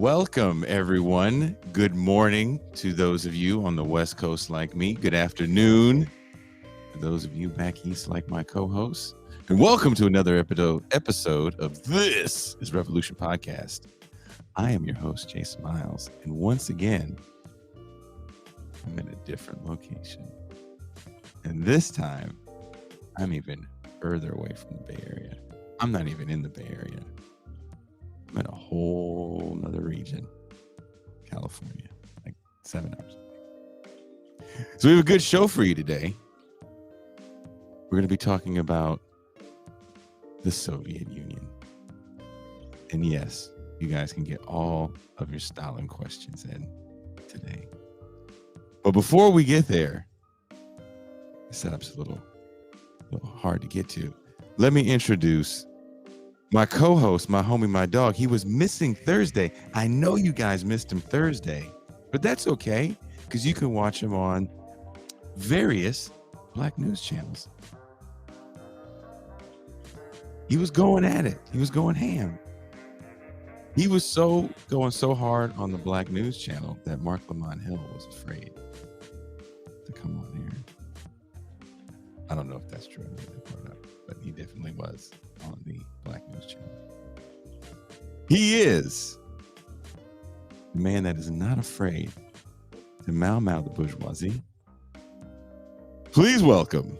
welcome everyone. Good morning to those of you on the West Coast like me. Good afternoon to those of you back east like my co-hosts. And welcome to another episode of This is Revolution Podcast. I am your host, Jason Miles. And once again, I'm in a different location. And this time, I'm even further away from the Bay Area. I'm not even in the Bay Area. I'm in a whole nother region, California, like 7 hours away. So we have a good show for you today. We're going to be talking about the Soviet Union. And yes, you guys can get all of your Stalin questions in today. But before we get there, the setup's a little hard to get to. Let me introduce my co-host, my homie, my dog. He was missing Thursday. I know you guys missed him Thursday, but that's okay because you can watch him on various black news channels. He was going at it. He was going ham. He was going so hard on the black news channel that Mark Lamont Hill was afraid to come on here. I don't know if that's true or not, but he definitely was on the Black News Channel. He is the man that is not afraid to Mau the bourgeoisie. Please welcome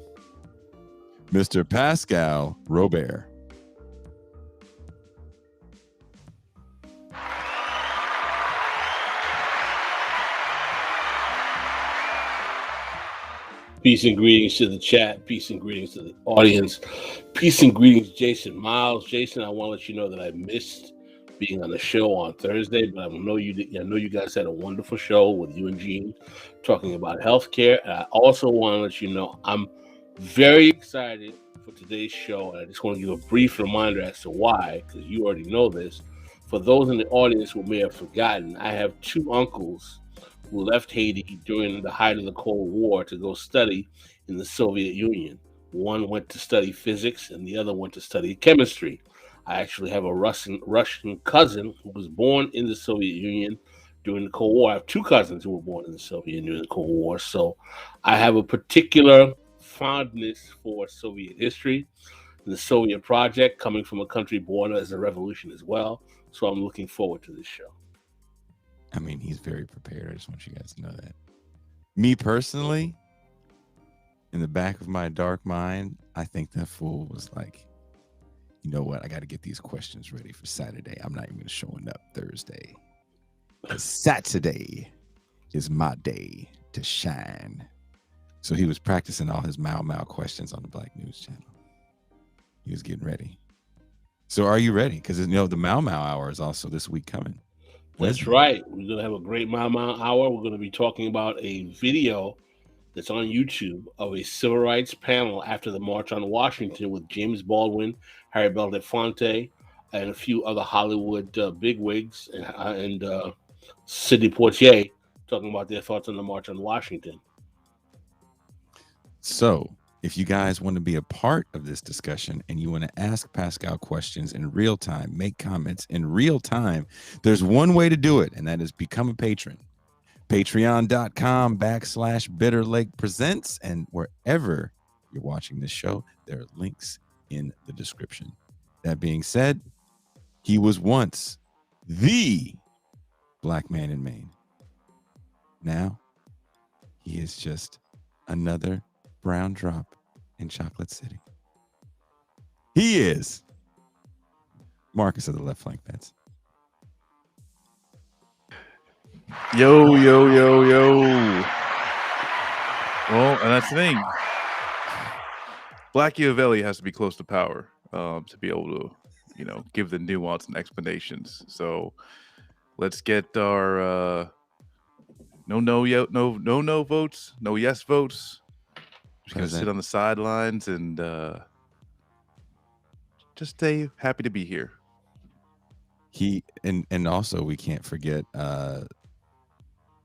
Mr. Pascal Robert. Peace and greetings to the chat. Peace and greetings to the audience. Peace and greetings, Jason Miles. Jason, I want to let you know that I missed being on the show on Thursday, but I know you guys had a wonderful show with you and Gene talking about healthcare. And I also want to let you know I'm very excited for today's show, and I just want to give a brief reminder as to why, because you already know this. For those in the audience who may have forgotten, I have two uncles who left Haiti during the height of the Cold War to go study in the Soviet Union. One went to study physics and the other went to study chemistry. I actually have a Russian cousin who was born in the Soviet Union during the Cold War. I have two cousins who were born in the Soviet Union during the Cold War. So I have a particular fondness for Soviet history, the Soviet project, coming from a country born as a revolution as well. So I'm looking forward to this show. I mean, he's very prepared. I just want you guys to know that. Me personally, in the back of my dark mind, I think that fool was like, you know what? I got to get these questions ready for Saturday. I'm not even showing up Thursday. Saturday is my day to shine. So he was practicing all his Mau questions on the Black News Channel. He was getting ready. So are you ready? Because, the Mau hour is also this week coming. That's right. We're going to have a great Mau hour. We're going to be talking about a video that's on YouTube of a civil rights panel after the March on Washington with James Baldwin, Harry Belafonte, and a few other Hollywood bigwigs and Sidney Poitier talking about their thoughts on the March on Washington. So if you guys want to be a part of this discussion and you want to ask Pascal questions in real time, make comments in real time, there's one way to do it, and that is become a patron. Patreon.com/Bitter Lake Presents, and wherever you're watching this show, there are links in the description. That being said, he was once the black man in Maine. Now, he is just another brown drop in Chocolate City. He is Marcus of the Left Flank Bets. Yo. Well, and that's the thing. Machiavelli has to be close to power to be able to, give the nuance and explanations. So let's get our no votes, no yes votes. Just gonna sit on the sidelines and just stay happy to be here. And also we can't forget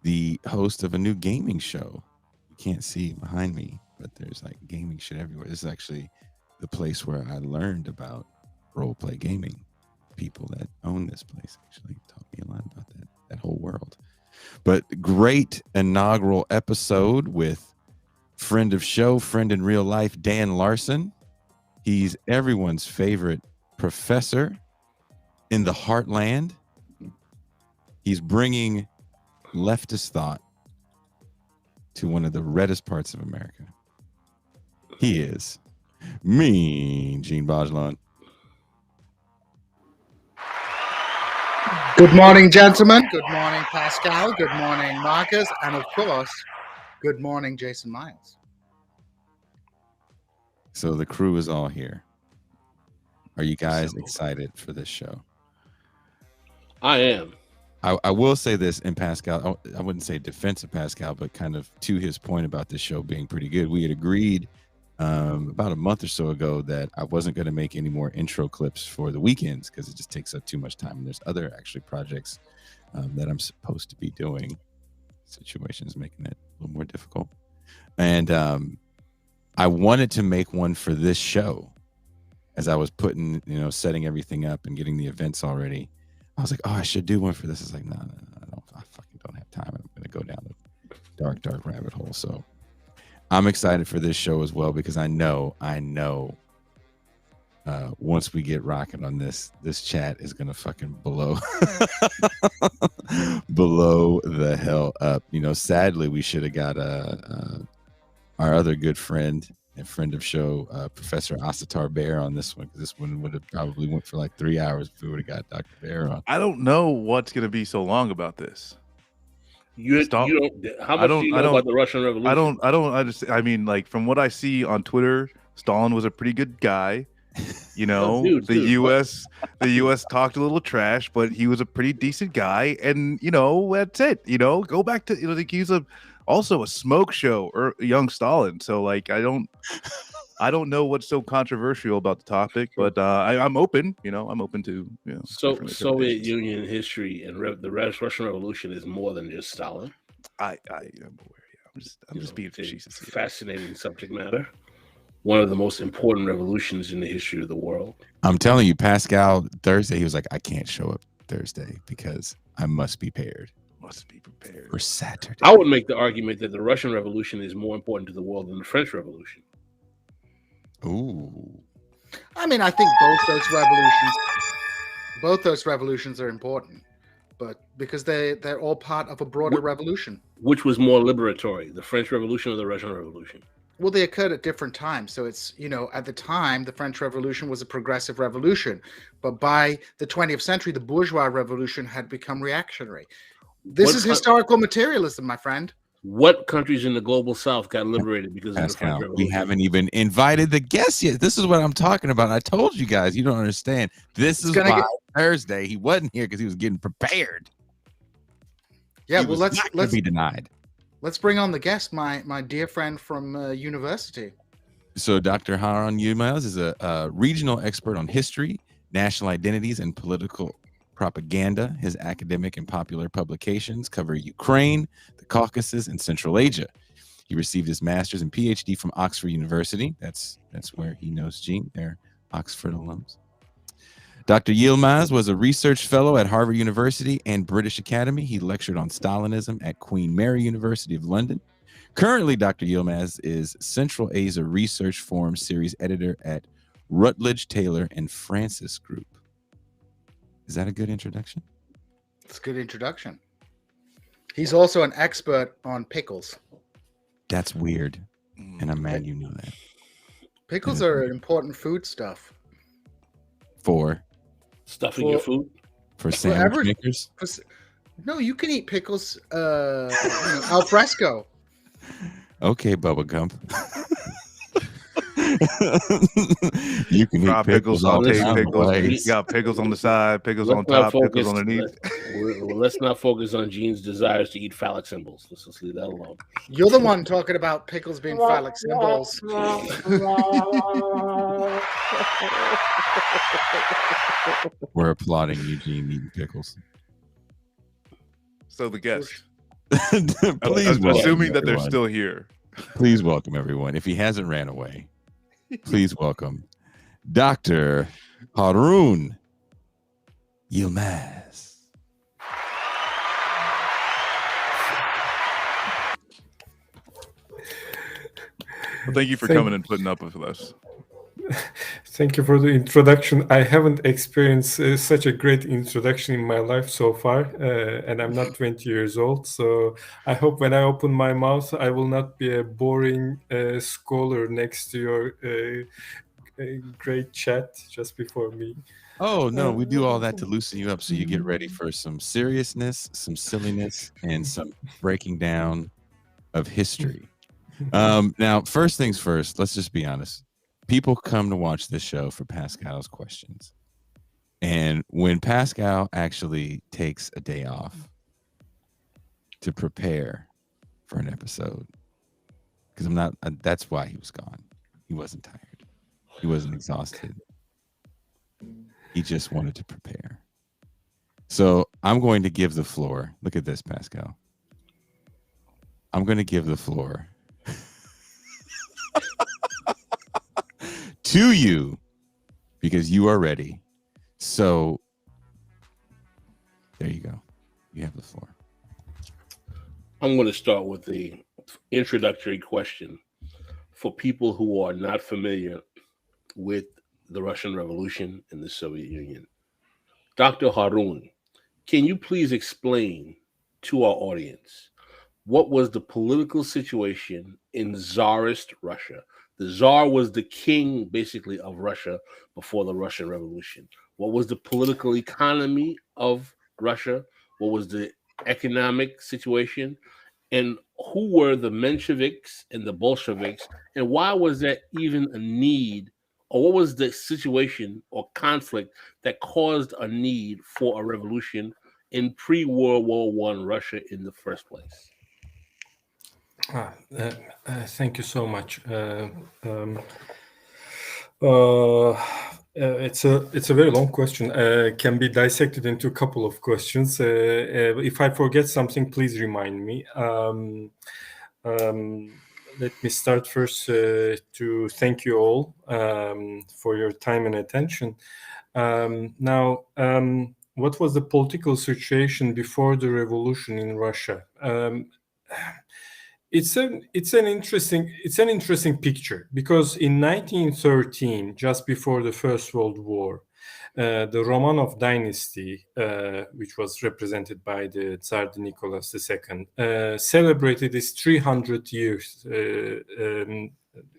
the host of a new gaming show. You can't see behind me, but there's like gaming shit everywhere. This is actually the place where I learned about role play gaming. people that own this place actually taught me a lot about that whole world. But great inaugural episode with friend of show, friend in real life, Dan Larson. He's everyone's favorite professor in the heartland. He's bringing leftist thought to one of the reddest parts of America. He is Mean Gene Bajlan. Good morning, gentlemen. Good morning, Pascal. Good morning, Marcus. And of course, good morning, Jason Miles. So the crew is all here. Are you guys excited for this show? I am. I will say this in Pascal, I wouldn't say defense of Pascal, but kind of to his point about this show being pretty good. We had agreed about a month or so ago that I wasn't going to make any more intro clips for the weekends because it just takes up too much time. And there's other actually projects that I'm supposed to be doing. Situations making it a little more difficult. And I wanted to make one for this show as I was putting, setting everything up and getting the events already. I was like, oh, I should do one for this. It's like, no, I fucking don't have time. I'm going to go down the dark rabbit hole. So I'm excited for this show as well because I know once we get rocking on this chat is going to fucking blow the hell up. Sadly, we should have got our other good friend and friend of show, Professor Asatar Bear on this one, because this one would have probably went for like 3 hours if we would have got Dr. Bear on. I don't know what's going to be so long about this. You don't. How much do you know about the Russian Revolution? I mean, like from what I see on Twitter, Stalin was a pretty good guy. The U.S. talked a little trash, but he was a pretty decent guy, and that's it. Go back to like he's also a smoke show or young Stalin. So like I don't know what's so controversial about the topic, but I'm open. I'm open to So Soviet Union history and the Russian Revolution is more than just Stalin. I am aware. Yeah, I'm just being facetious. Fascinating subject matter. One of the most important revolutions in the history of the world. I'm telling you, Pascal Thursday, he was like, I can't show up Thursday because I must be prepared. For Saturday. I would make the argument that the Russian Revolution is more important to the world than the French Revolution. Ooh. I mean, I think both those revolutions are important, but because they're all part of a broader revolution. Which was more liberatory, the French Revolution or the Russian Revolution? Well, they occurred at different times. So it's, at the time, the French Revolution was a progressive revolution. But by the 20th century, the bourgeois revolution had become reactionary. This is historical materialism, my friend. What countries in the global south got liberated because of the French Revolution? We haven't even invited the guests yet. This is what I'm talking about. I told you guys, you don't understand. This is why Thursday he wasn't here because he was getting prepared. Yeah, well, let's be denied. Let's bring on the guest, my dear friend from university. So Dr. Harun Yilmaz is a regional expert on history, national identities, and political propaganda. His academic and popular publications cover Ukraine, the Caucasus, and Central Asia. He received his master's and PhD from Oxford University. That's where he knows Gene. They're Oxford alums. Dr. Yilmaz was a research fellow at Harvard University and British Academy. He lectured on Stalinism at Queen Mary University of London. Currently, Dr. Yilmaz is Central Asia Research Forum Series editor at Rutledge, Taylor, and Francis Group. Is that a good introduction? It's a good introduction. He's also an expert on pickles. That's weird. And I'm mad you know that. Pickles are an important food stuff. For stuffing your food? For sandwich makers? No, you can eat pickles al fresco. Okay, Bubba Gump. You can eat pickles on pickles. You got pickles on the side, pickles on top, pickles underneath. Let's not focus on Gene's desires to eat phallic symbols. Let's just leave that alone. You're the one talking about pickles being phallic symbols. We're applauding Eugene eating pickles. So the guest. Please, assuming that they're still here. Please welcome everyone. If he hasn't ran away, please welcome Dr. Harun Yilmaz. Well, thank you for coming and putting up with us. Thank you for the introduction. I haven't experienced such a great introduction in my life so far, and I'm not 20 years old. So I hope when I open my mouth, I will not be a boring scholar next to your great chat just before me. Oh, no, we do all that to loosen you up so you get ready for some seriousness, some silliness, and some breaking down of history. Now, first things first, let's just be honest. People come to watch this show for Pascal's questions. And when Pascal actually takes a day off to prepare for an episode, because that's why he was gone. He wasn't tired. He wasn't exhausted. He just wanted to prepare. So I'm going to give the floor. Look at this, Pascal. I'm going to give the floor to you because you are ready. So there you go. You have the floor. I'm going to start with the introductory question for people who are not familiar with the Russian Revolution and the Soviet Union. Dr. Harun, can you please explain to our audience what was the political situation in Tsarist Russia? The Tsar was the king, basically, of Russia before the Russian Revolution. What was the political economy of Russia? What was the economic situation? And who were the Mensheviks and the Bolsheviks? And why was there even a need, or what was the situation or conflict that caused a need for a revolution in pre-World War I Russia in the first place? Thank you so much. It's a very long question. Can be dissected into a couple of questions. If I forget something, please remind me. Let me start first to thank you all for your time and attention. Now, what was the political situation before the revolution in Russia? It's an interesting picture because in 1913, just before the First World War, the Romanov dynasty, which was represented by the Tsar Nicholas II, celebrated its 300 years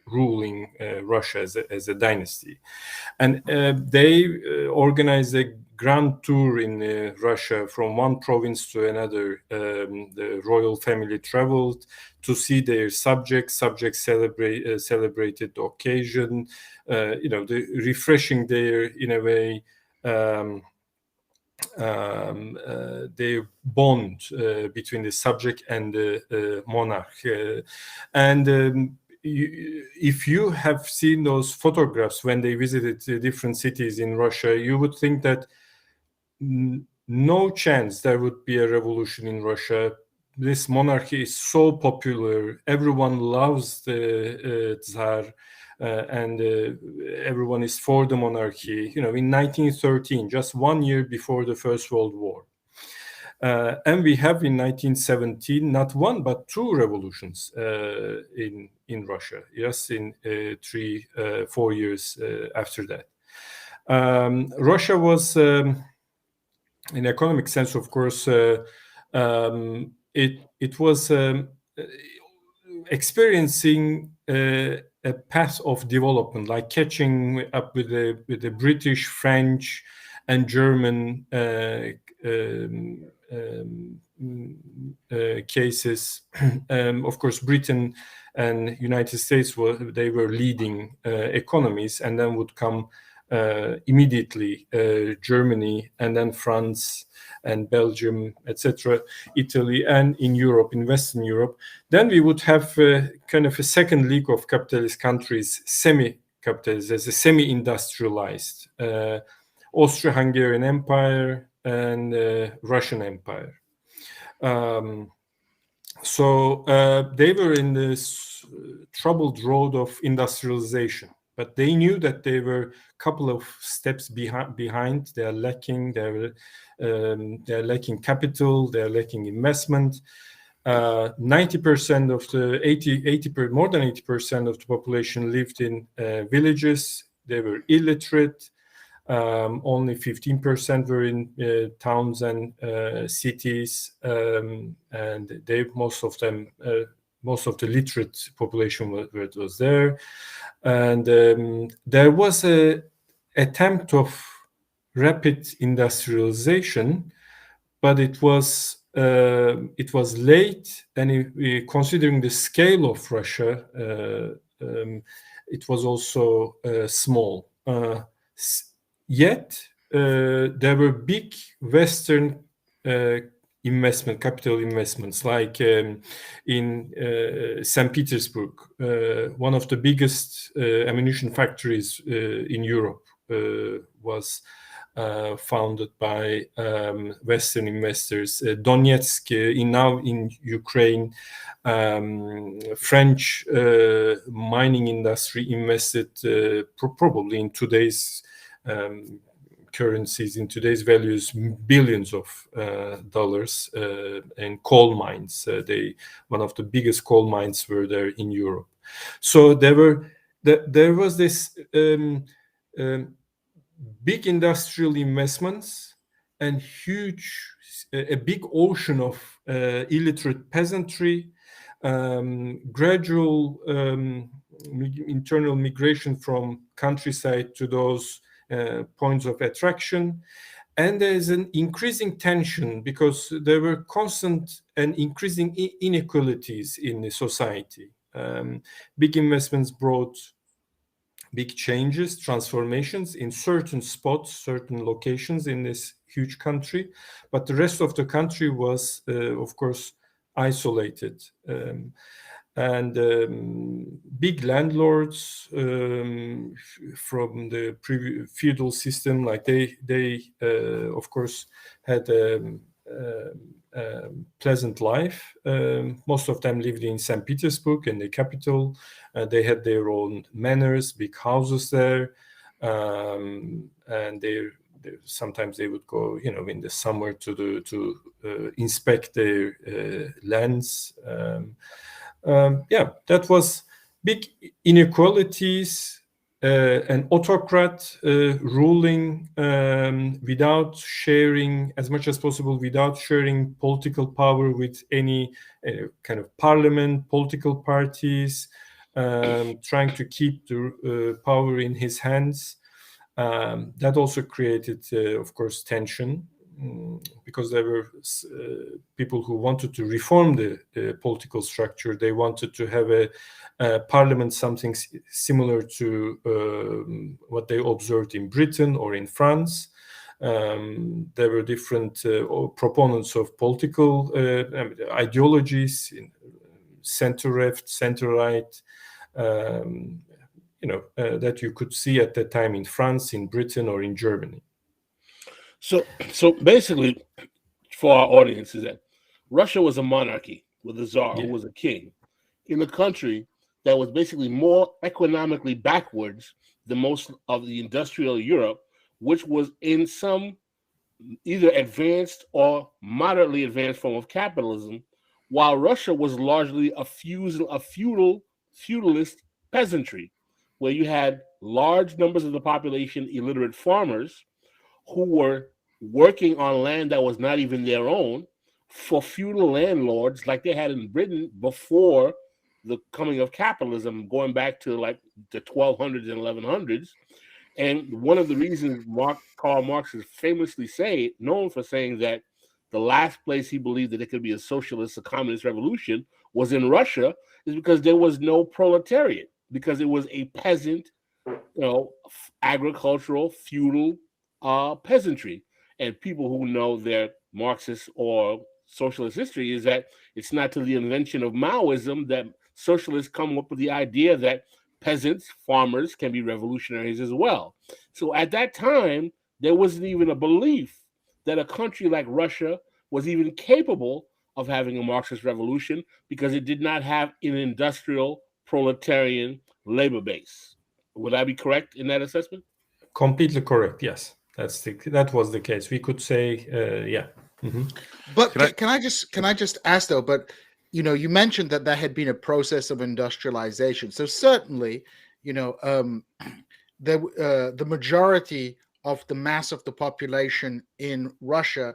ruling Russia as a dynasty. And they organized a grand tour in Russia from one province to another. The royal family traveled to see their subjects. Subjects celebrated the occasion, refreshing their, in a way, their bond between the subject and the monarch. If you have seen those photographs when they visited the different cities in Russia, you would think that no chance there would be a revolution in Russia. This monarchy is so popular. Everyone loves the Tsar, and everyone is for the monarchy. In 1913, just 1 year before the First World War. And we have in 1917 not one but two revolutions in Russia. Yes, in 3-4 years after that. Russia was, in economic sense, of course, it was experiencing a path of development, like catching up with the British, French, and German cases. Of course, Britain and United States were leading economies, and then would come immediately Germany, and then France and Belgium, etc., Italy, and in Europe, in Western Europe. Then we would have kind of a second league of capitalist countries, semi-capitalist, as a semi-industrialized, Austro-Hungarian Empire and Russian Empire. So they were in this troubled road of industrialization. But they knew that they were a couple of steps behind. They are lacking. They're lacking capital. They're lacking investment. 90% of the more than 80% of the population lived in villages. They were illiterate. Only 15% were in towns and cities, and most of the literate population was there. And there was an attempt of rapid industrialization, but it was late, and considering the scale of Russia, it was also small. Yet there were big Western capital investments, like in St. Petersburg, one of the biggest ammunition factories in Europe was founded by Western investors. Donetsk, now in Ukraine, French mining industry invested probably in today's currencies, in today's values, billions of dollars in coal mines. One of the biggest coal mines were there in Europe. So there was this big industrial investments and a big ocean of illiterate peasantry, gradual internal migration from countryside to those points of attraction. And there's an increasing tension because there were constant and increasing inequalities in the society. Big investments brought big changes, transformations in certain spots, certain locations in this huge country, but the rest of the country was, of course, isolated. And big landlords from the feudal system, like they of course had a pleasant life. Most of them lived in St. Petersburg, in the capital. They had their own manors, big houses there, and sometimes they would go, in the summer to inspect their lands. That was big inequalities. An autocrat ruling without sharing, as much as possible, without sharing political power with any kind of parliament, political parties, trying to keep the power in his hands. That also created, of course, tension, because there were people who wanted to reform the political structure. They wanted to have a parliament, something similar to what they observed in Britain or in France. There were different proponents of political ideologies, center-left, center-right, that you could see at that time in France, in Britain, or in Germany. So basically, for our audience, is that Russia was a monarchy with a czar who was a king in a country that was basically more economically backwards than most of the industrial Europe, which was in some either advanced or moderately advanced form of capitalism, while Russia was largely a feudalist peasantry, where you had large numbers of the population illiterate farmers who were working on land that was not even their own for feudal landlords like they had in Britain before the coming of capitalism, going back to like the 1200s and 1100s. And one of the reasons Karl Marx is famously known for saying that the last place he believed that there could be a socialist, a communist revolution was in Russia, is because there was no proletariat, because it was a peasant, agricultural, feudal peasantry. And people who know their Marxist or socialist history is that it's not till the invention of Maoism that socialists come up with the idea that peasants, farmers, can be revolutionaries as well. So at that time, there wasn't even a belief that a country like Russia was even capable of having a Marxist revolution, because it did not have an industrial proletarian labor base. Would I be correct in that assessment? Completely correct. Yes, that was the case. We could say, yeah. Mm-hmm. But can I just ask though? But you mentioned that there had been a process of industrialization. So certainly, the majority of the mass of the population in Russia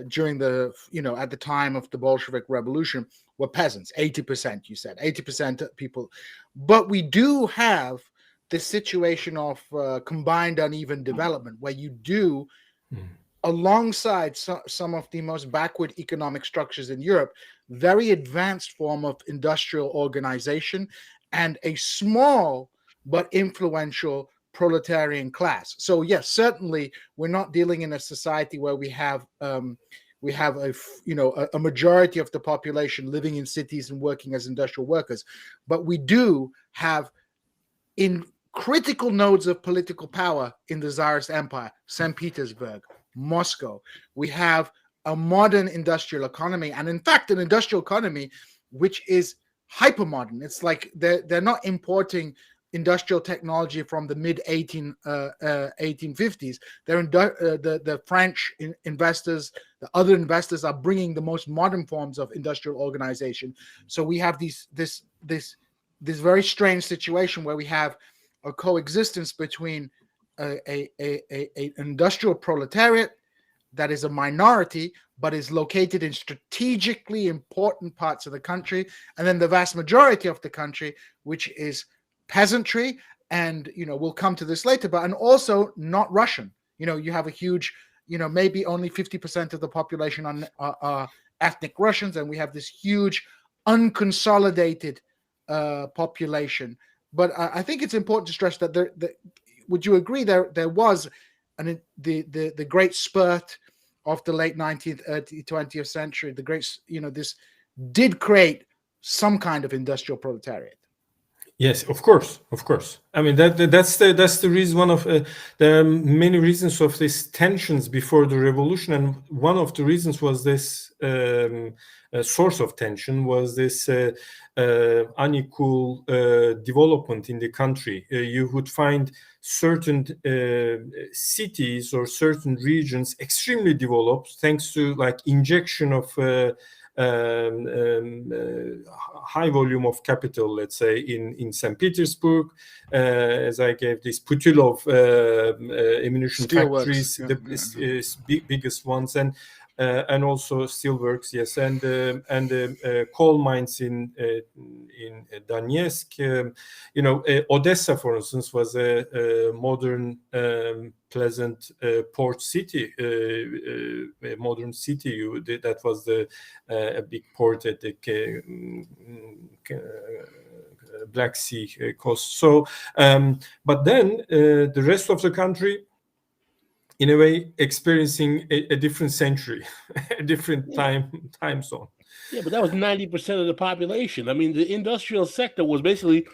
during at the time of the Bolshevik Revolution were peasants. 80%, you said 80% people. But we do have this situation of combined uneven development, where you do. Alongside some of the most backward economic structures in Europe, very advanced form of industrial organization and a small but influential proletarian class. So yes, certainly we're not dealing in a society where we have a majority of the population living in cities and working as industrial workers, but we do have in critical nodes of political power in the Tsarist Empire, St. Petersburg, Moscow, we have a modern industrial economy, and in fact an industrial economy which is hypermodern. It's like they're not importing industrial technology from the mid 1850s. The French investors, the other investors are bringing the most modern forms of industrial organization. So we have this very strange situation where we have a coexistence between an industrial proletariat that is a minority but is located in strategically important parts of the country, and then the vast majority of the country, which is peasantry, and we'll come to this later, but and also not Russian. You have a huge, maybe only 50% of the population are ethnic Russians, and we have this huge unconsolidated population. But I think it's important to stress that would you agree there was the great spurt of the late 19th, early 20th century, the great, this did create some kind of industrial proletariat? Yes, of course. I mean that's the reason. One of there are many reasons of these tensions before the revolution, and one of the reasons was this source of tension was this unequal development in the country. You would find certain cities or certain regions extremely developed thanks to injection of high volume of capital, let's say in St. Petersburg, as I gave this Putilov ammunition factories, the biggest ones, and also steelworks, yes, and coal mines in Donetsk. Odessa, for instance, was a modern, pleasant port city, a modern city. That was a big port at the Black Sea coast. So, but then the rest of the country, in a way, experiencing a different century, a different time zone. Yeah, but that was 90% of the population. I mean, the industrial sector was basically,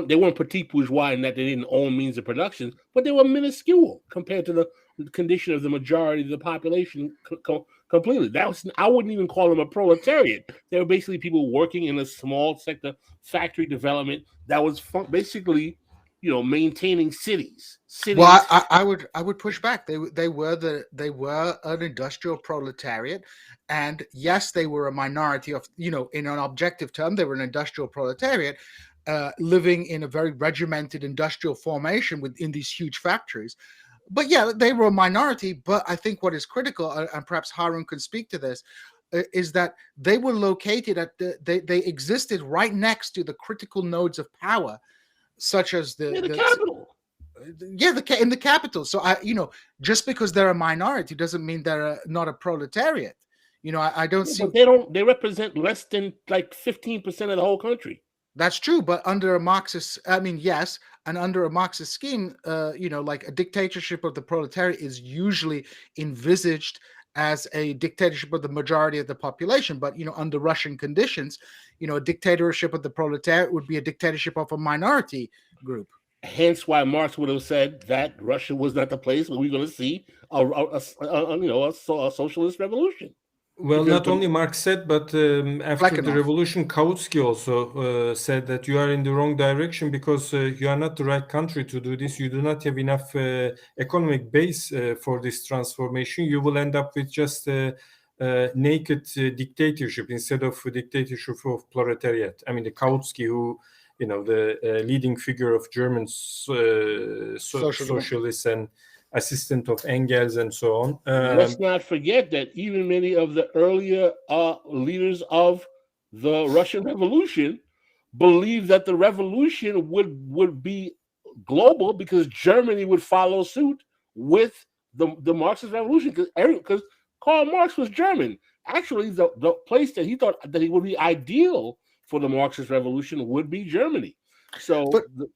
they weren't petit bourgeois in that they didn't own means of production, but they were minuscule compared to the condition of the majority of the population completely. I wouldn't even call them a proletariat. They were basically people working in a small sector, factory development that was basically, maintaining cities. Well, I would push back. They were an industrial proletariat, and yes, they were a minority of, in an objective term, they were an industrial proletariat, living in a very regimented industrial formation within these huge factories. But yeah, they were a minority. But I think what is critical, and perhaps Harun can speak to this, is that they were located they existed right next to the critical nodes of power, such as the capital. In the capital. So just because they're a minority doesn't mean they're not a proletariat. I don't see. But they represent less than 15% of the whole country. That's true, but under a Marxist, yes, and under a Marxist scheme, a dictatorship of the proletariat is usually envisaged as a dictatorship of the majority of the population. But under Russian conditions, a dictatorship of the proletariat would be a dictatorship of a minority group. Hence why Marx would have said that Russia was not the place where we're going to see a socialist revolution. Well, not only Marx said, but after the Plekhanov. revolution, Kautsky also said that you are in the wrong direction because you are not the right country to do this. You do not have enough economic base for this transformation. You will end up with just naked dictatorship instead of a dictatorship of proletariat. I mean, the Kautsky, who, you know, the leading figure of German socialists and assistant of Engels and so on. Let's not forget that even many of the earlier leaders of the Russian Revolution believed that the revolution would be global because Germany would follow suit with the Marxist revolution because Karl Marx was German. Actually, the place that he thought that he would be ideal for the Marxist revolution would be Germany. So,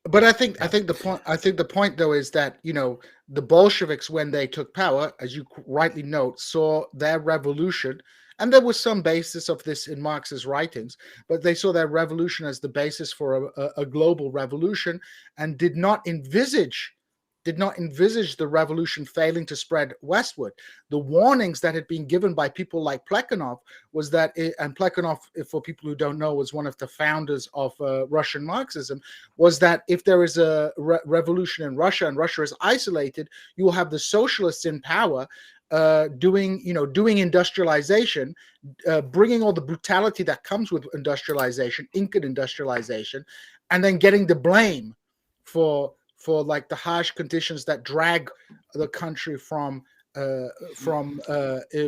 but I think the point though is that, you know, the Bolsheviks, when they took power, as you rightly note, saw their revolution, and there was some basis of this in Marx's writings, but they saw their revolution as the basis for a global revolution, and did not envisage the revolution failing to spread westward. The warnings that had been given by people like Plekhanov was that, and Plekhanov, for people who don't know, was one of the founders of Russian Marxism, was that if there is a revolution in Russia and Russia is isolated, you will have the socialists in power doing industrialization, bringing all the brutality that comes with industrialization, Incan industrialization, and then getting the blame for like the harsh conditions that drag the country from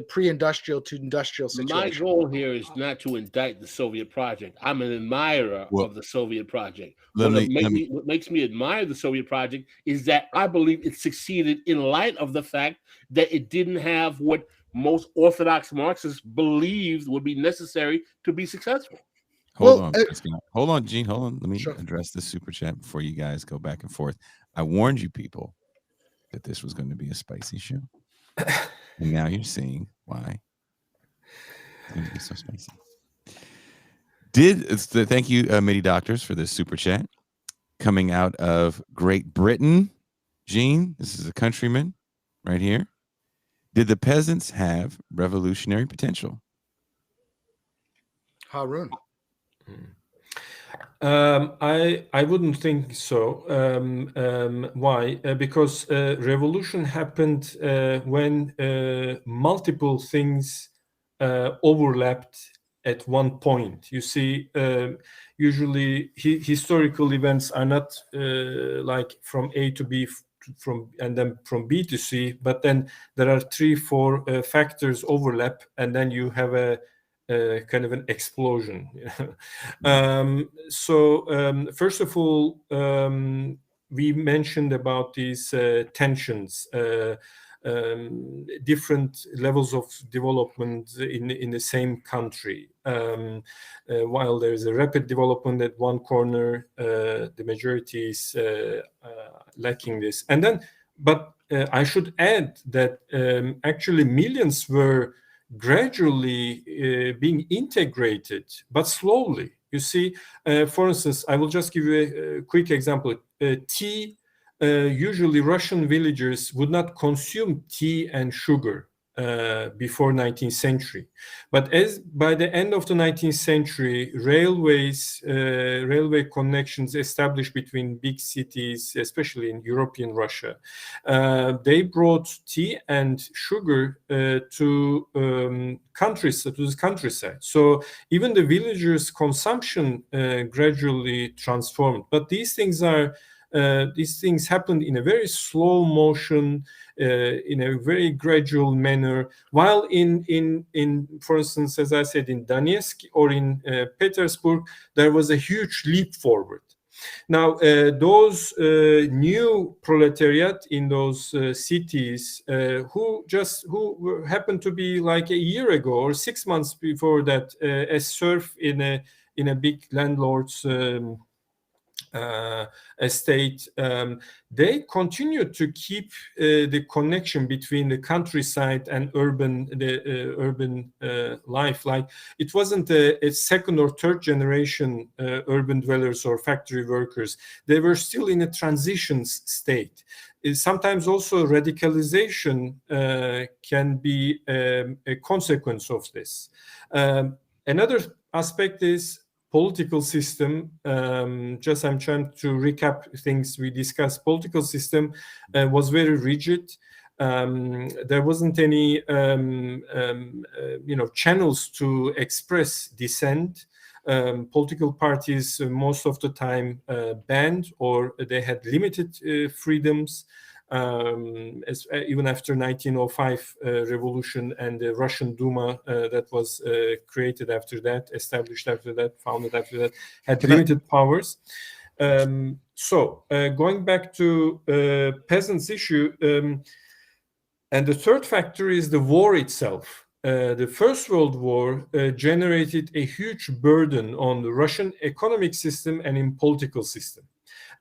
pre-industrial to industrial situation. My goal here is not to indict the Soviet project. I'm an admirer of the Soviet project. What makes me admire the Soviet project is that I believe it succeeded in light of the fact that it didn't have what most Orthodox Marxists believed would be necessary to be successful. Hold on, Gene. Hold on. Let me address this super chat before you guys go back and forth. I warned you people that this was going to be a spicy show. And now you're seeing why it's going to be so spicy. Thank you, Midi Doctors, for this super chat. Coming out of Great Britain, Gene, this is a countryman right here. Did the peasants have revolutionary potential? Harun. I wouldn't think so. Why? Because revolution happened when multiple things overlapped at one point. You see, usually historical events are not like from A to B, and then from B to C, but then there are 3-4 factors overlap, and then you have a kind of an explosion. First of all, we mentioned about these tensions, different levels of development in the same country. While there is a rapid development at one corner, the majority is lacking this. And then, but I should add that actually millions were gradually being integrated, but slowly. You see, for instance, I will just give you a quick example. Tea, usually Russian villagers would not consume tea and sugar before 19th century. But as by the end of the 19th century, railway connections established between big cities, especially in European Russia, they brought tea and sugar to the countryside. So even the villagers' consumption gradually transformed. But these things happened in a very slow motion, in a very gradual manner. While in for instance, as I said, in Donetsk or in Petersburg, there was a huge leap forward. Now, those new proletariat in those cities, who happened to be like a year ago or 6 months before that, a serf in a big landlord's a state, they continued to keep the connection between the countryside and urban life. Like, it wasn't a second or third generation urban dwellers or factory workers. They were still in a transition state. Sometimes also radicalization can be a consequence of this. Another aspect is political system. Just I'm trying to recap things we discussed. Political system was very rigid. There wasn't any channels to express dissent. Political parties most of the time banned, or they had limited freedoms. Even after 1905 revolution and the Russian Duma that was created after that, established after that, founded after that, had limited powers. So going back to peasants' issue, and the third factor is the war itself. The First World War generated a huge burden on the Russian economic system and in political system.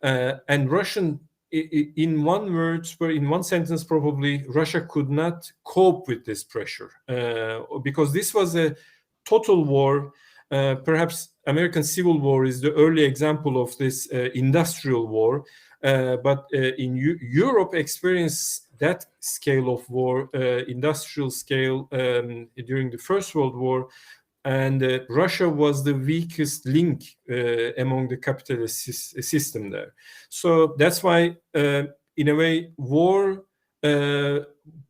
And Russian, in one sentence, probably, Russia could not cope with this pressure because this was a total war. Perhaps American Civil War is the early example of this industrial war, but in Europe experienced that scale of war, industrial scale, during the First World War. And Russia was the weakest link among the capitalist system there. So that's why, in a way, war,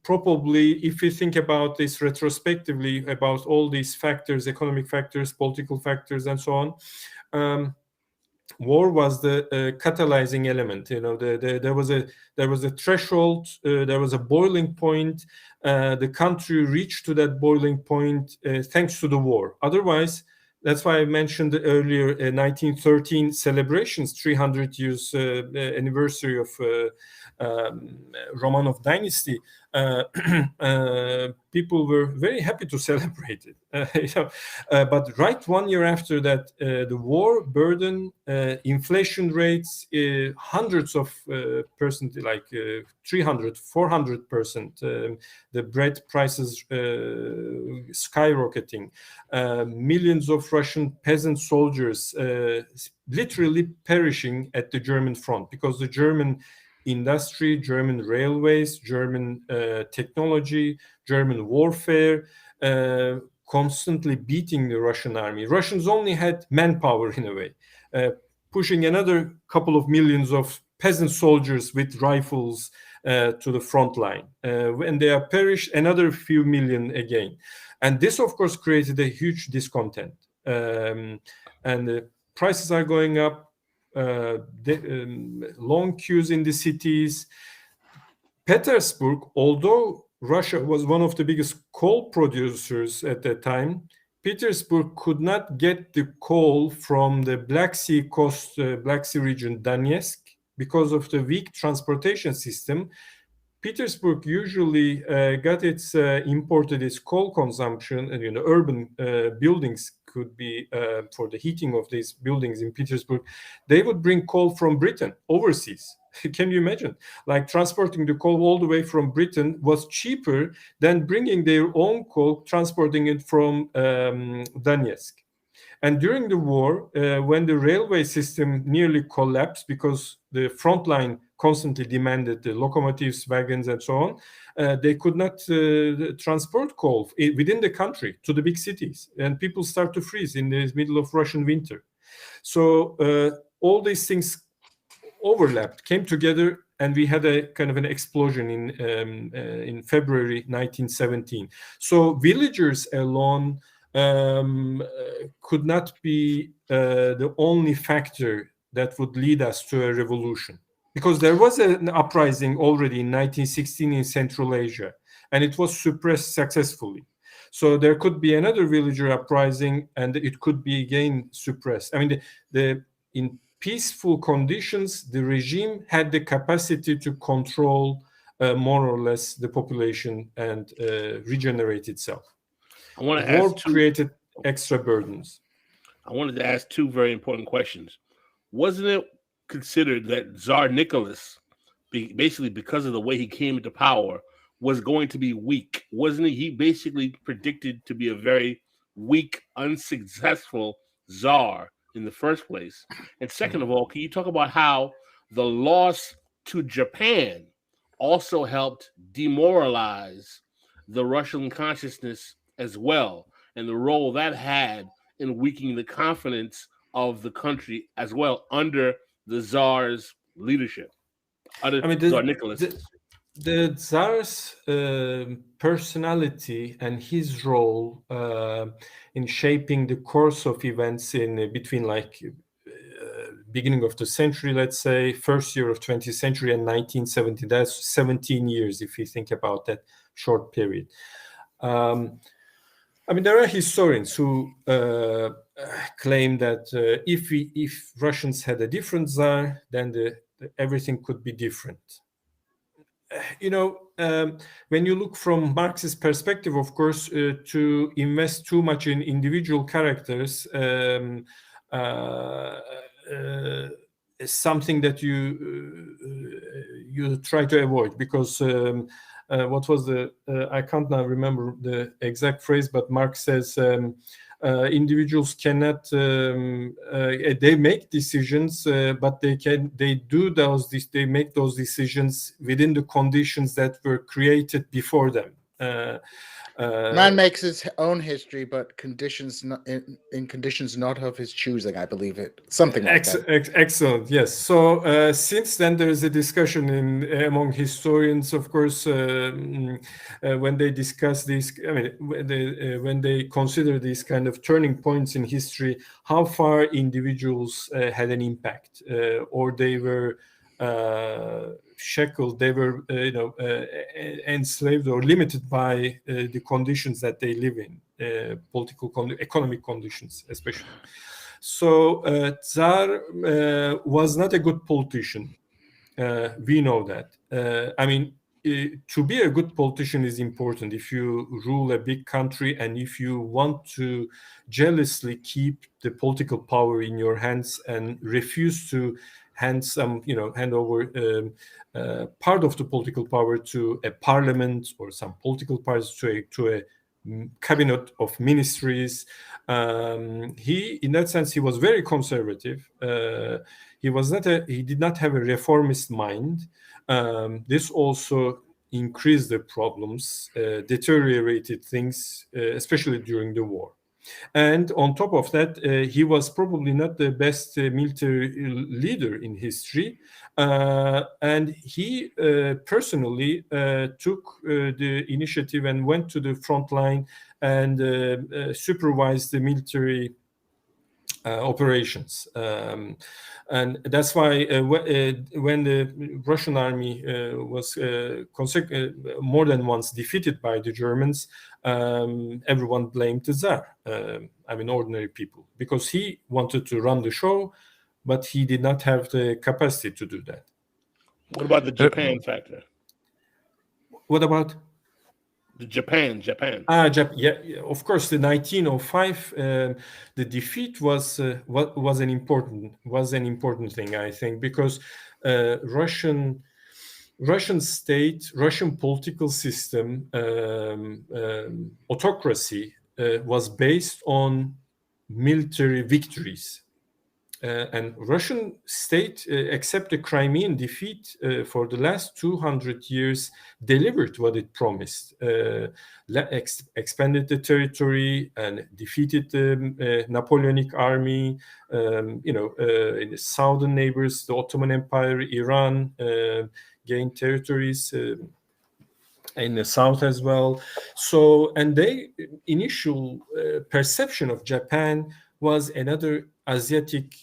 probably, if you think about this retrospectively, about all these factors, economic factors, political factors, and so on, war was the catalyzing element. There was a threshold, there was a boiling point. The country reached to that boiling point thanks to the war. Otherwise, that's why I mentioned earlier 1913 celebrations, 300 years anniversary of Romanov dynasty. People were very happy to celebrate it. But right 1 year after that, the war burden, inflation rates, hundreds of percent, like 300, 400%, the bread prices skyrocketing, millions of Russian peasant soldiers literally perishing at the German front because the German industry, German railways, German technology, German warfare, constantly beating the Russian army. Russians only had manpower in a way, pushing another couple of millions of peasant soldiers with rifles to the front line. When they are perished, another few million again. And this, of course, created a huge discontent. And the prices are going up. Long queues in the cities. Petersburg, although Russia was one of the biggest coal producers at that time, Petersburg could not get the coal from the Black Sea coast, Black Sea region, Donetsk, because of the weak transportation system. Petersburg usually imported its coal consumption, and urban buildings could be for the heating of these buildings in Petersburg. They would bring coal from Britain overseas. Can you imagine? Like, transporting the coal all the way from Britain was cheaper than bringing their own coal, transporting it from Donetsk. And during the war, when the railway system nearly collapsed because the front line constantly demanded the locomotives, wagons, and so on, they could not transport coal within the country to the big cities. And people start to freeze in the middle of Russian winter. So all these things overlapped, came together, and we had a kind of an explosion in February 1917. So villagers alone could not be the only factor that would lead us to a revolution, because there was an uprising already in 1916 in Central Asia, and it was suppressed successfully. So there could be another villager uprising, and it could be again suppressed. I mean, in peaceful conditions, the regime had the capacity to control more or less the population and regenerate itself. I want to War ask created extra burdens. I wanted to ask two very important questions. Wasn't it considered that Tsar Nicholas, basically because of the way he came into power, was going to be weak, wasn't he? He basically predicted to be a very weak, unsuccessful Tsar in the first place. And second of all, can you talk about how the loss to Japan also helped demoralize the Russian consciousness as well, and the role that had in weakening the confidence of the country as well under the Tsar's leadership, under Tsar Nicholas? The Tsar's personality and his role in shaping the course of events in between beginning of the century, let's say, first year of 20th century and 1970, that's 17 years if you think about that short period. There are historians who claim that if Russians had a different Tsar, then everything could be different. When you look from Marxist perspective, of course, to invest too much in individual characters is something that you try to avoid, because what was I can't now remember the exact phrase, but Marx says individuals cannot they make decisions, but they make those decisions within the conditions that were created before them. Man makes his own history, but conditions not, in conditions not of his choosing, I believe it. Something like that. Excellent. Yes. So since then, there is a discussion among historians, of course, when they discuss these. When they consider these kind of turning points in history, how far individuals had an impact, or they were shackled, they were enslaved or limited by the conditions that they live in, economic conditions especially. So Tsar was not a good politician. We know that. To be a good politician is important if you rule a big country and if you want to jealously keep the political power in your hands and refuse to hand over part of the political power to a parliament or some political parties to a cabinet of ministries. In that sense, he was very conservative. He did not have a reformist mind. This also increased the problems, deteriorated things, especially during the war. And on top of that, he was probably not the best military leader in history. And he personally took the initiative and went to the front line and supervised the military operations. And that's why when the Russian army was more than once defeated by the Germans, everyone blamed the Tsar, ordinary people, because he wanted to run the show, but he did not have the capacity to do that. What about the Japan factor? What about? Japan. Yeah, of course. The 1905, the defeat was an important thing, I think, because Russian state, Russian political system, autocracy was based on military victories. And Russian state, except the Crimean defeat, for the last 200 years, delivered what it promised, expanded the territory and defeated the Napoleonic army. In the southern neighbors, the Ottoman Empire, Iran, gained territories in the south as well. So, and the initial perception of Japan was another Asiatic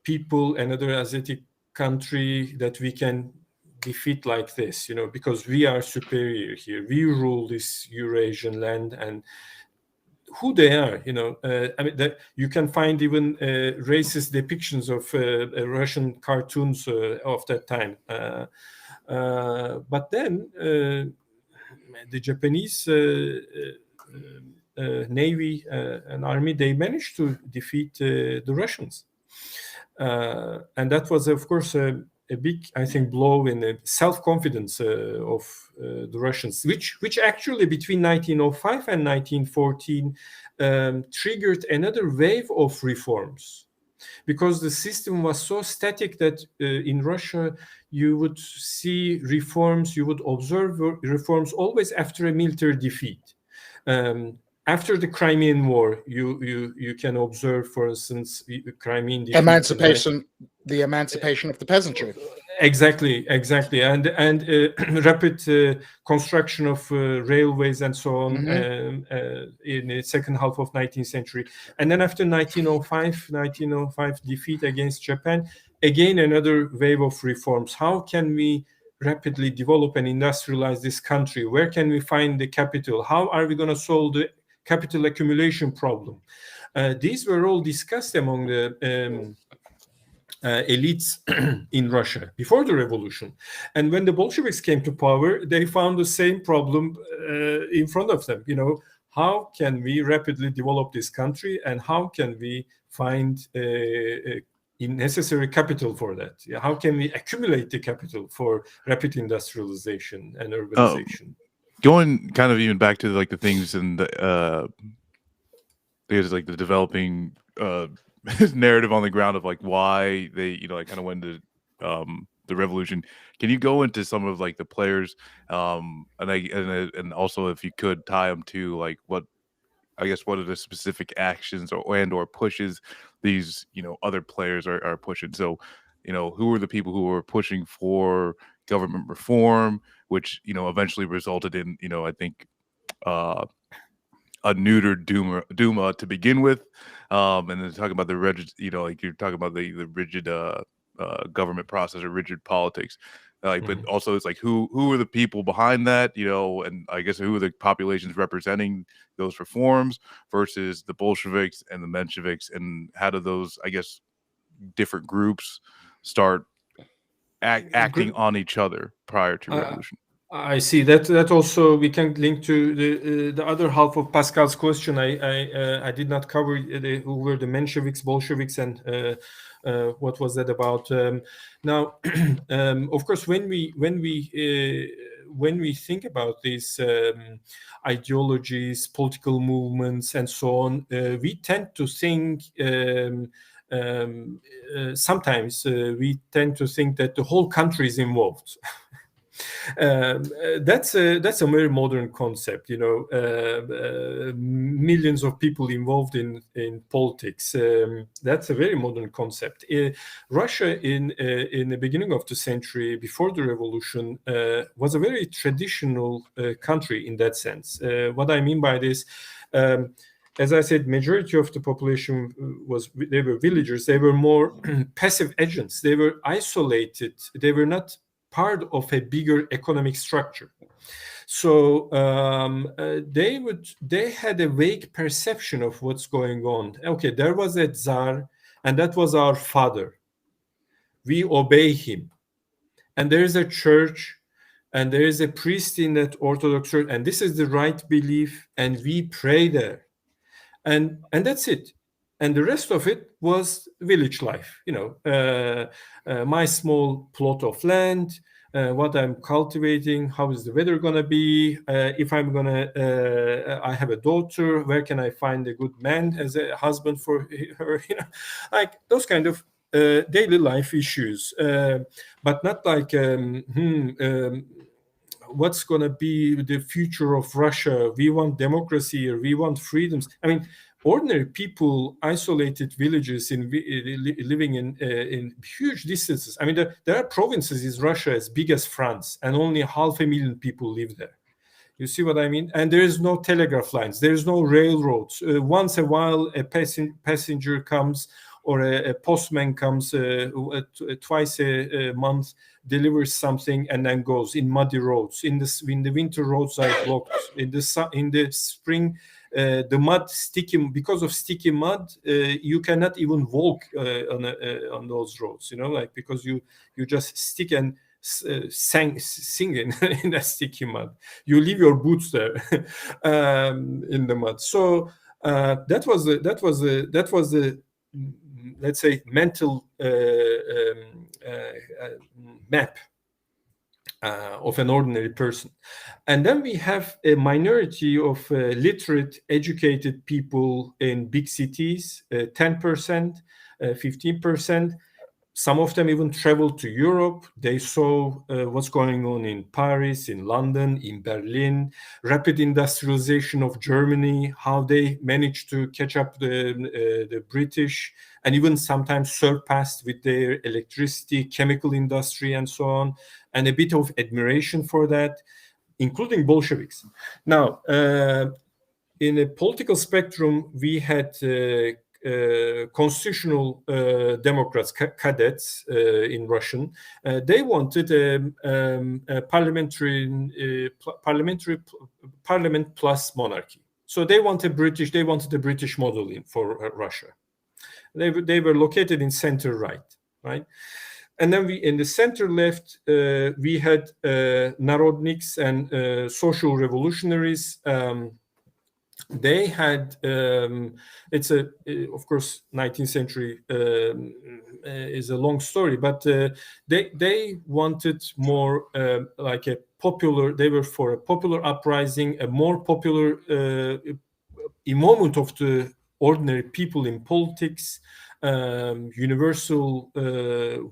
people, another Asiatic country that we can defeat like this, because we are superior here. We rule this Eurasian land, and who they are, you can find even racist depictions of Russian cartoons of that time. But then the Japanese Navy and army, they managed to defeat the Russians. And that was, of course, a big, I think, blow in the self-confidence of the Russians, which actually between 1905 and 1914 triggered another wave of reforms, because the system was so static that in Russia you would see reforms, you would observe reforms always after a military defeat. After the Crimean War, you can observe, for instance, Crimean defeat. The emancipation of the peasantry. Exactly, and rapid construction of railways and so on in the second half of 19th century. And then after 1905 defeat against Japan, again another wave of reforms. How can we rapidly develop and industrialize this country? Where can we find the capital? How are we going to solve the capital accumulation problem? These were all discussed among the elites in Russia before the revolution. And when the Bolsheviks came to power, they found the same problem in front of them. How can we rapidly develop this country, and how can we find necessary capital for that? How can we accumulate the capital for rapid industrialization and urbanization? Going kind of even back to like the things in the there's like the developing narrative on the ground of like why they like kind of went to the revolution. Can you go into some of like the players and also if you could tie them to like what are the specific actions or pushes these other players are pushing? So who are the people who are pushing for government reform, which eventually resulted in I think a neutered Duma to begin with, and then talking about the rigid, like you're talking about the rigid government process or rigid politics, but also it's like who are the people behind that, and I guess who are the populations representing those reforms versus the Bolsheviks and the Mensheviks, and how do those different groups start acting on each other prior to revolution? I see that also we can link to the other half of Pascal's question. I did not cover who were the Mensheviks, Bolsheviks, and what was that about? Now, of course, when we think about these ideologies, political movements, and so on, we tend to think. Sometimes we tend to think that the whole country is involved. That's a very modern concept, millions of people involved in politics. That's a very modern concept. Russia in the beginning of the century, before the revolution, was a very traditional country in that sense. What I mean by this, as I said, majority of the population they were villagers. They were more passive agents. They were isolated. They were not part of a bigger economic structure. So they had a vague perception of what's going on. Okay, there was a Tsar, and that was our father. We obey him. And there is a church, and there is a priest in that Orthodox church, and this is the right belief, and we pray there. And that's it. And the rest of it was village life, my small plot of land, what I'm cultivating, how is the weather going to be, if I'm going to, I have a daughter, where can I find a good man as a husband for her, like those kind of daily life issues, but not like, what's going to be the future of Russia? We want democracy, or we want freedoms. I mean, ordinary people, isolated villages living in huge distances. I mean, there are provinces in Russia as big as France, and only 500,000 people live there. You see what I mean? And there is no telegraph lines. There is no railroads. Once a while, a passenger comes, or a postman comes twice a month, delivers something, and then goes in muddy roads. In the winter, roads are blocked. In the spring, the mud because of sticky mud, you cannot even walk on those roads. Because you just stick and sing in that sticky mud. You leave your boots there in the mud. So that was the let's say, mental map of an ordinary person. And then we have a minority of literate, educated people in big cities, 10%, 15%. Some of them even traveled to Europe. They saw what's going on in Paris, in London, in Berlin, rapid industrialization of Germany, how they managed to catch up the British, and even sometimes surpassed with their electricity, chemical industry, and so on, and a bit of admiration for that, including Bolsheviks. Now, in a political spectrum, we had constitutional Democrats, cadets in Russian. They wanted a parliament plus monarchy. So they wanted the British model for Russia. They were located in center right? And then in the center left, we had Narodniks and social revolutionaries. They had, it's of course, 19th century is a long story, but they wanted more like a popular, they were for a popular uprising, a more popular involvement of the ordinary people in politics, universal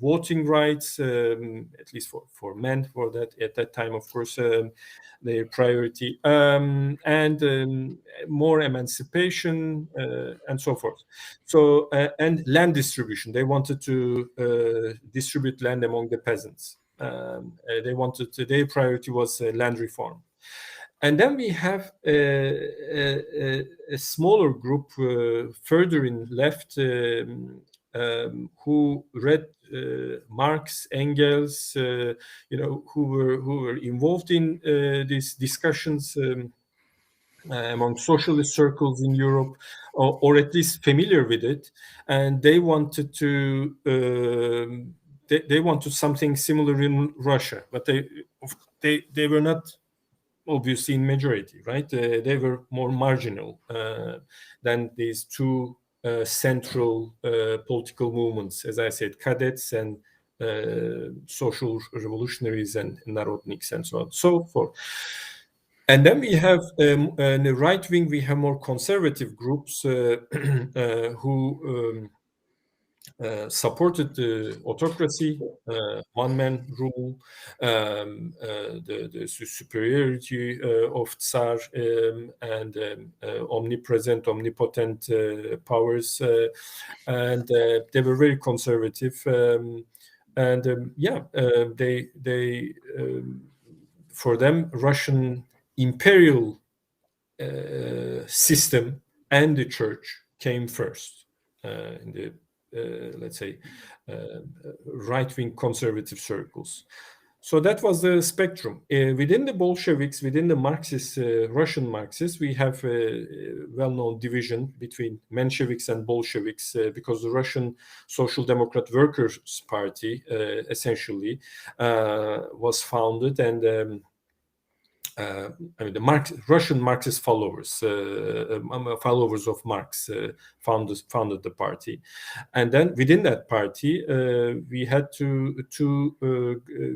voting rights, at least for men, for that at that time, of course, their priority, and more emancipation and so forth. So and land distribution. They wanted to distribute land among the peasants. Their priority was land reform. And then we have a smaller group further in left who read Marx, Engels, who were involved in these discussions among socialist circles in Europe, or at least familiar with it, and they wanted to they wanted something similar in Russia, but they were not obviously in majority, right? They were more marginal than these two central political movements, as I said, cadets and social revolutionaries and Narodniks and so on, so forth. And then we have in the right wing, we have more conservative groups who supported the autocracy, one-man rule, the superiority of Tsar, and omnipresent, omnipotent powers, and they were very conservative. They for them, Russian imperial system and the church came first in the let's say, right-wing conservative circles. So that was the spectrum. Within the Bolsheviks, within the Marxist, Russian Marxists, we have a well-known division between Mensheviks and Bolsheviks, because the Russian Social Democrat Workers' Party, essentially, was founded, and the Russian Marxist followers of Marx founded the party, and then within that party we had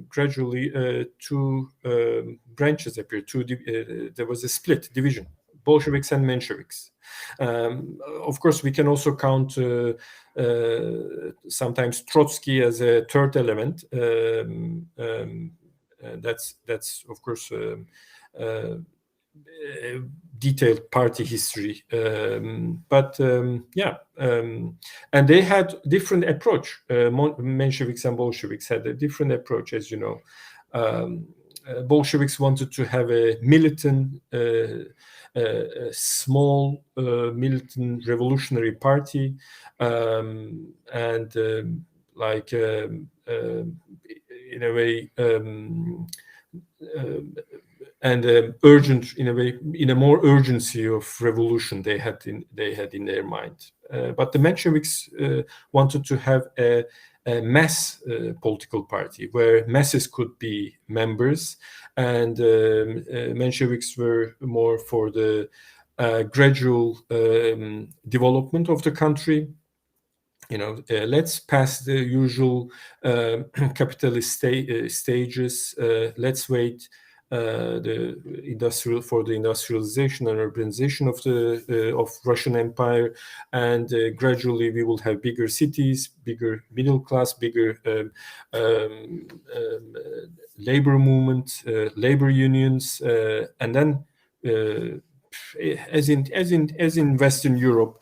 gradually two branches appear. There was a split division: Bolsheviks and Mensheviks. Of course, we can also count sometimes Trotsky as a third element. That's of course detailed party history, and they had different approach. Mensheviks and Bolsheviks had a different approach, as you know. Bolsheviks wanted to have a militant, small militant revolutionary party, in a way, and urgent, in a way, in a more urgency of revolution they had in their mind. But the Mensheviks wanted to have a mass political party where masses could be members, and Mensheviks were more for the gradual development of the country, let's pass the usual capitalist stages. Let's wait the industrialization and urbanization of Russian Empire, and gradually we will have bigger cities, bigger middle class, bigger labor movement, labor unions, and then as in Western Europe,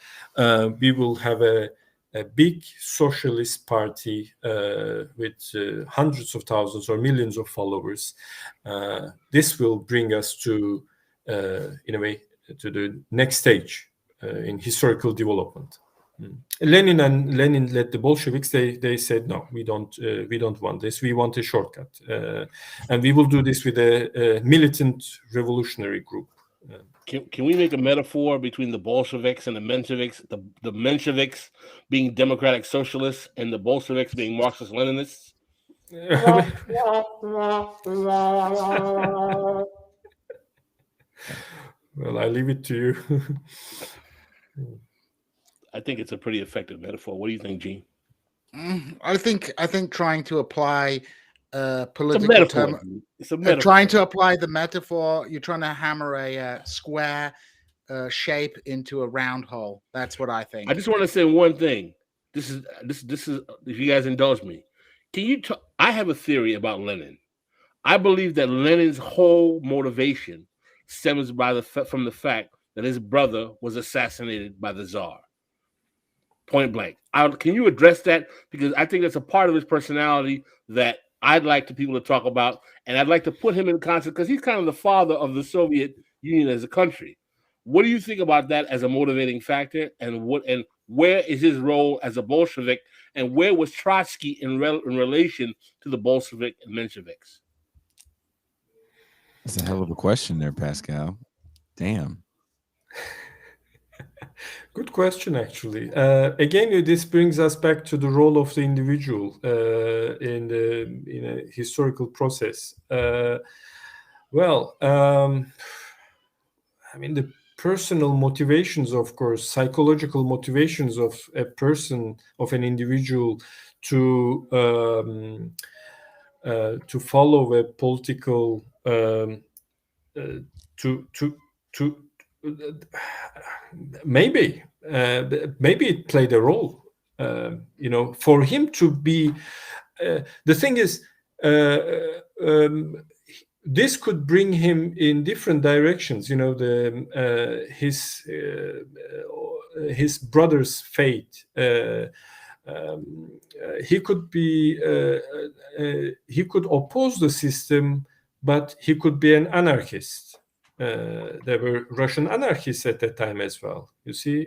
we will have a big socialist party with hundreds of thousands or millions of followers. This will bring us to, in a way, to the next stage in historical development. Lenin led the Bolsheviks. They said, no, we don't want this. We want a shortcut, and we will do this with a militant revolutionary group. Can we make a metaphor between the Bolsheviks and the Mensheviks? The Mensheviks being democratic socialists and the Bolsheviks being Marxist Leninists? Well, I leave it to you. I think it's a pretty effective metaphor. What do you think, Gene? I think trying to apply political term, trying to apply the metaphor, you're trying to hammer a square shape into a round hole. That's what I think. I just want to say one thing. This is if you guys indulge me. Can you I have a theory about Lenin. I believe that Lenin's whole motivation stems from the fact that his brother was assassinated by the Tsar. Point blank. Can you address that? Because I think that's a part of his personality that I'd like people to talk about, and I'd like to put him in context because he's kind of the father of the Soviet Union as a country. What do you think about that as a motivating factor, and where is his role as a Bolshevik, and where was Trotsky in relation to the Bolshevik and Mensheviks? That's a hell of a question there, Pascal. Damn. Good question, actually. Again, this brings us back to the role of the individual in a historical process. I mean, the personal motivations, of course, psychological motivations of a person, of an individual to follow a political maybe it played a role, for him to be. The thing is, this could bring him in different directions. His brother's fate. He could oppose the system, but he could be an anarchist. There were Russian anarchists at that time as well. You see,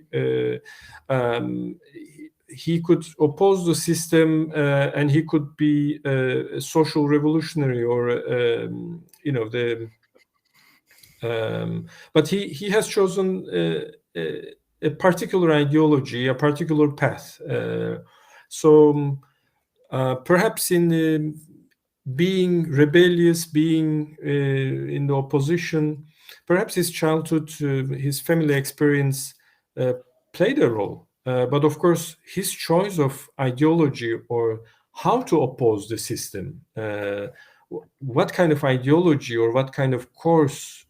he could oppose the system, and he could be a social revolutionary, or but he has chosen a particular ideology, a particular path. So perhaps in being rebellious, being in the opposition, perhaps his childhood, his family experience played a role. But of course, his choice of ideology or how to oppose the system, what kind of ideology or what kind of course,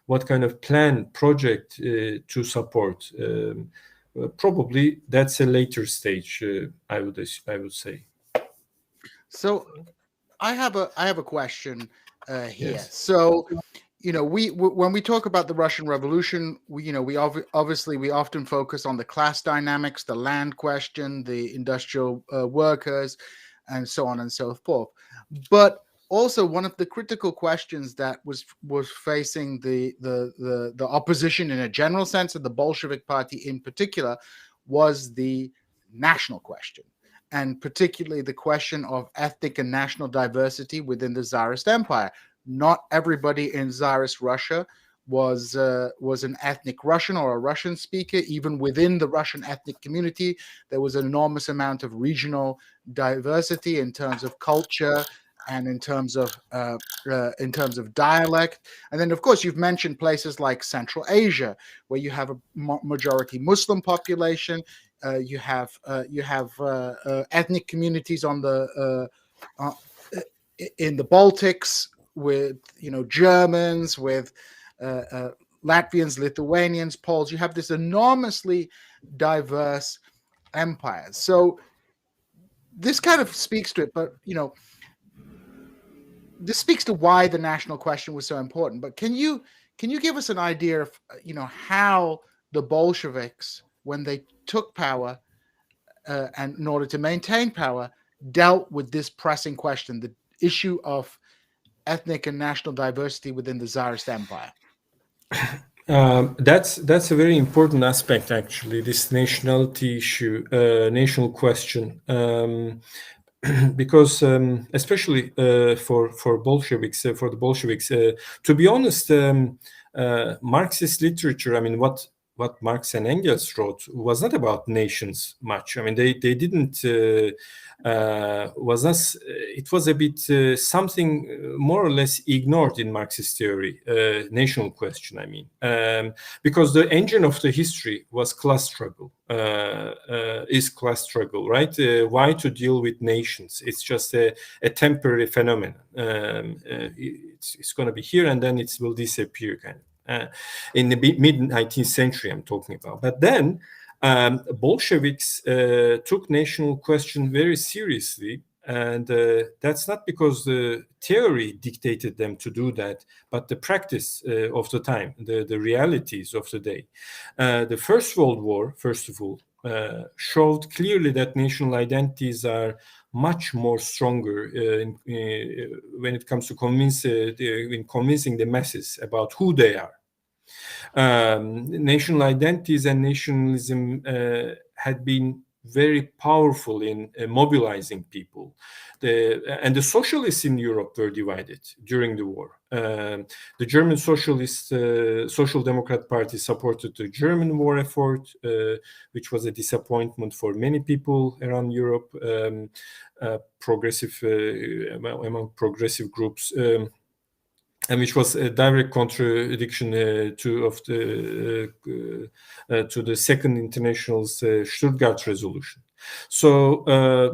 what kind of plan, project to support, probably that's a later stage, I would say. So I have a question here. Yes. So, when we talk about the Russian Revolution, we often focus on the class dynamics, the land question, the industrial workers, and so on and so forth. But also, one of the critical questions that was facing the opposition in a general sense, and the Bolshevik Party in particular, was the national question, and particularly the question of ethnic and national diversity within the Tsarist Empire. Not everybody in Tsarist Russia was an ethnic Russian or a Russian speaker. Even within the Russian ethnic community, there was an enormous amount of regional diversity in terms of culture and in terms of dialect. And then, of course, you've mentioned places like Central Asia, where you have a majority Muslim population. you have ethnic communities on the in the Baltics with Germans, with Latvians, Lithuanians, Poles. You have this enormously diverse empire. So this kind of speaks to it, but this speaks to why the national question was so important. But can you give us an idea of how the Bolsheviks, when they took power and in order to maintain power, dealt with this pressing question, the issue of ethnic and national diversity within the Tsarist Empire? That's a very important aspect, actually, this nationality issue, national question. Because especially for Bolsheviks, for the Bolsheviks, to be honest, Marxist literature, I mean, what Marx and Engels wrote was not about nations much. I mean, they didn't it was a bit something more or less ignored in Marxist theory, national question, I mean, because the engine of the history was class struggle, is class struggle, right? Why to deal with nations? It's just a temporary phenomenon. It's going to be here and then it will disappear, kind of. In the mid-19th century, I'm talking about. But then Bolsheviks took national question very seriously, and that's not because the theory dictated them to do that, but the practice of the time, the realities of the day. The First World War, first of all, showed clearly that national identities are much more stronger when it comes to convincing the masses about who they are. National identities and nationalism had been very powerful in mobilizing people. And the socialists in Europe were divided during the war. The German socialist Social Democrat Party supported the German war effort, which was a disappointment for many people around Europe, among progressive groups. And which was a direct contradiction to the Second International's Stuttgart resolution. So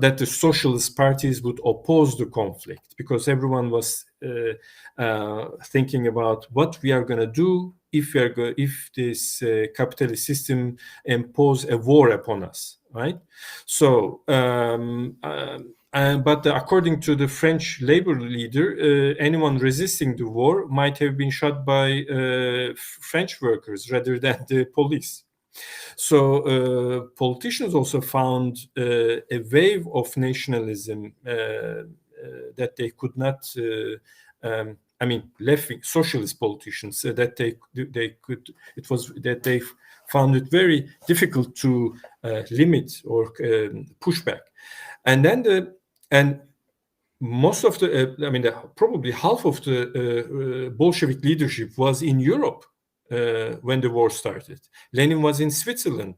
that the socialist parties would oppose the conflict, because everyone was thinking about what we are going to do if this capitalist system impose a war upon us, right? So. But according to the French labor leader, anyone resisting the war might have been shot by French workers rather than the police. So politicians also found a wave of nationalism that they could not. Left-wing socialist politicians that they found it very difficult to limit or push back, and then most of probably half of the Bolshevik leadership was in Europe when the war started. Lenin was in Switzerland.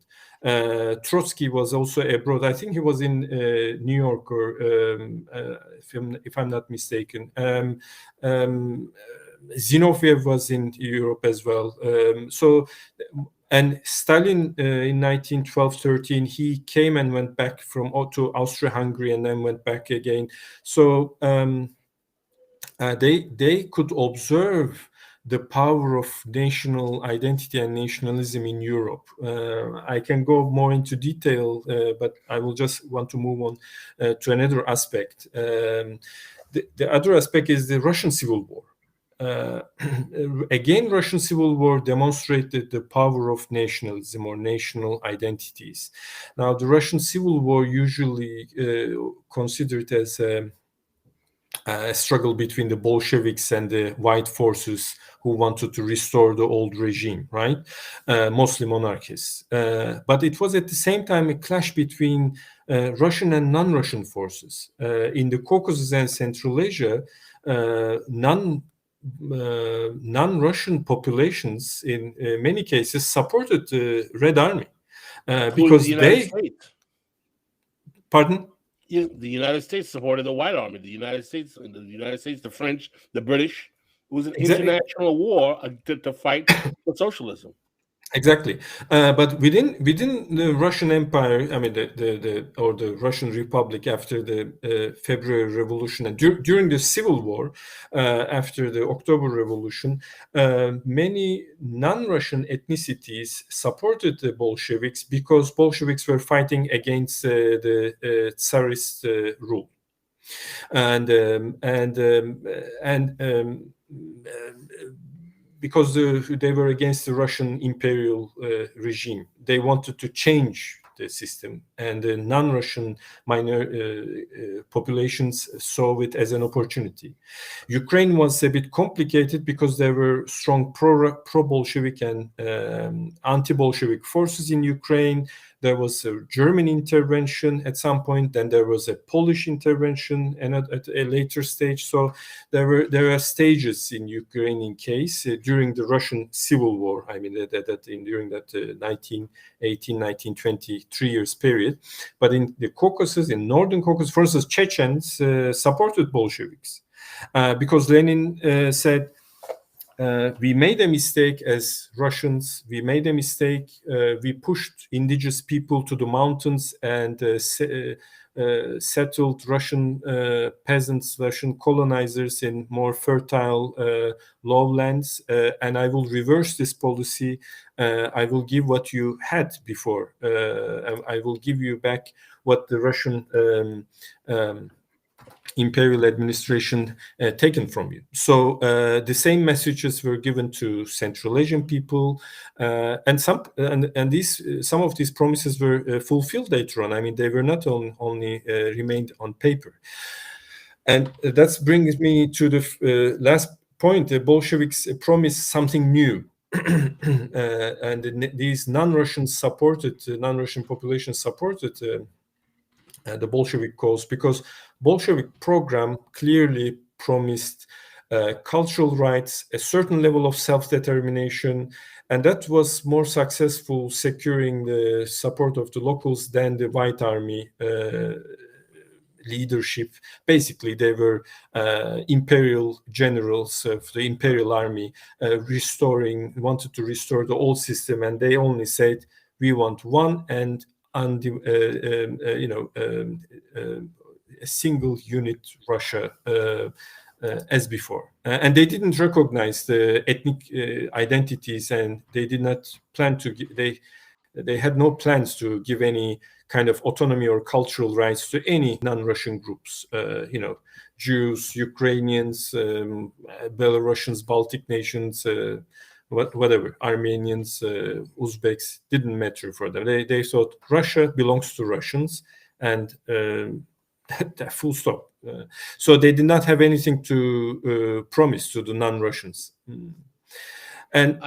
Trotsky was also abroad. I think he was in New York, or if I'm not mistaken. Zinoviev was in Europe as well. And Stalin in 1912-13, he came and went back to Austria-Hungary and then went back again. So they could observe the power of national identity and nationalism in Europe. I can go more into detail, but I will just want to move on to another aspect. The other aspect is the Russian Civil War. Again, Russian Civil War demonstrated the power of nationalism or national identities. Now, the Russian Civil War usually considered as a struggle between the Bolsheviks and the white forces who wanted to restore the old regime, right? Mostly monarchists. But it was at the same time a clash between Russian and non-Russian forces. In the Caucasus and Central Asia, non-Russian populations in many cases supported the Red Army because the United States. Pardon? The United States supported the White Army. The United States, the French, the British. It was an international war to fight for socialism. Exactly, but within the Russian Empire, I mean the Russian Republic after the February Revolution and during the Civil War, after the October Revolution, many non-Russian ethnicities supported the Bolsheviks because Bolsheviks were fighting against the Tsarist rule, and because they were against the Russian imperial regime. They wanted to change the system, and the non-Russian minor populations saw it as an opportunity. Ukraine was a bit complicated because there were strong pro-Bolshevik and anti-Bolshevik forces in Ukraine. There was a German intervention at some point, then there was a Polish intervention, and at a later stage. So there are stages in Ukrainian case during the Russian Civil War. I mean, during that 1918, 1920, 3 years period. But in the Caucasus, in Northern Caucasus, for instance, Chechens supported Bolsheviks because Lenin said, we made a mistake as Russians. We made a mistake. We pushed indigenous people to the mountains and settled Russian peasants, Russian colonizers in more fertile lowlands. And I will reverse this policy. I will give what you had before. I will give you back what the Russian imperial administration taken from you. So the same messages were given to Central Asian people, and some of these promises were fulfilled later on. I mean, they were not only remained on paper. And that brings me to the last point. The Bolsheviks promised something new. And these non-Russian population supported the Bolshevik cause, because Bolshevik program clearly promised cultural rights, a certain level of self-determination, and that was more successful securing the support of the locals than the White Army leadership. Basically, they were imperial generals of the imperial army wanted to restore the old system, and they only said, we want one and a single unit Russia as before. And they didn't recognize the ethnic identities, and they did not plan to they had no plans to give any kind of autonomy or cultural rights to any non-Russian groups. Jews, Ukrainians, Belarusians, Baltic nations, whatever, Armenians, Uzbeks, didn't matter for them. They thought Russia belongs to Russians, and full stop. So they did not have anything to promise to the non-Russians. And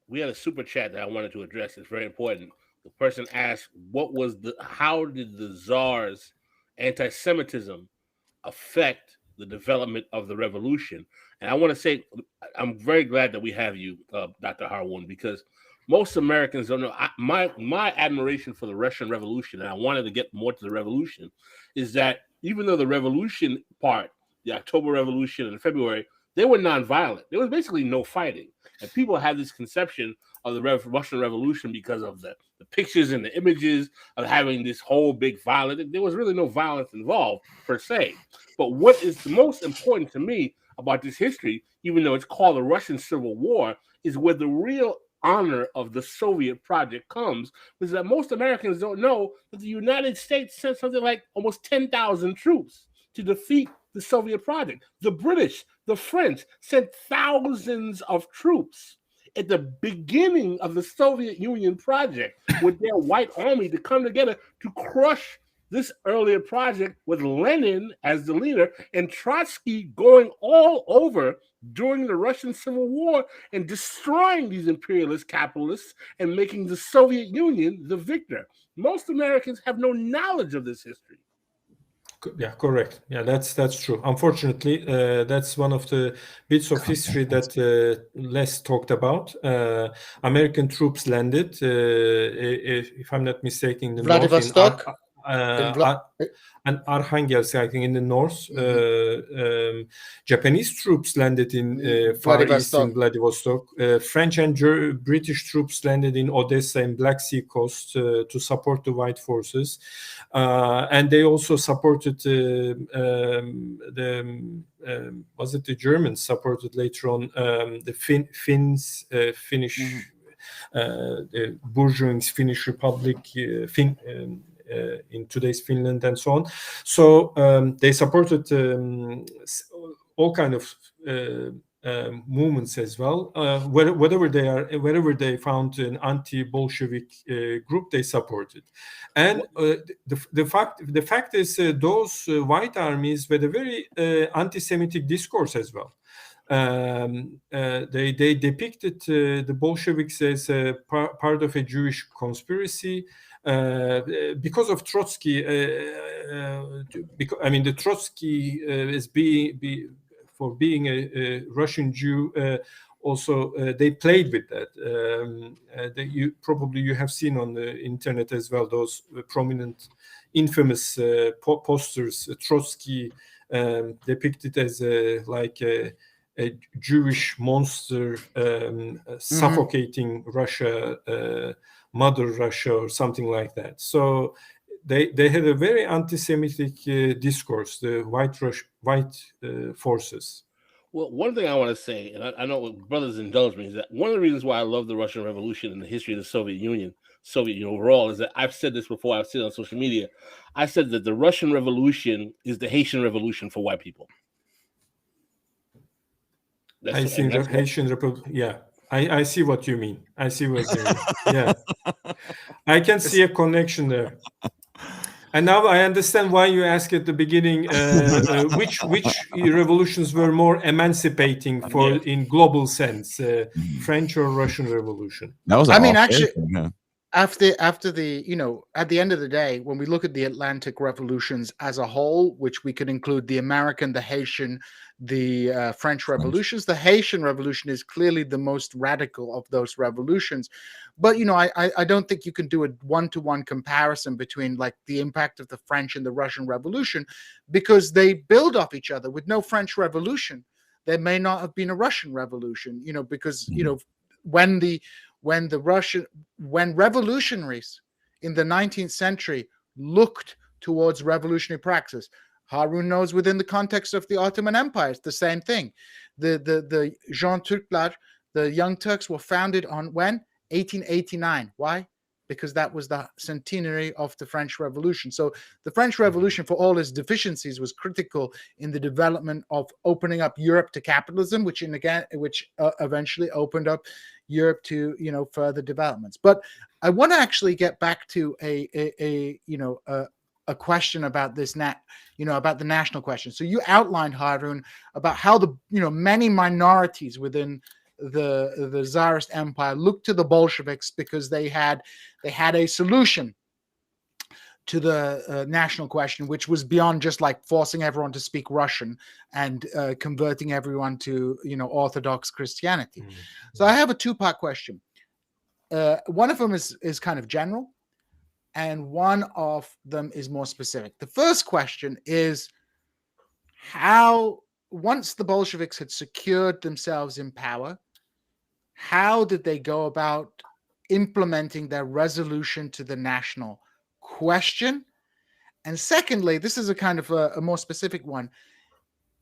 we had a super chat that I wanted to address. It's very important. The person asked, how did the Tsar's anti-Semitism affect the development of the revolution? And I want to say, I'm very glad that we have you, Dr. Harun, because most Americans don't know. My admiration for the Russian Revolution, and I wanted to get more to the revolution, is that even though the revolution part, the October Revolution and February, they were nonviolent. There was basically no fighting. And people have this conception of the Russian Revolution because of the pictures and the images of having this whole big violence. There was really no violence involved, per se. But what is the most important to me about this history, even though it's called the Russian Civil War, is where the real honor of the Soviet project comes, is that most Americans don't know that the United States sent something like almost 10,000 troops to defeat the Soviet project. The British, the French sent thousands of troops at the beginning of the Soviet Union project with their white army to come together to crush this earlier project, with Lenin as the leader and Trotsky going all over during the Russian Civil War and destroying these imperialist capitalists and making the Soviet Union the victor. Most Americans have no knowledge of this history. Yeah, correct. Yeah, that's true. Unfortunately, that's one of the bits of history that less talked about. American troops landed, if I'm not mistaken, in Vladivostok. and Arkhangelsk, I think, in the north. Japanese troops landed in Far East in Vladivostok. French and British troops landed in Odessa and Black Sea coast to support the White forces, and they also supported was it the Germans supported later on the Finns, Finnish. The bourgeois Finnish Republic, in today's Finland, and so on. So they supported all kind of movements as well. Wherever they found an anti-Bolshevik group, they supported. And the fact is, those white armies had a very anti-Semitic discourse as well. They depicted the Bolsheviks as part of a Jewish conspiracy because of Trotsky. The Trotsky is for being a Russian Jew. Also, they played with that. You have seen on the internet as well those prominent, infamous posters. Trotsky depicted as a Jewish monster suffocating Russia, Mother Russia, or something like that. So they had a very anti-Semitic discourse, the white forces. Well, one thing I want to say, and I know brothers indulge me, is that one of the reasons why I love the Russian Revolution and the history of the Soviet Union overall, is that I've said this before, I've said it on social media. I said that the Russian Revolution is the Haitian Revolution for white people. Haitian Republic. Yeah, I see what you mean. Yeah, I can see a connection there. And now I understand why you asked at the beginning which revolutions were more emancipating in global sense, French or Russian Revolution. That was actually. After the, at the end of the day, when we look at the Atlantic revolutions as a whole, which we could include the American, the Haitian, the French revolutions, the Haitian revolution is clearly the most radical of those revolutions. But, I don't think you can do a one-to-one comparison between the impact of the French and the Russian Revolution, because they build off each other. With no French Revolution, there may not have been a Russian Revolution, because, when revolutionaries in the 19th century looked towards revolutionary praxis, Harun knows within the context of the Ottoman Empire, it's the same thing. The Jean Turklar, the Young Turks, were founded on when? 1889. Why? Because that was the centenary of the French Revolution. So the French Revolution, for all its deficiencies, was critical in the development of opening up Europe to capitalism, which eventually opened up Europe to further developments. But I want to actually get back to a question about this about the national question. So you outlined, Harun, about how the many minorities within the Tsarist Empire looked to the Bolsheviks because they had a solution to the national question, which was beyond just forcing everyone to speak Russian and converting everyone to Orthodox Christianity. Mm-hmm. So I have a two-part question. One of them is kind of general, and one of them is more specific. The first question is how, once the Bolsheviks had secured themselves in power, how did they go about implementing their resolution to the national question? And secondly, this is a kind of a more specific one,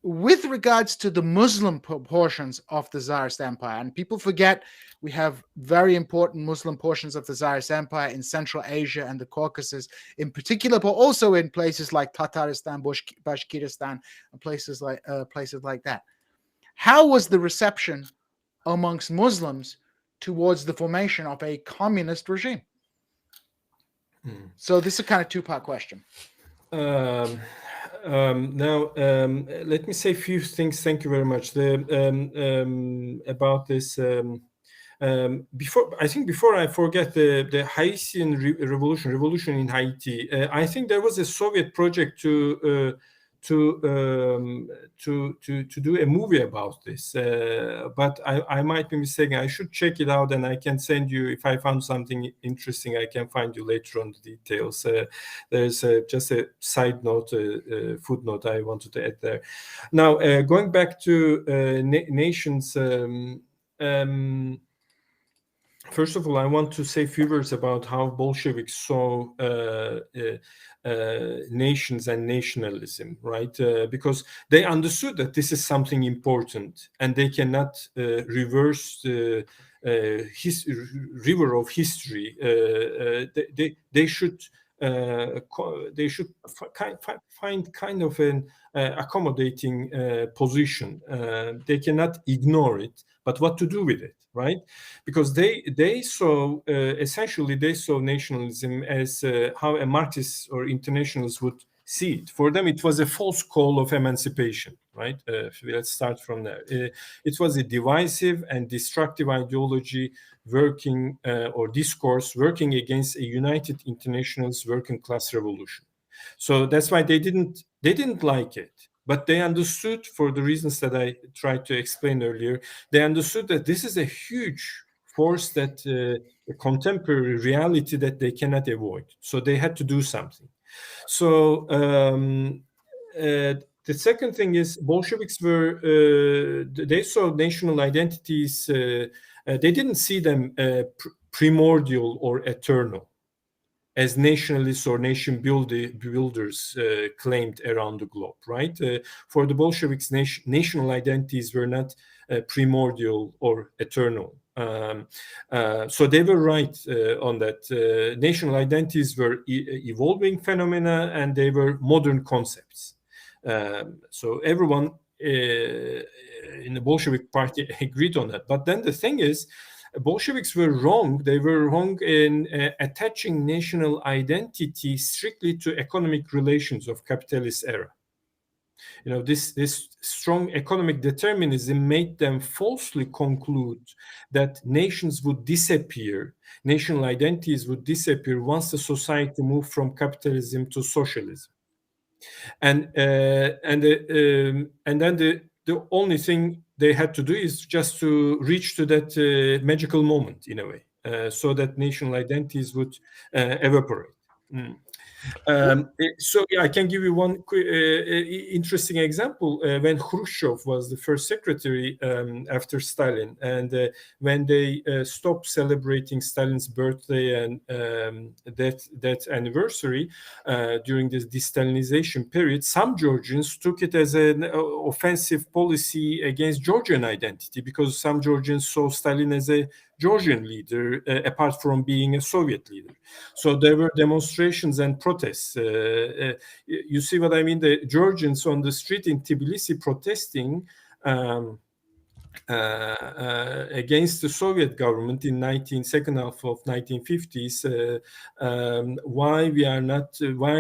with regards to the Muslim portions of the Tsarist Empire. And people forget we have very important Muslim portions of the Tsarist Empire in Central Asia and the Caucasus in particular, but also in places like Tatarstan, Bashkiristan, and places like that. How was the reception amongst Muslims towards the formation of a communist regime? So this is a kind of two-part question. Now, let me say a few things. Thank you very much. About this, before I forget the Haitian revolution in Haiti, I think there was a Soviet project to to do a movie about this, but I might be mistaken. I should check it out, and I can send you, if I found something interesting, I can find you later on the details. There's just a side note, footnote I wanted to add there. Now, going back to nations. First of all, I want to say a few words about how Bolsheviks saw nations and nationalism, right? Because they understood that this is something important, and they cannot reverse the river of history. They should find kind of an accommodating position. They cannot ignore it, but what to do with it, right? Because they saw essentially they saw nationalism as how a Marxist or internationalist would see it. For them, it was a false call of emancipation, right? Let's start from there. It was a divisive and destructive ideology working or discourse working against a united internationalist working class revolution. So that's why they didn't like it. But they understood, for the reasons that I tried to explain earlier, they understood that this is a huge force, that a contemporary reality that they cannot avoid. So they had to do something. So the second thing is Bolsheviks they saw national identities, they didn't see them primordial or eternal, as nationalists or nation builders claimed around the globe, right? For the Bolsheviks, national identities were not primordial or eternal. So they were right on that. National identities were evolving phenomena, and they were modern concepts. So everyone in the Bolshevik Party agreed on that. But then the thing is, Bolsheviks were wrong. They were wrong in attaching national identity strictly to economic relations of capitalist era. You know, this strong economic determinism made them falsely conclude that nations would disappear, national identities would disappear once the society moved from capitalism to socialism. And then the only thing they had to do is just to reach to that magical moment, in a way, so that national identities would evaporate. So I can give you one interesting example. When Khrushchev was the first secretary after Stalin, and when they stopped celebrating Stalin's birthday and that anniversary during this de-Stalinization period, some Georgians took it as an offensive policy against Georgian identity, because some Georgians saw Stalin as a Georgian leader, apart from being a Soviet leader. So there were demonstrations and protests. You see what I mean? The Georgians on the street in Tbilisi protesting against the Soviet government in second half of 1950s. Why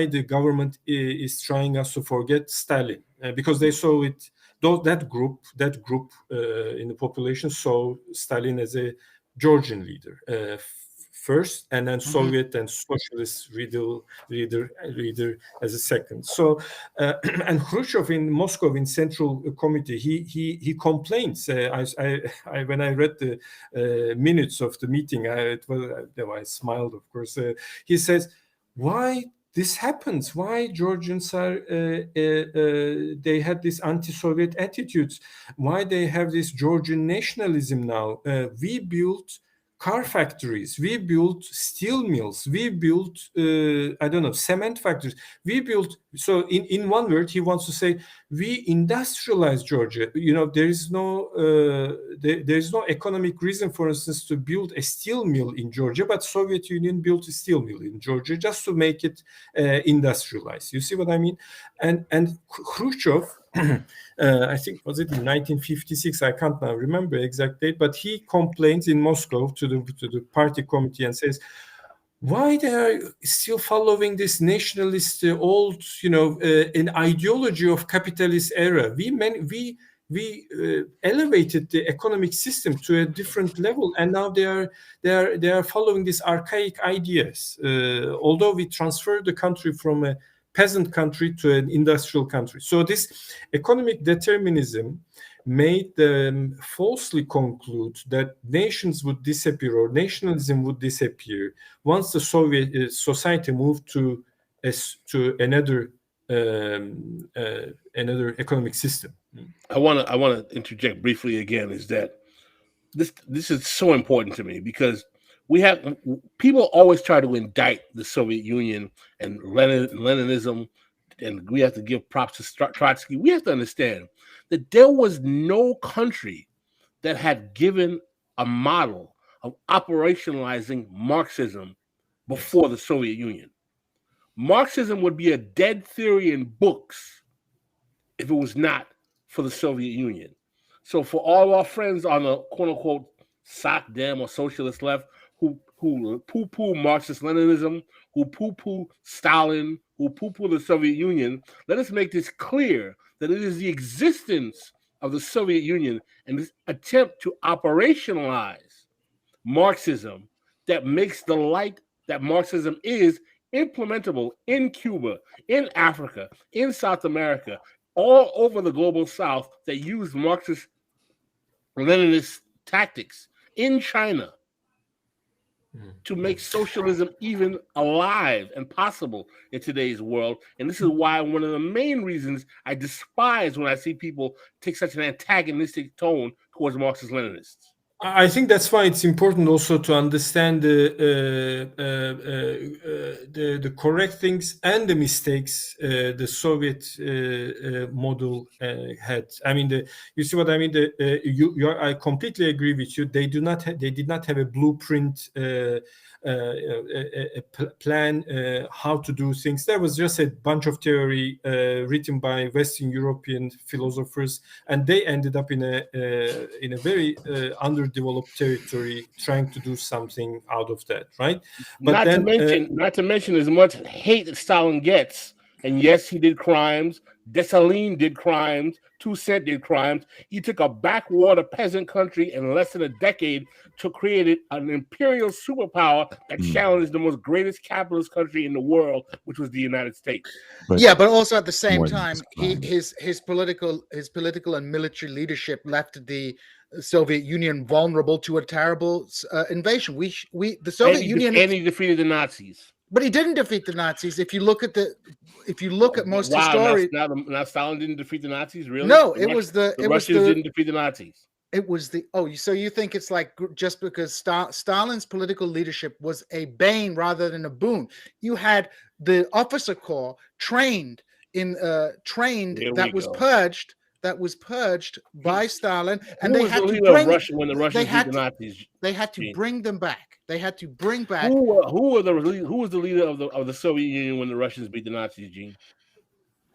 the government is trying us to forget Stalin? Because they saw it. That group in the population saw Stalin as a Georgian leader first, and then Soviet and socialist leader as a second. So, and Khrushchev in Moscow in Central Committee, he complains. When I read the minutes of the meeting, I smiled, of course. He says, "Why this happens? Why Georgians are they had this anti-Soviet attitudes? Why they have this Georgian nationalism now? We built car factories, we built steel mills, we built cement factories, we built." So in one word, he wants to say, we industrialized Georgia. You know, there is no economic reason, for instance, to build a steel mill in Georgia, but Soviet Union built a steel mill in Georgia just to make it industrialized. You see what I mean? And Khrushchev, I think, was it in 1956? I can't now remember the exact date, but he complains in Moscow to the party committee and says, why they are still following this nationalist old, an ideology of capitalist era. We elevated the economic system to a different level, and now they are following these archaic ideas. Although we transferred the country from a peasant country to an industrial country. So this economic determinism made them falsely conclude that nations would disappear or nationalism would disappear once the Soviet society moved to another economic system. I want to interject briefly again. Is that this is so important to me because people always try to indict the Soviet Union and Leninism, and we have to give props to Trotsky. We have to understand that there was no country that had given a model of operationalizing Marxism before the Soviet Union. Marxism would be a dead theory in books if it was not for the Soviet Union. So for all our friends on the quote-unquote SOCDEM or socialist left who poo-poo Marxist-Leninism, who poo-poo Stalin, who poo-poo the Soviet Union, let us make this clear that it is the existence of the Soviet Union and this attempt to operationalize Marxism that makes the light that Marxism is implementable in Cuba, in Africa, in South America, all over the global South that use Marxist-Leninist tactics in China to make socialism even alive and possible in today's world. And this is why one of the main reasons I despise when I see people take such an antagonistic tone towards Marxist-Leninists. I think that's why it's important also to understand the correct things and the mistakes the Soviet model had. I mean, you see what I mean? I completely agree with you. They did not have a blueprint, a plan how to do things. There was just a bunch of theory written by Western European philosophers, and they ended up in a very underdeveloped territory, trying to do something out of that, right? But not to mention as much hate that Stalin gets. And yes, he did crimes. Dessalines did crimes. Toussaint did crimes. He took a backwater peasant country in less than a decade to create an imperial superpower that challenged the most greatest capitalist country in the world, which was the United States. But also at the same time, his political and military leadership left the Soviet Union vulnerable to a terrible invasion. The Soviet Union, and he defeated the Nazis. But he didn't defeat the Nazis. If you look at most historians, now Stalin didn't defeat the Nazis, really? No, the Russians didn't defeat the Nazis. It was so you think it's like just because Stalin's political leadership was a bane rather than a boon. You had the officer corps trained that was purged by Stalin, and they had to bring Russia when the Russians beat the Nazis. They had to bring them back. They had to bring back. Who was the leader of the Soviet Union when the Russians beat the Nazis, Gene?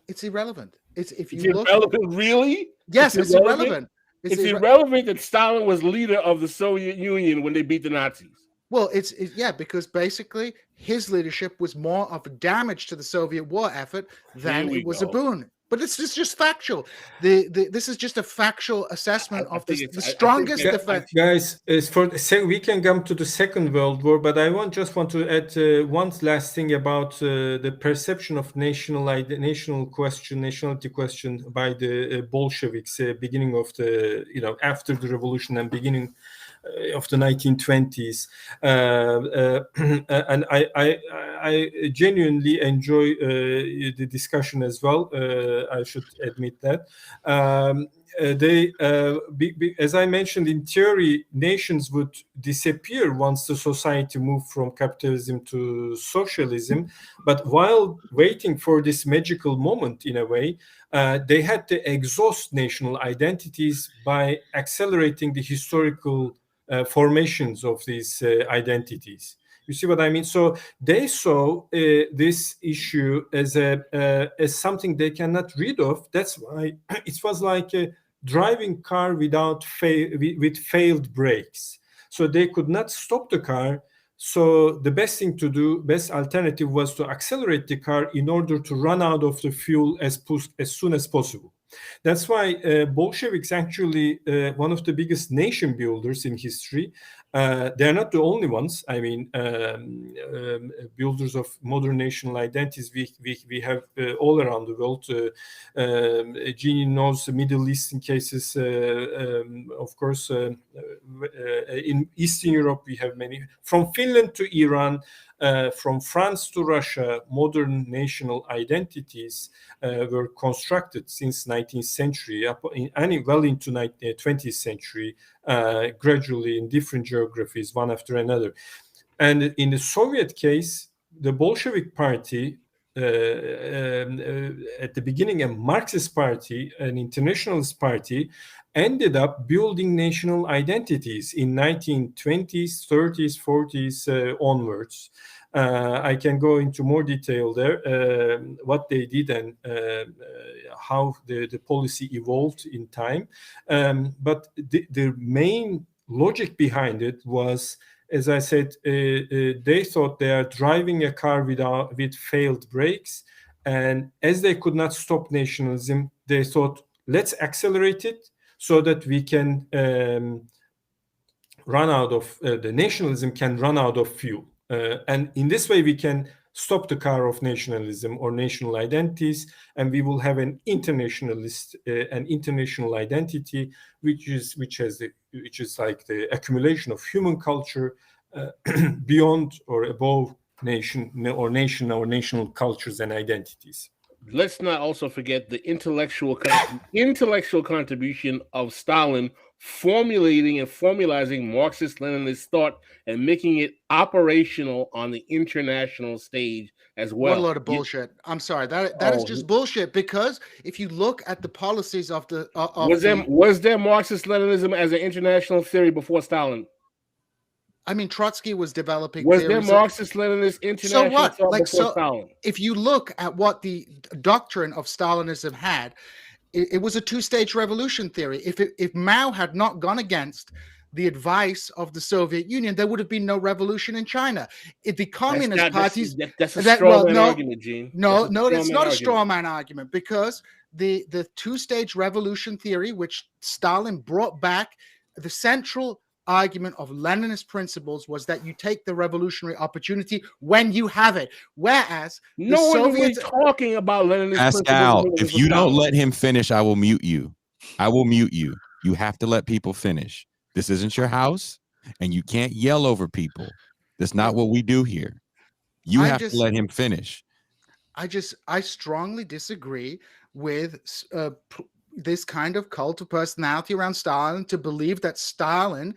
It's irrelevant. It's irrelevant, really? Yes, it's irrelevant. It's irrelevant that Stalin was leader of the Soviet Union when they beat the Nazis. Well, because basically his leadership was more of a damage to the Soviet war effort than it was a boon. But it's just factual. This is just a factual assessment of the strongest defense. Guys, we can come to the Second World War, but I just want to add one last thing about the perception of nationality question by the Bolsheviks, beginning of after the revolution and beginning of the 1920s, and I genuinely enjoy the discussion as well. I should admit that. As I mentioned, in theory, nations would disappear once the society moved from capitalism to socialism. But while waiting for this magical moment, in a way, they had to exhaust national identities by accelerating the historical formations of these identities. You see what I mean? So they saw this issue as something they cannot rid of. That's why it was like a driving car with failed brakes. So they could not stop the car. So the best alternative was to accelerate the car in order to run out of the fuel as soon as possible. That's why Bolsheviks actually one of the biggest nation builders in history. They're not the only ones. I mean, builders of modern national identities. We have all around the world. Jeannie knows the Middle Eastern cases. Of course, in Eastern Europe we have many. From Finland to Iran. From France to Russia, modern national identities were constructed since 19th century, well into 20th century, gradually in different geographies, one after another. And in the Soviet case, the Bolshevik Party, at the beginning a Marxist party, an internationalist party, ended up building national identities in 1920s, 30s, 40s onwards. I can go into more detail there, what they did and how the policy evolved in time. But the main logic behind it was, as I said, they thought they are driving a car with failed brakes. And as they could not stop nationalism, they thought, let's accelerate it so that we can run out of, the nationalism can run out of fuel. And in this way, we can stop the car of nationalism or national identities, and we will have an internationalist, an international identity, which is like the accumulation of human culture beyond or above national cultures and identities. Let's not also forget the intellectual contribution of Stalin, formulating and formalizing Marxist-Leninist thought and making it operational on the international stage as well. What a load of bullshit! I'm sorry, that is just bullshit. Because if you look at the policies of the was there Marxist-Leninism as an international theory before Stalin? I mean, Trotsky was developing. Was there Marxist-Leninist international? So what? Like, so Stalin? If you look at what the doctrine of Stalinism had, it was a two-stage revolution theory. If Mao had not gone against the advice of the Soviet Union, there would have been no revolution in China. The communist parties. That's a straw man argument, Gene. No, it's not a straw man argument, because the two-stage revolution theory, which Stalin brought back, the central argument of Leninist principles was that you take the revolutionary opportunity when you have it. Whereas no one was talking about Leninist Pascal, principles. if you don't let him finish, I will mute you. I will mute you. You have to let people finish. This isn't your house, and you can't yell over people. That's not what we do here. You have to let him finish. I strongly disagree with this kind of cult of personality around Stalin, to believe that Stalin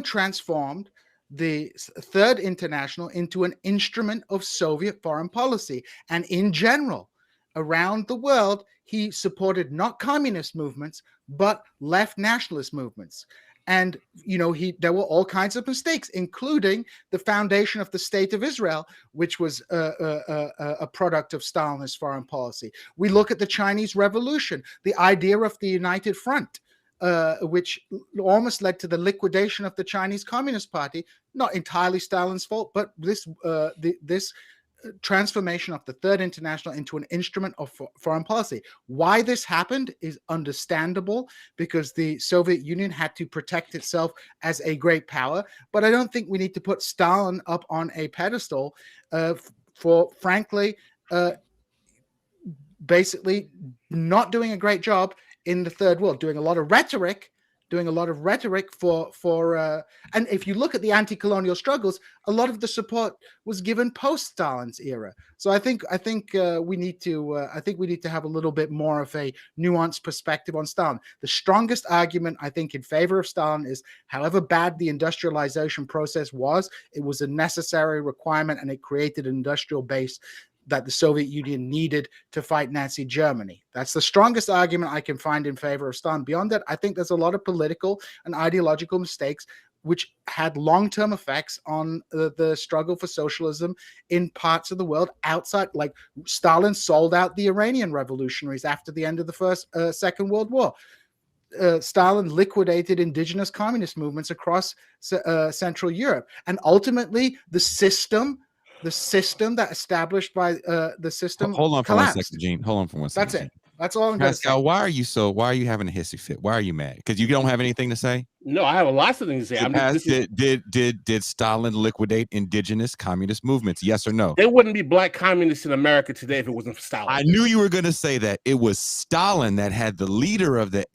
transformed the Third International into an instrument of Soviet foreign policy. And in general, around the world, he supported not communist movements, but left nationalist movements. And, there were all kinds of mistakes, including the foundation of the State of Israel, which was a product of Stalinist foreign policy. We look at the Chinese Revolution, the idea of the United Front, which almost led to the liquidation of the Chinese Communist Party. Not entirely Stalin's fault, but this transformation of the Third International into an instrument of foreign policy. Why this happened is understandable, because the Soviet Union had to protect itself as a great power. But I don't think we need to put Stalin up on a pedestal for, frankly, basically not doing a great job in the third world, doing a lot of rhetoric for and if you look at the anti-colonial struggles, a lot of the support was given post-Stalin's era. So I think we need to have a little bit more of a nuanced perspective on Stalin. The strongest argument, I think, in favor of Stalin is, however bad the industrialization process was, it was a necessary requirement, and it created an industrial base that the Soviet Union needed to fight Nazi Germany. That's the strongest argument I can find in favor of Stalin. Beyond that, I think there's a lot of political and ideological mistakes which had long-term effects on the struggle for socialism in parts of the world outside. Like, Stalin sold out the Iranian revolutionaries after the end of the Second World War. Stalin liquidated indigenous communist movements across Central Europe. And ultimately, the system that established by the system. Hold on for collapsed. 1 second, Gene. Hold on for 1 second. That's it. That's all I'm going to say. Pascal, why are you having a hissy fit? Why are you mad? Because you don't have anything to say? No, I have lots of things to say. Did Stalin liquidate indigenous communist movements? Yes or no? There wouldn't be black communists in America today if it wasn't for Stalin. I knew you were going to say that. It was Stalin that had the leader of the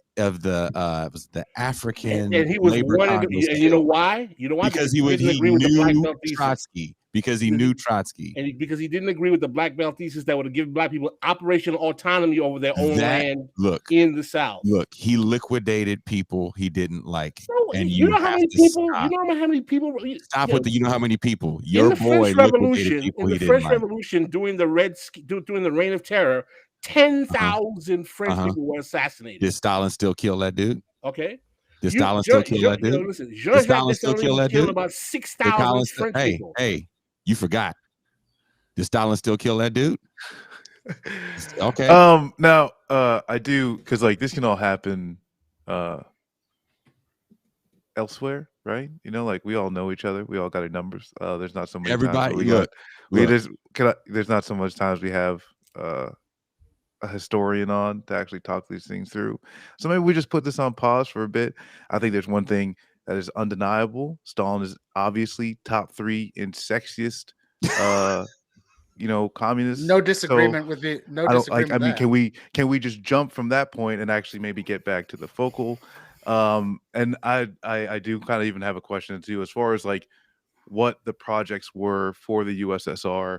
African and he was labor and you know why? You know why? Because he knew Trotsky. Because he knew Trotsky. And because he didn't agree with the black belt thesis that would have given black people operational autonomy over their own land in the South. Look, he liquidated people he didn't like. So, and you know how many people? You know how many people? Stop with the. You know how many people? Your boy liquidated people he didn't like. In the French Revolution, during the Reign of Terror, 10,000 French people were assassinated. Did Stalin still kill that dude? Okay. Did Stalin still kill that dude? Listen, Did Stalin still kill that dude? About 6,000 French people. Hey, you forgot. Did Stalin still kill that dude? Okay. Now, I do, because like this can all happen elsewhere, right? You know, like we all know each other. We all got our numbers. There's not so many everybody. There's not so much times we have a historian on to actually talk these things through. So maybe we just put this on pause for a bit. I think there's one thing that is undeniable. Stalin is obviously top 3 in sexiest communists. No disagreement with the can we just jump from that point and actually maybe get back to the focal? And I do kind of even have a question too, as far as like what the projects were for the USSR.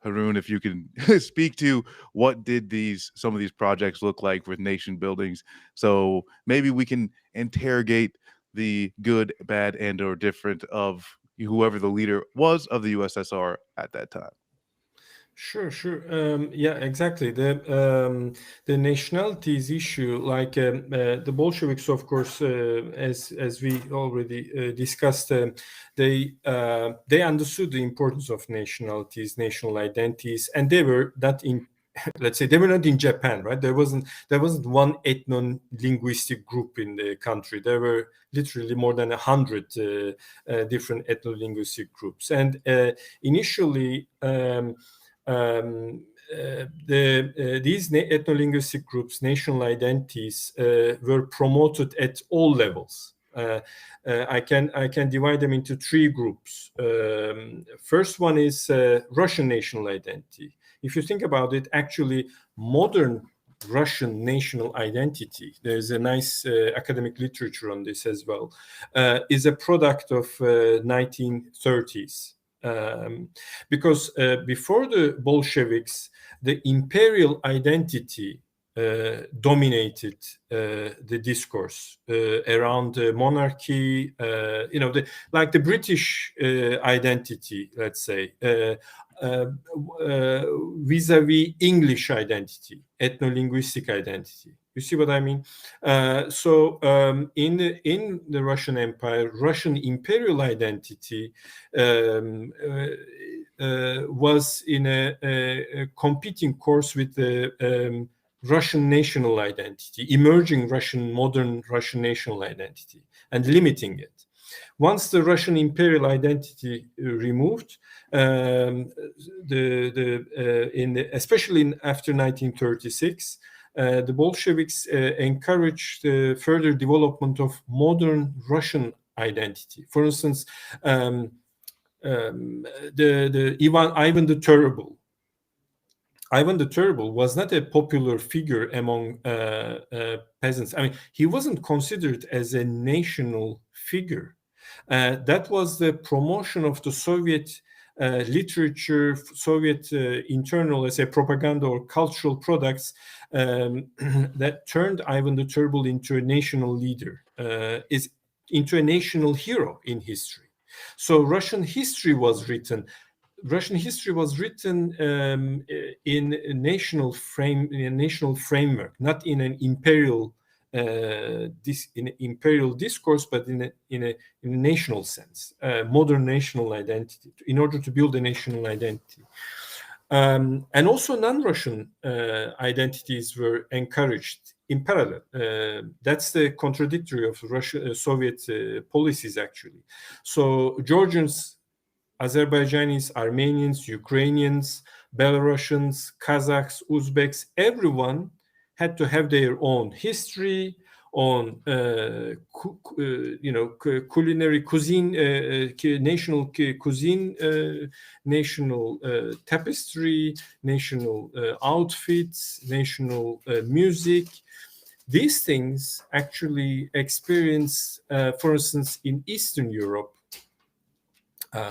Harun, if you can speak to what did some of these projects look like with nation buildings, so maybe we can interrogate the good, bad, and or different of whoever the leader was of the USSR at that time. Sure. Yeah, exactly. The nationalities issue, like the Bolsheviks, of course, as we already discussed, they understood the importance of nationalities, national identities, and they were not in. Let's say they were not in Japan, right? There wasn't one ethno-linguistic group in the country. There were literally more than 100 different ethno-linguistic groups, and initially. These ethno-linguistic groups, national identities, were promoted at all levels. I can divide them into 3 groups. First one is Russian national identity. If you think about it, actually, modern Russian national identity, there's a nice academic literature on this as well, is a product of 1930s. Because before the Bolsheviks, the imperial identity dominated the discourse around monarchy, like the British identity, let's say, vis-a-vis English identity, ethno-linguistic identity. You see what I mean? So in the Russian Empire, Russian imperial identity was in a competing course with the Russian national identity, emerging modern Russian national identity, and limiting it. Once the Russian imperial identity removed, especially after 1936. The Bolsheviks encouraged the further development of modern Russian identity. For instance, Ivan the Terrible. Ivan the Terrible was not a popular figure among peasants. I mean, he wasn't considered as a national figure. That was the promotion of the Soviet literature, Soviet internal, let's say, propaganda or cultural products that turned Ivan the Terrible into a national leader, into a national hero in history. So Russian history was written. In a national framework, not in an imperial discourse, but in a national sense, modern national identity, in order to build a national identity. And also non-Russian identities were encouraged in parallel. That's the contradictory of Soviet policies, actually. So Georgians, Azerbaijanis, Armenians, Ukrainians, Belarusians, Kazakhs, Uzbeks, everyone had to have their own history, on culinary cuisine, national cuisine, national tapestry, national outfits, national music. These things actually experience, for instance, in Eastern Europe,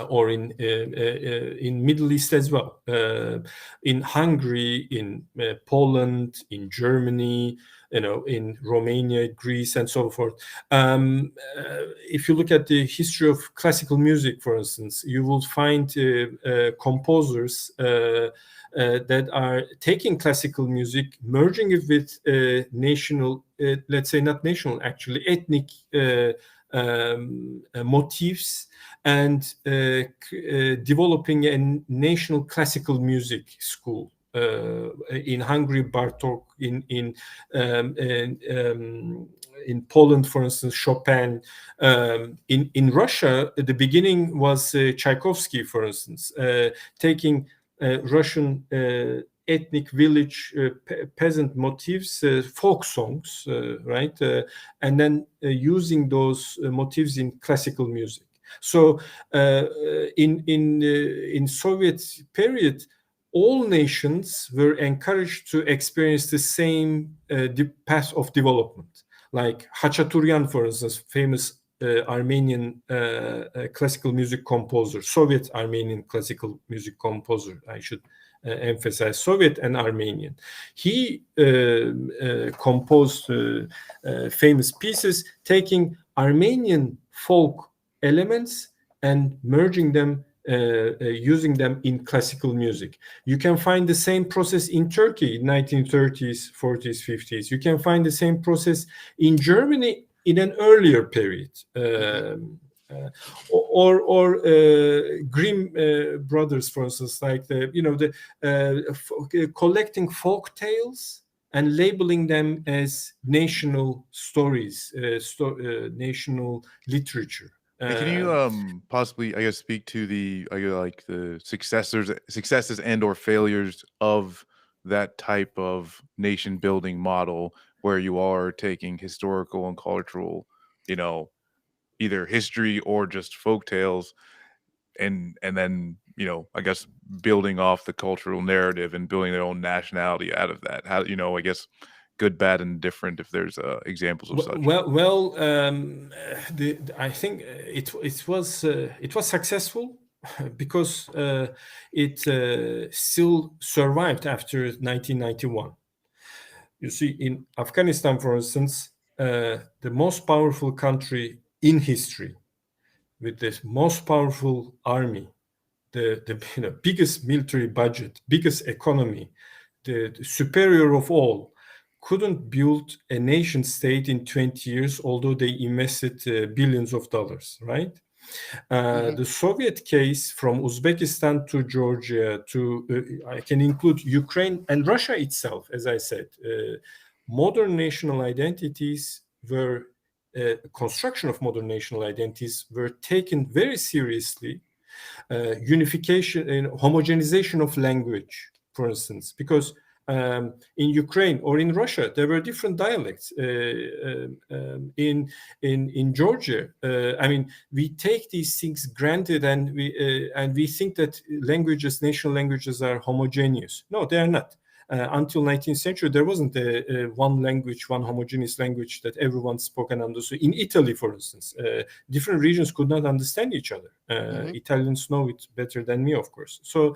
or in Middle East as well, in Hungary, in Poland, in Germany, in Romania, Greece, and so forth. If you look at the history of classical music, for instance, you will find composers that are taking classical music, merging it with national, let's say not national, actually ethnic motifs, and developing a national classical music school. In Hungary, Bartók, in Poland, for instance, Chopin. In Russia, the beginning was Tchaikovsky, for instance, taking Russian ethnic village peasant motifs, folk songs, right, and then using those motifs in classical music. So in Soviet period, all nations were encouraged to experience the same path of development. Like Khachaturian, for instance, famous Armenian classical music composer, Soviet Armenian classical music composer, I should emphasize, Soviet and Armenian. He composed famous pieces taking Armenian folk elements and merging them, using them in classical music. You can find the same process in Turkey in 1930s, 40s, 50s. You can find the same process in Germany in an earlier period. Or Grimm brothers, for instance, like collecting folk tales and labeling them as national stories, national literature. Can you possibly, I guess, speak to the successes and or failures of that type of nation building model, where you are taking historical and cultural, either history or just folk tales, and then I guess building off the cultural narrative and building their own nationality out of that? How, I guess, good, bad, and different, if there's examples of such. I think it was successful because it still survived after 1991. You see, in Afghanistan, for instance, the most powerful country in history, with the most powerful army, the biggest military budget, biggest economy, the superior of all, couldn't build a nation state in 20 years, although they invested billions of dollars, right? The Soviet case, from Uzbekistan to Georgia to, I can include Ukraine and Russia itself, as I said, modern national identities were, construction of modern national identities were taken very seriously. Unification and homogenization of language, for instance, because in Ukraine or in Russia, there were different dialects. In Georgia, I mean, we take these things granted, and we think that national languages are homogeneous. No, they are not. Until 19th century, there wasn't one language, one homogeneous language that everyone spoke and understood. In Italy, for instance, different regions could not understand each other. Italians know it better than me, of course. So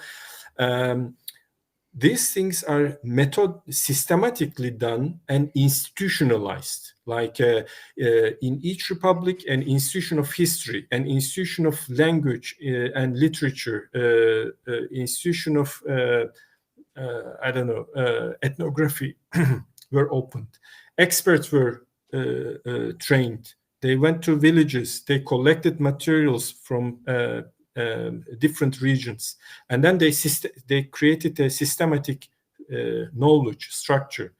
these things are systematically done and institutionalized, like in each republic, an institution of history, an institution of language and literature, institution of ethnography were opened. Experts were trained. They went to villages. They collected materials from different regions, and then they created a systematic knowledge structure.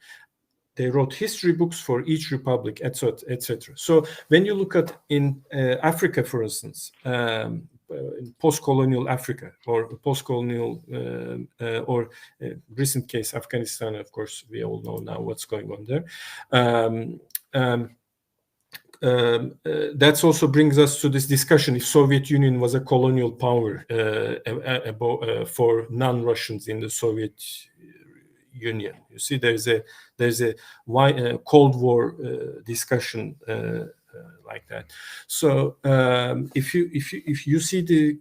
They wrote history books for each republic, etc., etc. So when you look at in Africa, for instance, in post-colonial Africa or post-colonial or recent case Afghanistan. Of course, we all know now what's going on there. That also brings us to this discussion: if Soviet Union was a colonial power for non-Russians in the Soviet Union. You see, there's a Cold War discussion like that. So if you see the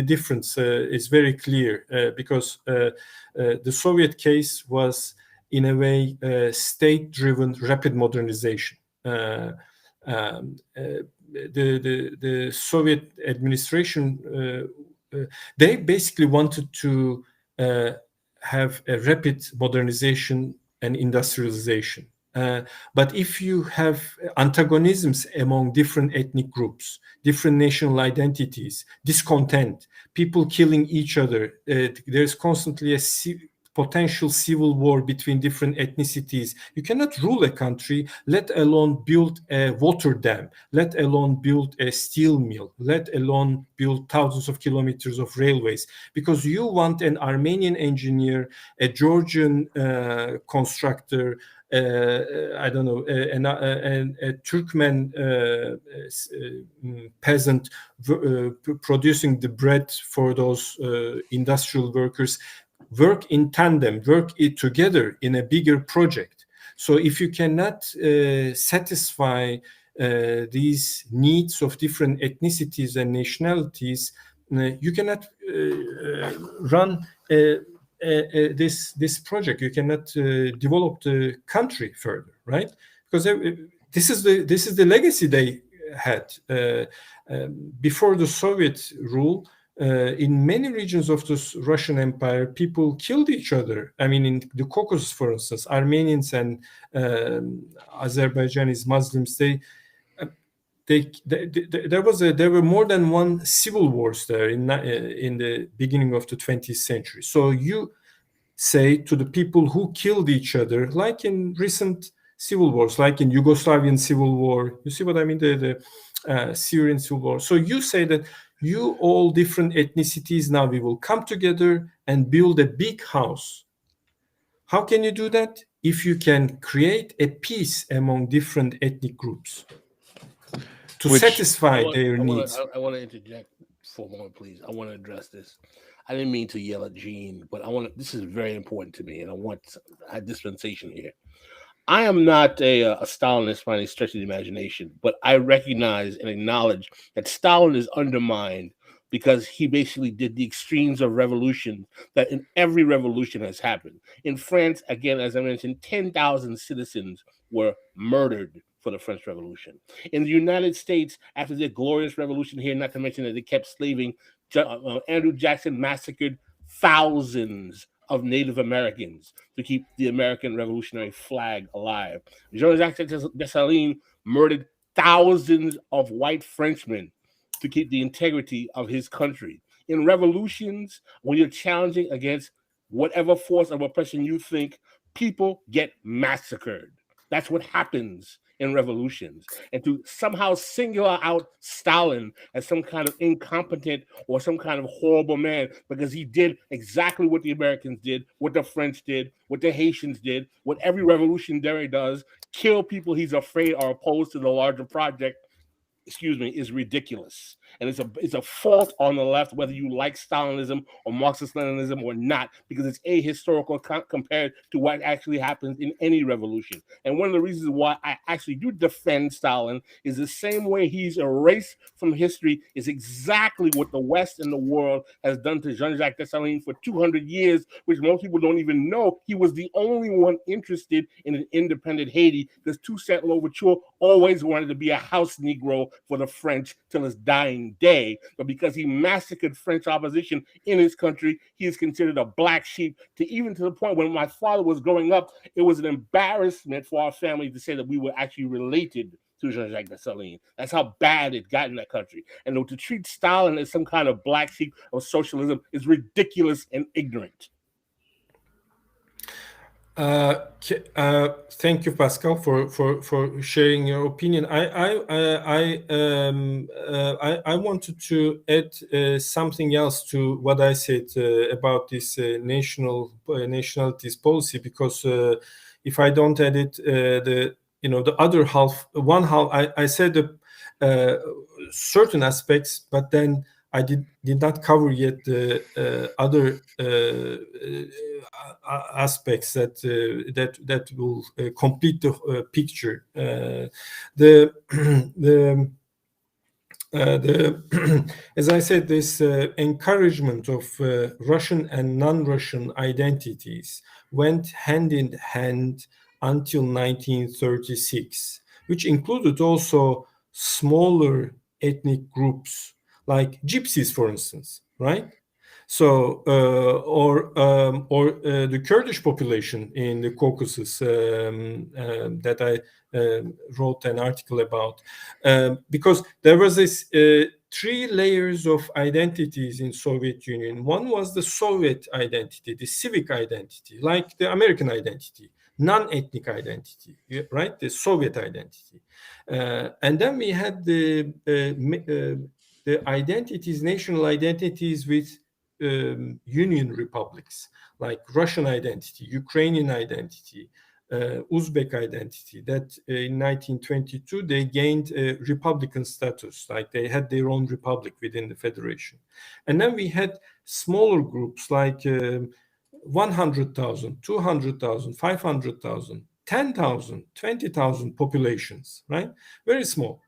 difference, is very clear because the Soviet case was in a way state-driven rapid modernization. The Soviet administration they basically wanted to have a rapid modernization and industrialization. But if you have antagonisms among different ethnic groups, different national identities, discontent, people killing each other, there's constantly a potential civil war between different ethnicities. You cannot rule a country, let alone build a water dam, let alone build a steel mill, let alone build thousands of kilometers of railways, because you want an Armenian engineer, a Georgian constructor, I don't know, a Turkmen peasant producing the bread for those industrial workers, work in tandem, work it together in a bigger project. So if you cannot satisfy these needs of different ethnicities and nationalities, you cannot run this project. You cannot develop the country further, right? Because this is the legacy they had before the Soviet rule. In many regions of the Russian Empire, people killed each other. I mean, in the Caucasus, for instance, Armenians and Azerbaijanis, Muslims, there were more than one civil wars there in the beginning of the 20th century. So you say to the people who killed each other, like in recent civil wars, like in Yugoslavian civil war, you see what I mean, the Syrian civil war. So you say that you all different ethnicities, now we will come together and build a big house. How can you do that? If you can create a peace among different ethnic groups to satisfy their needs. I want to interject for a moment, please. I want to address this. I didn't mean to yell at Gene, but this is very important to me, and I want a dispensation here. I am not a Stalinist by any stretch of the imagination, but I recognize and acknowledge that Stalin is undermined because he basically did the extremes of revolution that in every revolution has happened. In France, again, as I mentioned, 10,000 citizens were murdered for the French Revolution. In the United States, after the glorious revolution here, not to mention that they kept slaving, Andrew Jackson massacred thousands of Native Americans to keep the American revolutionary flag alive. Jean-Jacques Dessalines murdered thousands of white Frenchmen to keep the integrity of his country. In revolutions, when you're challenging against whatever force of oppression you think, people get massacred. That's what happens in revolutions. And to somehow single out Stalin as some kind of incompetent or some kind of horrible man because he did exactly what the Americans did, what the French did, what the Haitians did, what every revolutionary does, kill people he's afraid are opposed to the larger project, is ridiculous. And it's a fault on the left, whether you like Stalinism or Marxist-Leninism or not, because it's ahistorical compared to what actually happens in any revolution. And one of the reasons why I actually do defend Stalin is the same way he's erased from history is exactly what the West and the world has done to Jean-Jacques Dessalines for 200 years, which most people don't even know. He was the only one interested in an independent Haiti, because Toussaint Louverture always wanted to be a house Negro for the French till his dying day. But because he massacred French opposition in his country, he is considered a black sheep, to the point when my father was growing up, it was an embarrassment for our family to say that we were actually related to Jean-Jacques Dessalines. That's how bad it got in that country. And to treat Stalin as some kind of black sheep of socialism is ridiculous and ignorant. Thank you, Pascal, for sharing your opinion. I wanted to add something else to what I said about this nationalities policy, because if I don't add it, the other half, I said certain aspects, but then I did not cover yet the other aspects that will complete the picture. As I said, this encouragement of Russian and non-Russian identities went hand in hand until 1936, which included also smaller ethnic groups like gypsies, for instance, right? So, or the Kurdish population in the Caucasus that I wrote an article about, because there was this 3 layers of identities in Soviet Union. One was the Soviet identity, the civic identity, like the American identity, non-ethnic identity, right? The Soviet identity, and then we had the identities, national identities with union republics, like Russian identity, Ukrainian identity, Uzbek identity, that in 1922 they gained a republican status, like they had their own republic within the federation. And then we had smaller groups like 100,000, 200,000, 500,000, 10,000, 20,000 populations, right? Very small.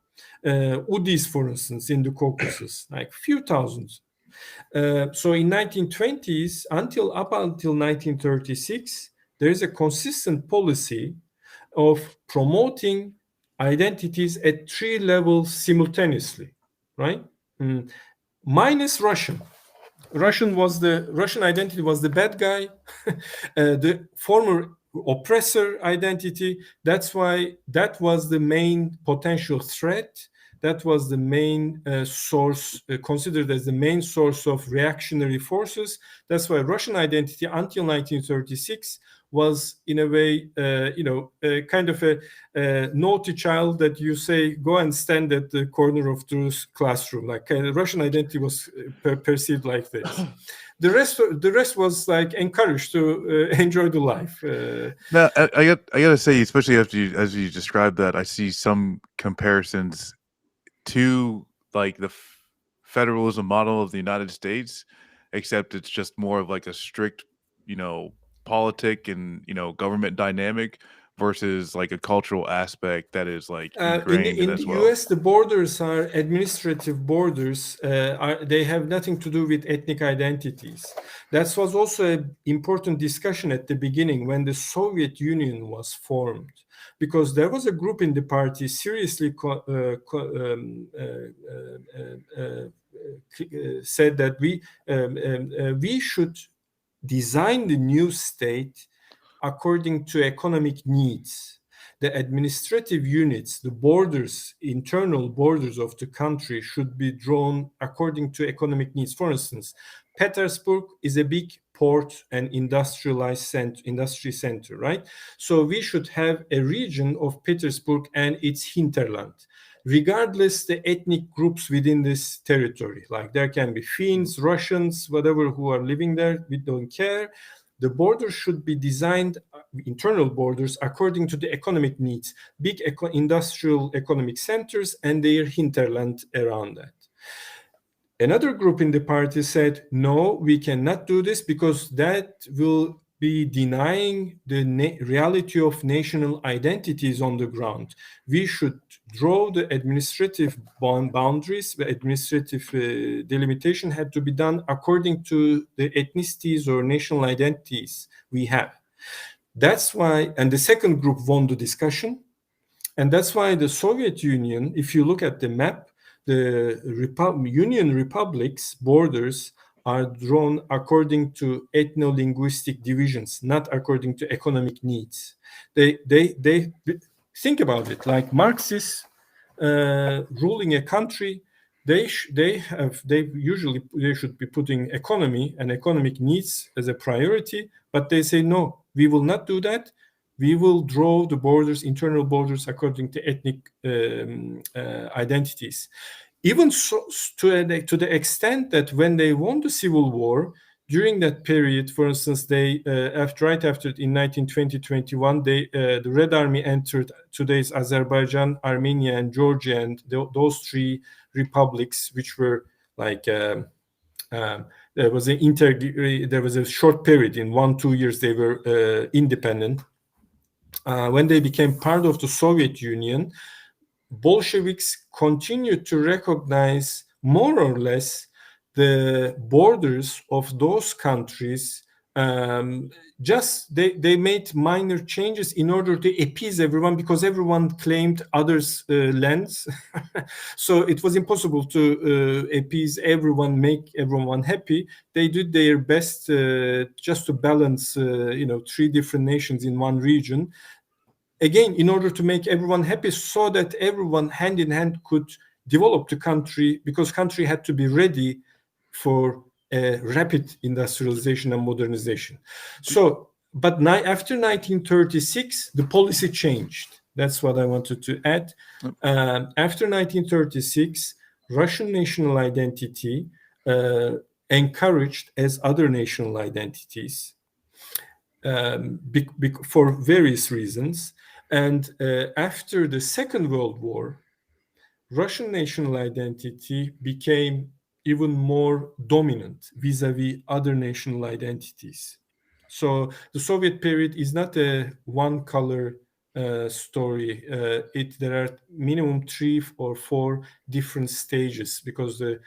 Udis, for instance, in the Caucasus, like few thousands. So in 1920s, up until 1936, there is a consistent policy of promoting identities at 3 levels simultaneously, right? Minus Russian. Russian identity was the bad guy, the former oppressor identity. That's why that was the main potential threat. That was the main source, considered as the main source of reactionary forces. That's why Russian identity until 1936 was, in a way, kind of a naughty child that you say, go and stand at the corner of the classroom. Like Russian identity was perceived like this. The rest was like encouraged to enjoy the life. Now, I gotta say, especially as you described that, I see some comparisons to like the federalism model of the United States, except it's just more of like a strict, politic and government dynamic versus like a cultural aspect that is like ingrained in as the well. US, the borders are administrative borders. They have nothing to do with ethnic identities. That was also an important discussion at the beginning when the Soviet Union was formed, because there was a group in the party seriously said that we should design the new state according to economic needs. The administrative units, the borders, internal borders of the country should be drawn according to economic needs. For instance, Petersburg is a big port and industry center, right? So we should have a region of Petersburg and its hinterland, regardless the ethnic groups within this territory. Like there can be Finns, Russians, whatever who are living there, we don't care. The borders should be designed, internal borders, according to the economic needs, big industrial economic centers and their hinterland around that. Another group in the party said, no, we cannot do this because that will be denying the reality of national identities on the ground. We should draw the administrative boundaries. The administrative delimitation had to be done according to the ethnicities or national identities we have. That's why, and the second group won the discussion. And that's why the Soviet Union, if you look at the map, the Union republics borders are drawn according to ethno-linguistic divisions, not according to economic needs. They think about it like Marxists ruling a country. They should be putting economy and economic needs as a priority, but they say no, we will not do that. we will draw the borders, internal borders, according to ethnic identities. Even so, to the extent that when they won the civil war, during that period, for instance, they right after in 1920-21, the Red Army entered today's Azerbaijan, Armenia, and Georgia, and those three republics, which were like there was a short period in 1-2 years they were independent. When they became part of the Soviet Union, Bolsheviks continued to recognize more or less the borders of those countries. Just they made minor changes in order to appease everyone, because everyone claimed others' lands. So it was impossible to appease everyone, make everyone happy. They did their best just to balance, three different nations in one region. Again, in order to make everyone happy, so that everyone hand in hand could develop the country, because country had to be ready for rapid industrialization and modernization. So, but after 1936, the policy changed. That's what I wanted to add. After 1936, Russian national identity encouraged as other national identities for various reasons. And after the Second World War, Russian national identity became even more dominant vis-a-vis other national identities. So the Soviet period is not a one-color story. There are minimum 3 or 4 different stages, because the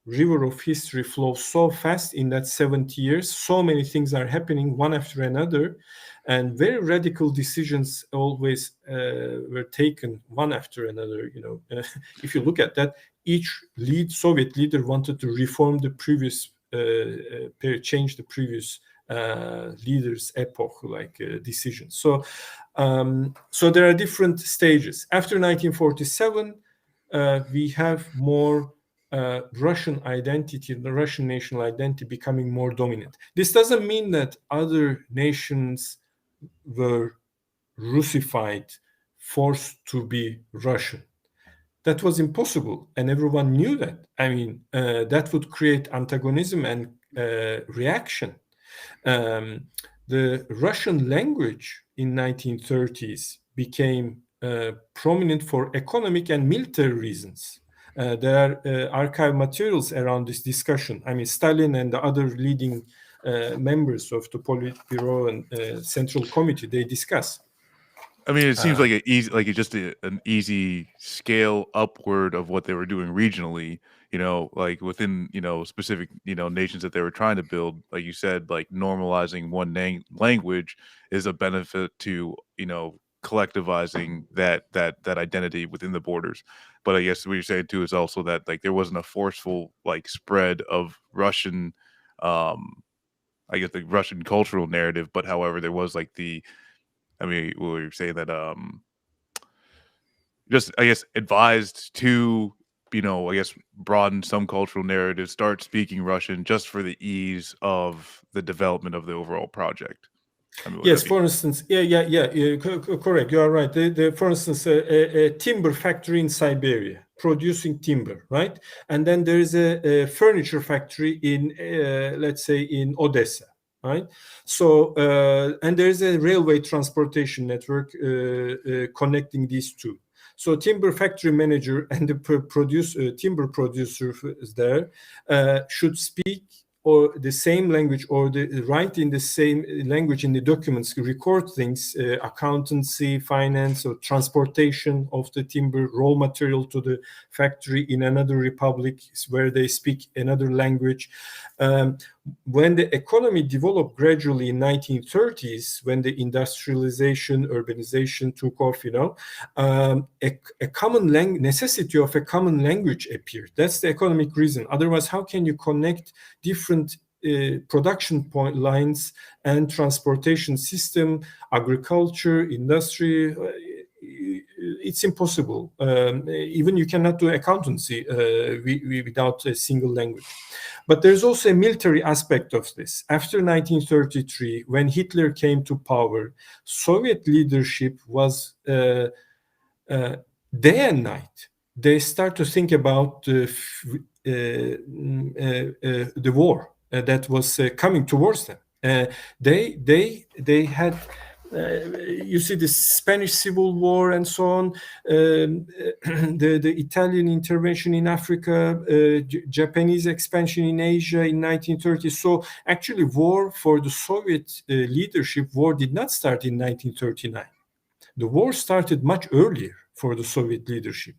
river of history flows so fast in that 70 years. So many things are happening one after another, and very radical decisions always were taken one after another. If you look at that, each Soviet leader wanted to reform the previous change the previous leaders' epoch, decisions. So there are different stages. After 1947, we have more Russian identity, the Russian national identity becoming more dominant. This doesn't mean that other nations were Russified, forced to be Russian. That was impossible, and everyone knew that. I mean, that would create antagonism and reaction. The Russian language in 1930s became prominent for economic and military reasons. There are archive materials around this discussion. I mean, Stalin and the other leading members of the Politburo and Central Committee, they discuss. I mean, it seems like an easy scale upward of what they were doing regionally. Like within specific nations that they were trying to build. Like you said, like normalizing one language is a benefit to collectivizing that identity within the borders. But I guess what you're saying too is also that like there wasn't a forceful spread of Russian, I guess the Russian cultural narrative. But however, there was we were saying that just I guess advised to broaden some cultural narrative, start speaking Russian just for the ease of the development of the overall project. Yes, for instance, correct. You are right. For instance, a timber factory in Siberia producing timber, right? And then there is a furniture factory in, let's say, in Odessa, right? So, and there is a railway transportation network connecting these two. So, timber factory manager and the timber producer is there should speak or the same language, or write in the same language in the documents, record things, accountancy, finance, or transportation of the timber raw material to the factory in another republic where they speak another language. When the economy developed gradually in 1930s, when the industrialization, urbanization took off, a common necessity of a common language appeared. That's the economic reason. Otherwise, how can you connect different production point lines and transportation system, agriculture, industry? it's impossible. Even you cannot do accountancy without a single language. But there's also a military aspect of this. After 1933, when Hitler came to power, Soviet leadership was day and night. They start to think about the war that was coming towards them. They had, you see, the Spanish Civil War and so on, the Italian intervention in Africa, Japanese expansion in Asia in 1930. So actually, war for the Soviet leadership, war did not start in 1939. The war started much earlier for the Soviet leadership.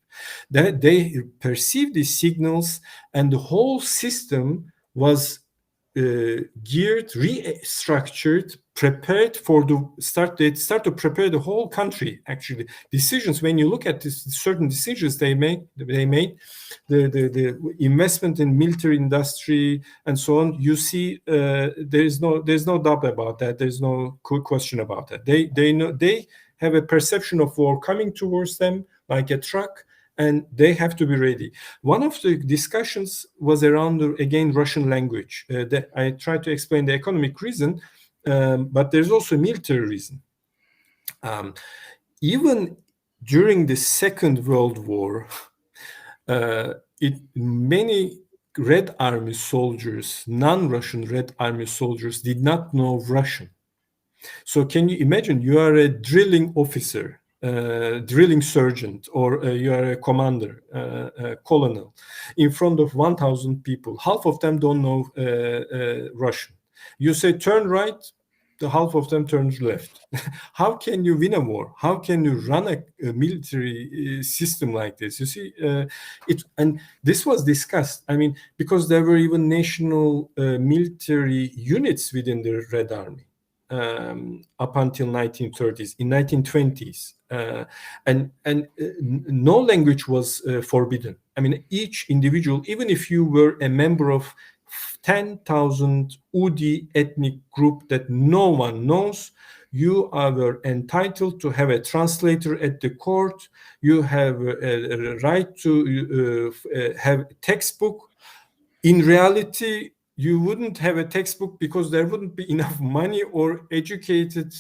That they perceived these signals, and the whole system was geared, restructured, prepared for the start. They start to prepare the whole country. Actually, decisions. When you look at this, certain decisions they made the investment in military industry and so on. You see, there's no doubt about that. There's no question about that. They know, they have a perception of war coming towards them like a truck, and they have to be ready. One of the discussions was around, again, Russian language. That I tried to explain the economic reason, but there's also a military reason. Even during the Second World War, many Red Army soldiers, non-Russian Red Army soldiers, did not know Russian. So can you imagine, you are a drilling officer, drilling sergeant, or you are a commander, a colonel, in front of 1,000 people. Half of them don't know Russian. You say turn right, the half of them turns left. How can you win a war? How can you run a military system like this? You see, and this was discussed. I mean, because there were even national military units within the Red Army. Up until 1930s, in 1920s, and no language was forbidden. I mean, each individual, even if you were a member of 10,000 Udi ethnic group that no one knows, you were entitled to have a translator at the court. You have a right to have a textbook. In reality, you wouldn't have a textbook because there wouldn't be enough money or educated,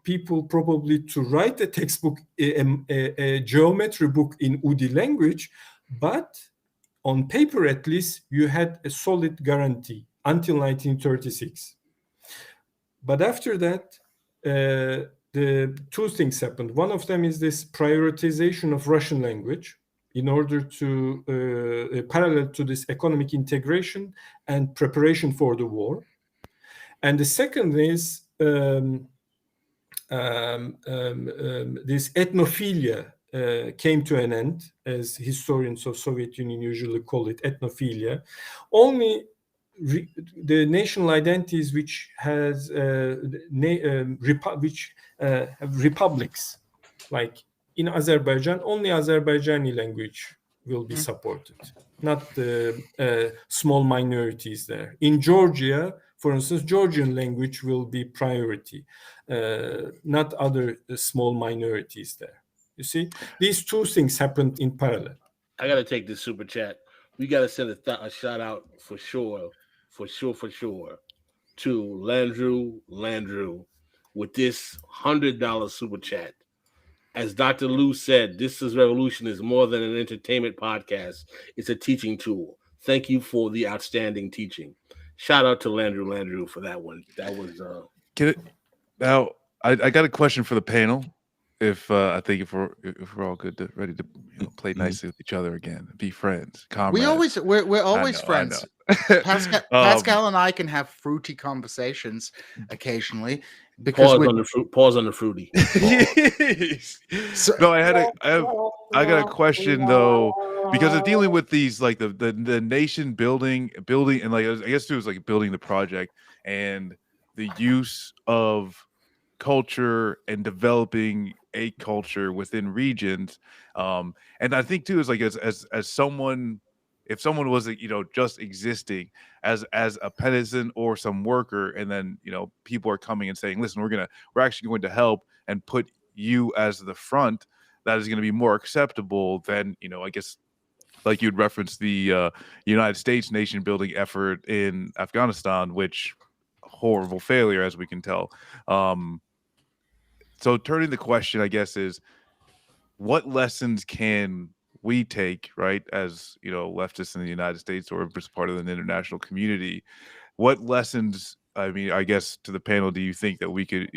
people probably to write a textbook, a geometry book in Udi language. But on paper, at least, you had a solid guarantee until 1936. But after that, the two things happened. One of them is this prioritization of Russian language in order to parallel to this economic integration and preparation for the war. And the second is this ethnophilia came to an end, as historians of Soviet Union usually call it, ethnophilia. Only the national identities which has which have republics, like in Azerbaijan, only Azerbaijani language will be supported, not the small minorities there. In Georgia, for instance, Georgian language will be priority, not other small minorities there. You see, these two things happened in parallel. I got to take this super chat. We got to send a shout out for sure, to Landrew with this $100 super chat. As Dr. Lou said, This is Revolution is more than an entertainment podcast. It's a teaching tool. Thank you for the outstanding teaching. Shout out to Landrew for that one. That was now I got a question for the panel. If I think if we're all good, ready to play nicely with each other again, be friends, comrades. We're always friends. Pascal and I can have fruity conversations occasionally. Because pause on the fruity. No, I got a question though, because of dealing with these, like the nation building, and like I guess it was like building the project and the use of culture and developing a culture within regions. And I think too is like as someone, if someone was just existing as a peasant or some worker, and then people are coming and saying, listen, we're actually going to help and put you as the front, that is going to be more acceptable than, I guess, like you'd reference the United States nation building effort in Afghanistan, which horrible failure, as we can tell. So turning the question, I guess, is what lessons can we take, right, as leftists in the United States or as part of an international community? What lessons, I mean, I guess to the panel, do you think that we could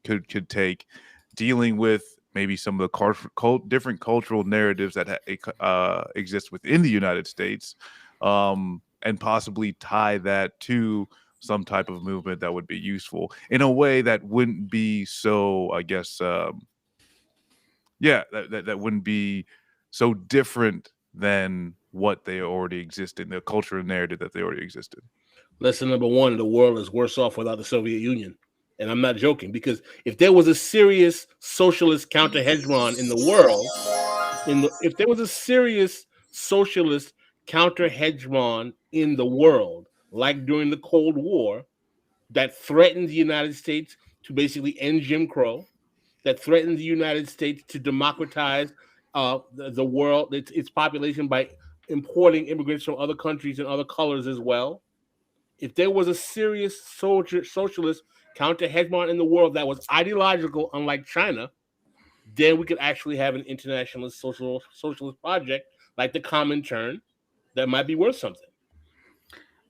could take dealing with maybe some of the different cultural narratives that exist within the United States, and possibly tie that to some type of movement that would be useful in a way that wouldn't be so, I guess, that wouldn't be so different than what they already exist in, the cultural narrative that they already existed. Lesson number one: the world is worse off without the Soviet Union. And I'm not joking, because if there was a serious socialist counter-hegemon in the world, if there was a serious socialist counter-hegemon in the world, like during the Cold War, that threatened the United States to basically end Jim Crow, that threatened the United States to democratize the world, its population, by importing immigrants from other countries and other colors as well. If there was a serious socialist counter-hegemon in the world that was ideological, unlike China, then we could actually have an internationalist socialist project like the Comintern that might be worth something.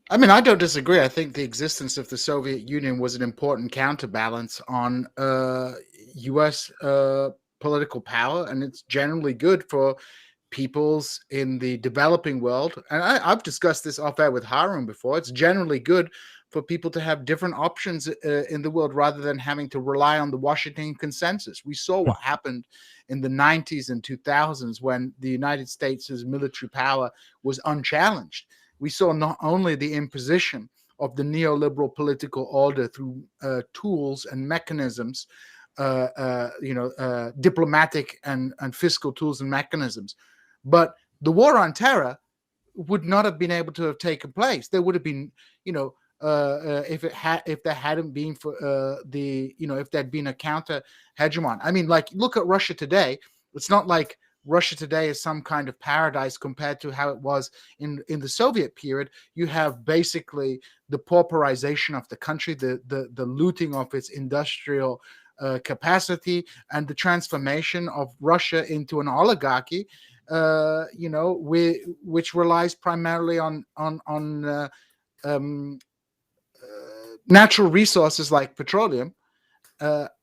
I mean, I don't disagree. I think the existence of the Soviet Union was an important counterbalance on U.S. Political power, and it's generally good for peoples in the developing world. And I've discussed this off-air with Harun before. It's generally good for people to have different options in the world rather than having to rely on the Washington consensus. We saw what happened in the 90s and 2000s when the United States' military power was unchallenged. We saw not only the imposition of the neoliberal political order through tools and mechanisms, diplomatic and fiscal tools and mechanisms, but the war on terror would not have been able to have taken place. There would have been, if there hadn't been for if there'd been a counter hegemon. I mean, like, look at Russia today. It's not like Russia today is some kind of paradise compared to how it was in the Soviet period. You have basically the pauperization of the country, the looting of its industrial capacity, and the transformation of Russia into an oligarchy, which relies primarily on natural resources like petroleum,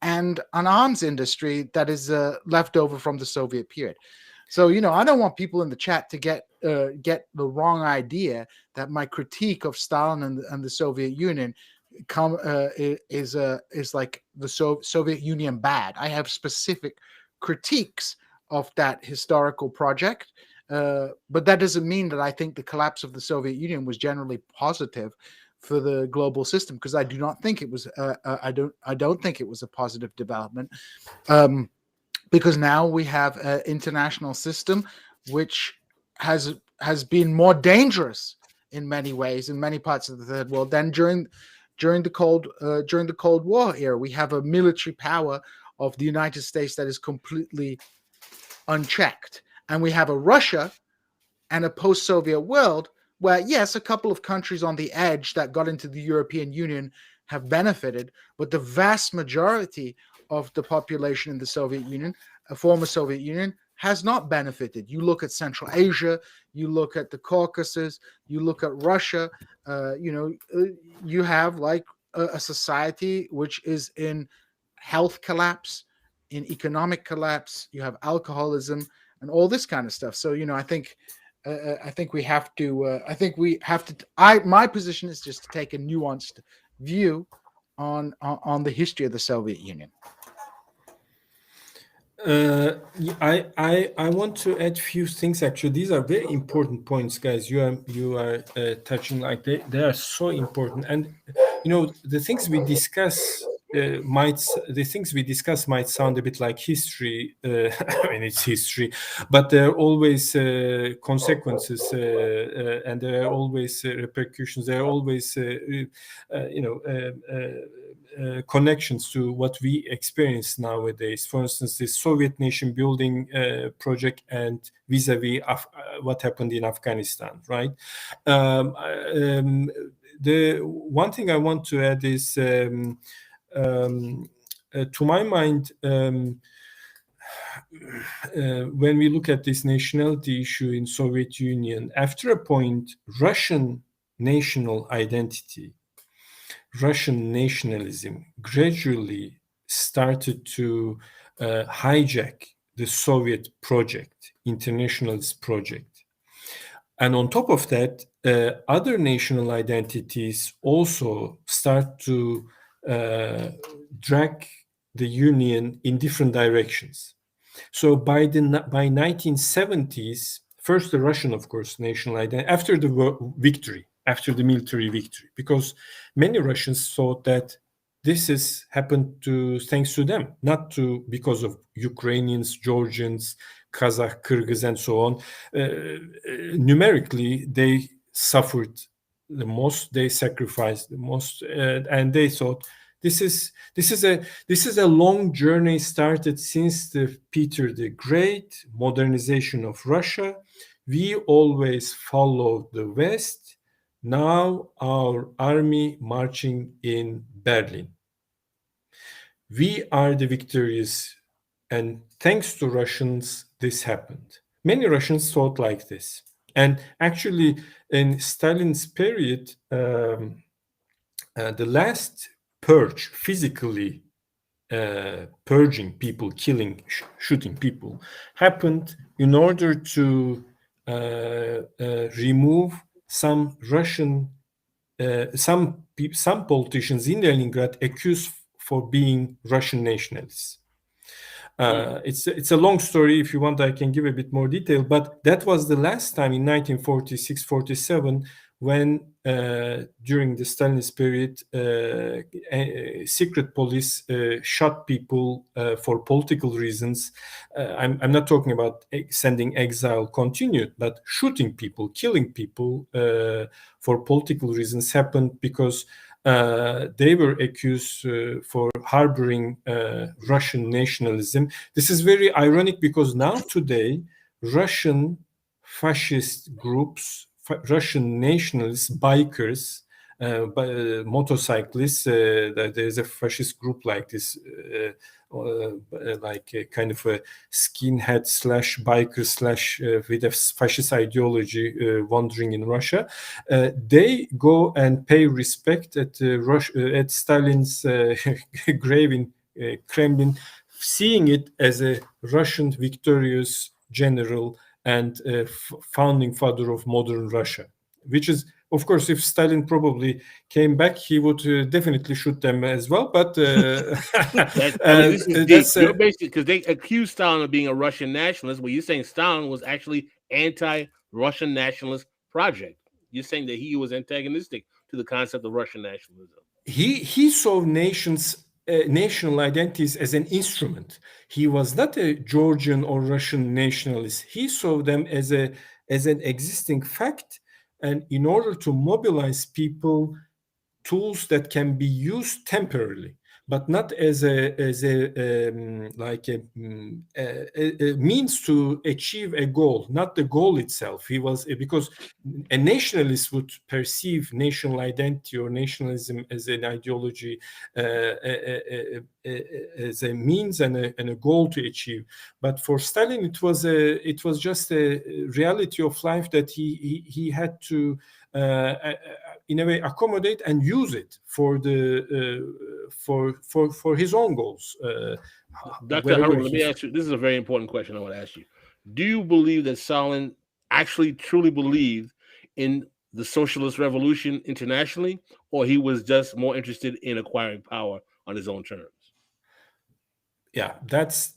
and an arms industry that is left over from the Soviet period. So, I don't want people in the chat to get the wrong idea that my critique of Stalin and the Soviet Union is like the Soviet Union bad. I have specific critiques of that historical project, but that doesn't mean that I think the collapse of the Soviet Union was generally positive for the global system, because I do not think it was. I don't think it was a positive development, because now we have an international system which has been more dangerous in many ways in many parts of the third world than during the Cold War era. We have a military power of the United States that is completely unchecked, and we have a Russia and a post-Soviet world where, yes, a couple of countries on the edge that got into the European Union have benefited, but the vast majority of the population in the Soviet Union, a former Soviet Union, has not benefited. You look at Central Asia, you look at the Caucasus, you look at Russia, you have like a society which is in health collapse, in economic collapse. You have alcoholism and all this kind of stuff. So, I think we have to. My position is just to take a nuanced view on the history of the Soviet Union. I want to add few things. Actually, these are very important points, guys. You are touching, like they are so important. And the things we discuss the things we discuss might sound a bit like history. I mean, it's history, but there are always consequences, and there are always repercussions. There are always, connections to what we experience nowadays. For instance, the Soviet nation building project and vis-a-vis what happened in Afghanistan, right? The one thing I want to add is, to my mind, when we look at this nationality issue in Soviet Union, after a point, Russian national identity, Russian nationalism gradually started to hijack the Soviet project, internationalist project. And on top of that, other national identities also start to drag the Union in different directions. So by 1970s, first the Russian, of course, national identity, after the victory, after the military victory, because many Russians thought that this has happened thanks to them, not because of Ukrainians, Georgians, Kazakh, Kyrgyz, and so on. Numerically, they suffered the most, they sacrificed the most, and they thought this is a long journey started since the Peter the Great modernization of Russia. We always followed the West. Now our army marching in Berlin. We are the victorious, and thanks to Russians, this happened. Many Russians thought like this. And actually, in Stalin's period, the last purge, physically purging people, killing, shooting people, happened in order to remove some Russian, some politicians in Leningrad accused for being Russian nationalists. It's a long story. If you want, I can give a bit more detail. But that was the last time in 1946-47 when, during the Stalinist period, secret police shot people for political reasons. I'm not talking about sending exile continued, but shooting people, killing people for political reasons happened because they were accused for harboring Russian nationalism. This is very ironic because now today, Russian fascist groups, Russian nationalists, bikers, motorcyclists, there's a fascist group like this, like a kind of a skinhead / biker / with a fascist ideology wandering in Russia. They go and pay respect at Stalin's grave in Kremlin, seeing it as a Russian victorious general and founding father of modern Russia, which is, of course, if Stalin probably came back, he would definitely shoot them as well. But that's you're basically, because they accused Stalin of being a Russian nationalist. Well, you're saying Stalin was actually anti-Russian nationalist project. You're saying that he was antagonistic to the concept of Russian nationalism. He saw national identities as an instrument. He was not a Georgian or Russian nationalist. He saw them as an existing fact, and in order to mobilize people, tools that can be used temporarily, but not as a means to achieve a goal, not the goal itself. He was, because a nationalist would perceive national identity or nationalism as an ideology, as a means and a goal to achieve. But for Stalin, it was just a reality of life that he had to in a way accommodate and use it for his own goals. Dr. Harun, let me ask you, this is a very important question I want to ask you. Do you believe that Stalin actually truly believed in the socialist revolution internationally, or he was just more interested in acquiring power on his own terms? Yeah, that's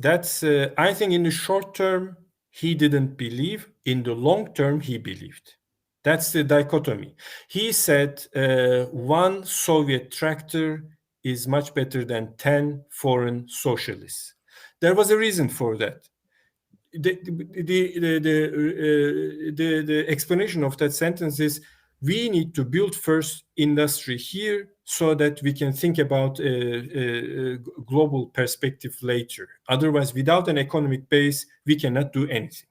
I think in the short term, he didn't believe. In the long term, he believed. That's the dichotomy. He said one Soviet tractor is much better than 10 foreign socialists. There was a reason for that. The explanation of that sentence is, we need to build first industry here so that we can think about a global perspective later. Otherwise, without an economic base, we cannot do anything.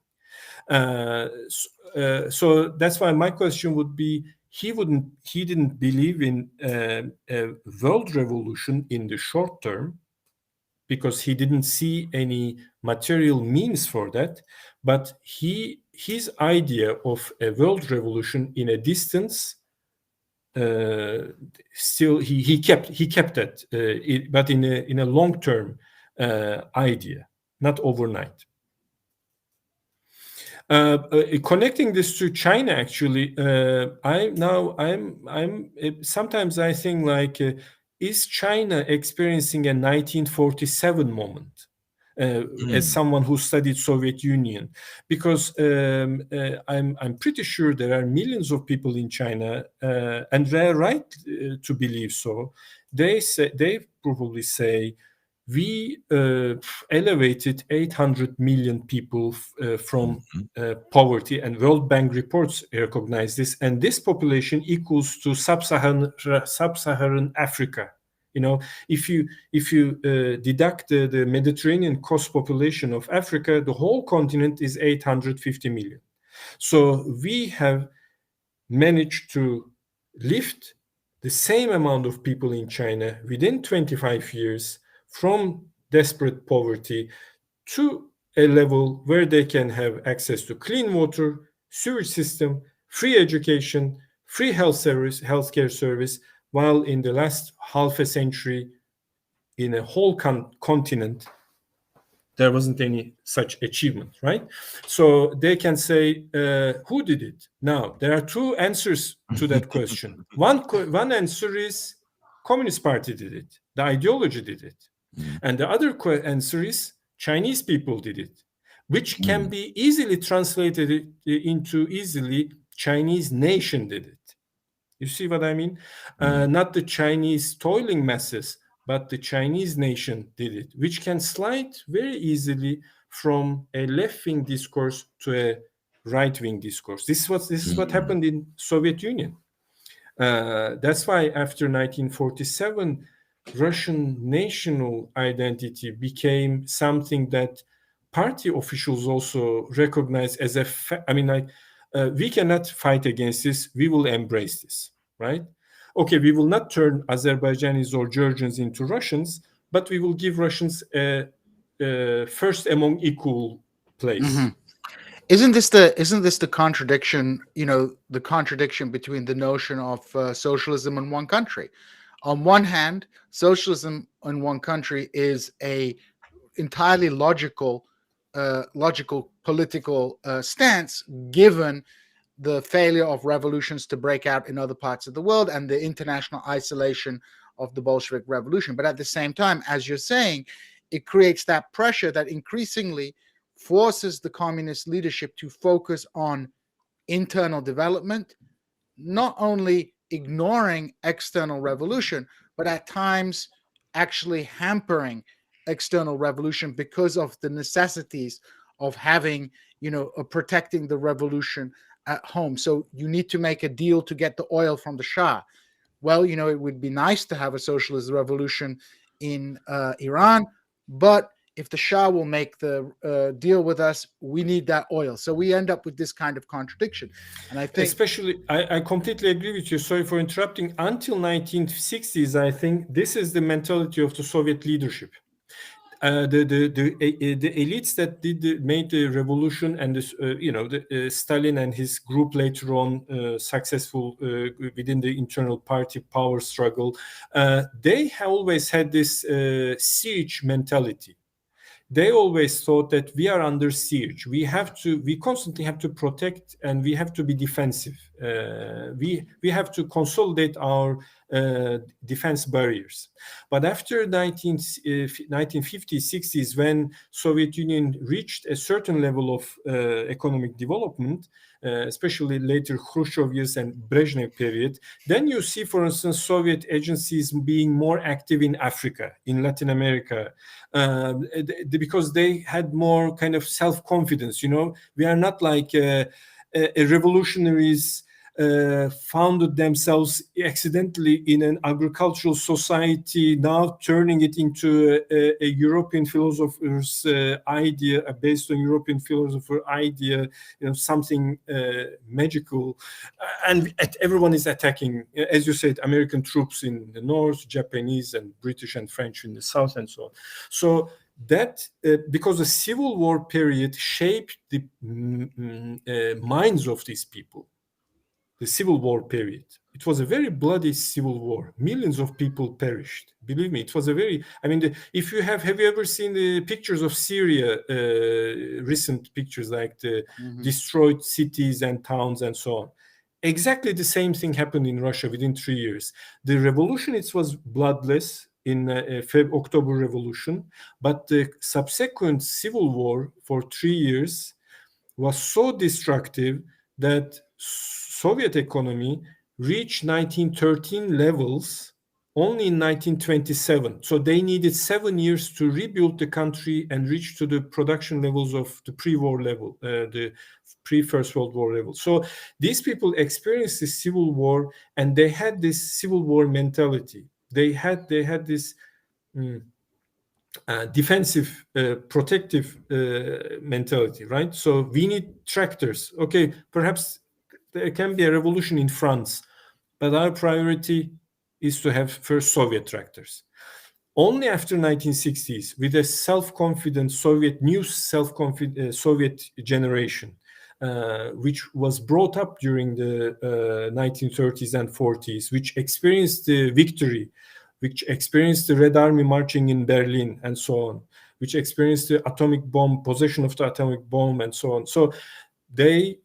So that's why my question would be, he didn't believe in a world revolution in the short term, because he didn't see any material means for that. But his idea of a world revolution in a distance, still he kept that, but in a long term idea, not overnight. Connecting this to China, actually, sometimes I think like, is China experiencing a 1947 moment? As someone who studied Soviet Union, because I'm pretty sure there are millions of people in China, and they're right to believe so. They probably say, we elevated 800 million people from poverty, and World Bank reports recognize this, and this population equals to sub-Saharan Africa. You know, if you deduct the Mediterranean coast population of Africa, the whole continent is 850 million. So we have managed to lift the same amount of people in China within 25 years from desperate poverty to a level where they can have access to clean water, sewage system, free education, free healthcare service, while in the last half a century, in a whole continent, there wasn't any such achievement, right? So they can say, who did it? Now, there are two answers to that question. One answer is Communist Party did it. The ideology did it. And the other answer is Chinese people did it, which can be easily translated into Chinese nation did it. You see what I mean? Not the Chinese toiling masses, but the Chinese nation did it, which can slide very easily from a left-wing discourse to a right-wing discourse. This is what happened in Soviet Union. That's why after 1947, Russian national identity became something that party officials also recognize as we cannot fight against this. We will embrace this, right? Okay, we will not turn Azerbaijanis or Georgians into Russians, but we will give Russians a first among equal place. Isn't this the contradiction? You know, the contradiction between the notion of socialism in one country. On one hand, socialism in one country is a entirely logical political stance, given the failure of revolutions to break out in other parts of the world and the international isolation of the Bolshevik Revolution. But at the same time, as you're saying, it creates that pressure that increasingly forces the communist leadership to focus on internal development, not only ignoring external revolution, but at times actually hampering external revolution because of the necessities of having, protecting the revolution at home. So you need to make a deal to get the oil from the Shah. Well, it would be nice to have a socialist revolution in Iran, but if the Shah will make the deal with us, we need that oil. So we end up with this kind of contradiction. And I think, especially, I completely agree with you. Sorry for interrupting. Until 1960s, I think this is the mentality of the Soviet leadership. The elites that made the revolution, and Stalin and his group later on successful within the internal party power struggle, they have always had this siege mentality. They always thought that we are under siege. We constantly have to protect, and we have to be defensive. We have to consolidate our defense barriers. But after 1950s, 60s, when Soviet Union reached a certain level of economic development, especially later Khrushchev years and Brezhnev period, then you see, for instance, Soviet agencies being more active in Africa, in Latin America, because they had more kind of self-confidence. We are not like revolutionaries founded themselves accidentally in an agricultural society, now turning it into a European philosopher's idea, based on European philosopher idea, something magical. And everyone is attacking, as you said, American troops in the north, Japanese and British and French in the south, and so on. So that because the Civil War period shaped the minds of these people. The Civil War period. It was a very bloody civil war. Millions of people perished. Believe me, it was a very. If you have you ever seen the pictures of Syria? Recent pictures, like the destroyed cities and towns and so on. Exactly the same thing happened in Russia within 3 years. The revolution, it was bloodless in October Revolution, but the subsequent civil war for 3 years was so destructive that Soviet economy reached 1913 levels only in 1927. So they needed 7 years to rebuild the country and reach to the production levels of the pre-war level, the pre-First World War level. So these people experienced the civil war, and they had this civil war mentality. They had this defensive, protective mentality, right? So we need tractors. Okay, perhaps there can be a revolution in France, but our priority is to have first Soviet tractors. Only after 1960s, with a self-confident Soviet generation, which was brought up during the 1930s and 40s, which experienced the victory, which experienced the Red Army marching in Berlin and so on, which experienced the atomic bomb, possession of the atomic bomb and so on. So they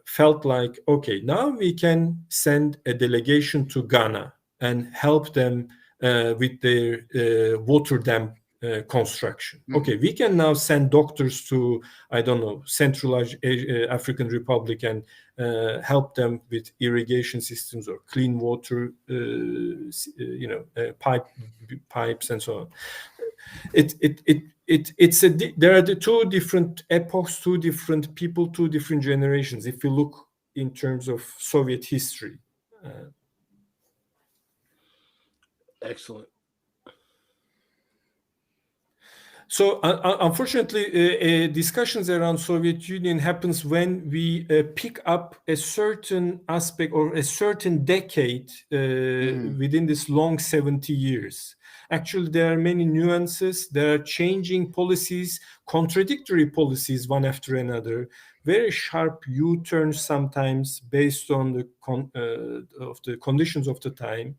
felt like, okay, now we can send a delegation to Ghana and help them with their water dam construction. Okay, we can now send doctors to, I don't know, Central African Republic and help them with irrigation systems or clean water, pipes and so on. There are the two different epochs, two different people, two different generations. If you look in terms of Soviet history. Excellent. So unfortunately, discussions around Soviet Union happens when we pick up a certain aspect or a certain decade within this long 70 years. Actually, there are many nuances. There are changing policies, contradictory policies one after another, very sharp U-turns sometimes based on the of the conditions of the time,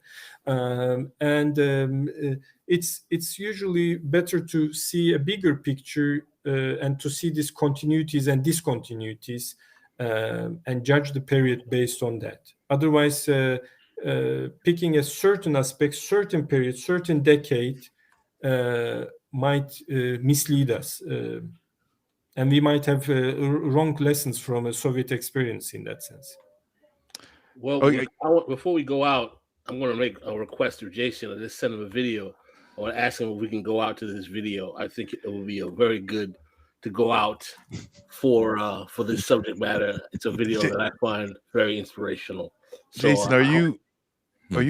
it's usually better to see a bigger picture and to see these continuities and discontinuities and judge the period based on that. Otherwise, picking a certain aspect, certain period, certain decade might mislead us. And we might have wrong lessons from a Soviet experience in that sense. Well, before we go out, I'm going to make a request to Jason. I just send him a video. I want to ask him if we can go out to this video. I think it will be a very good to go out for this subject matter. It's a video that I find very inspirational. So, Jason, are you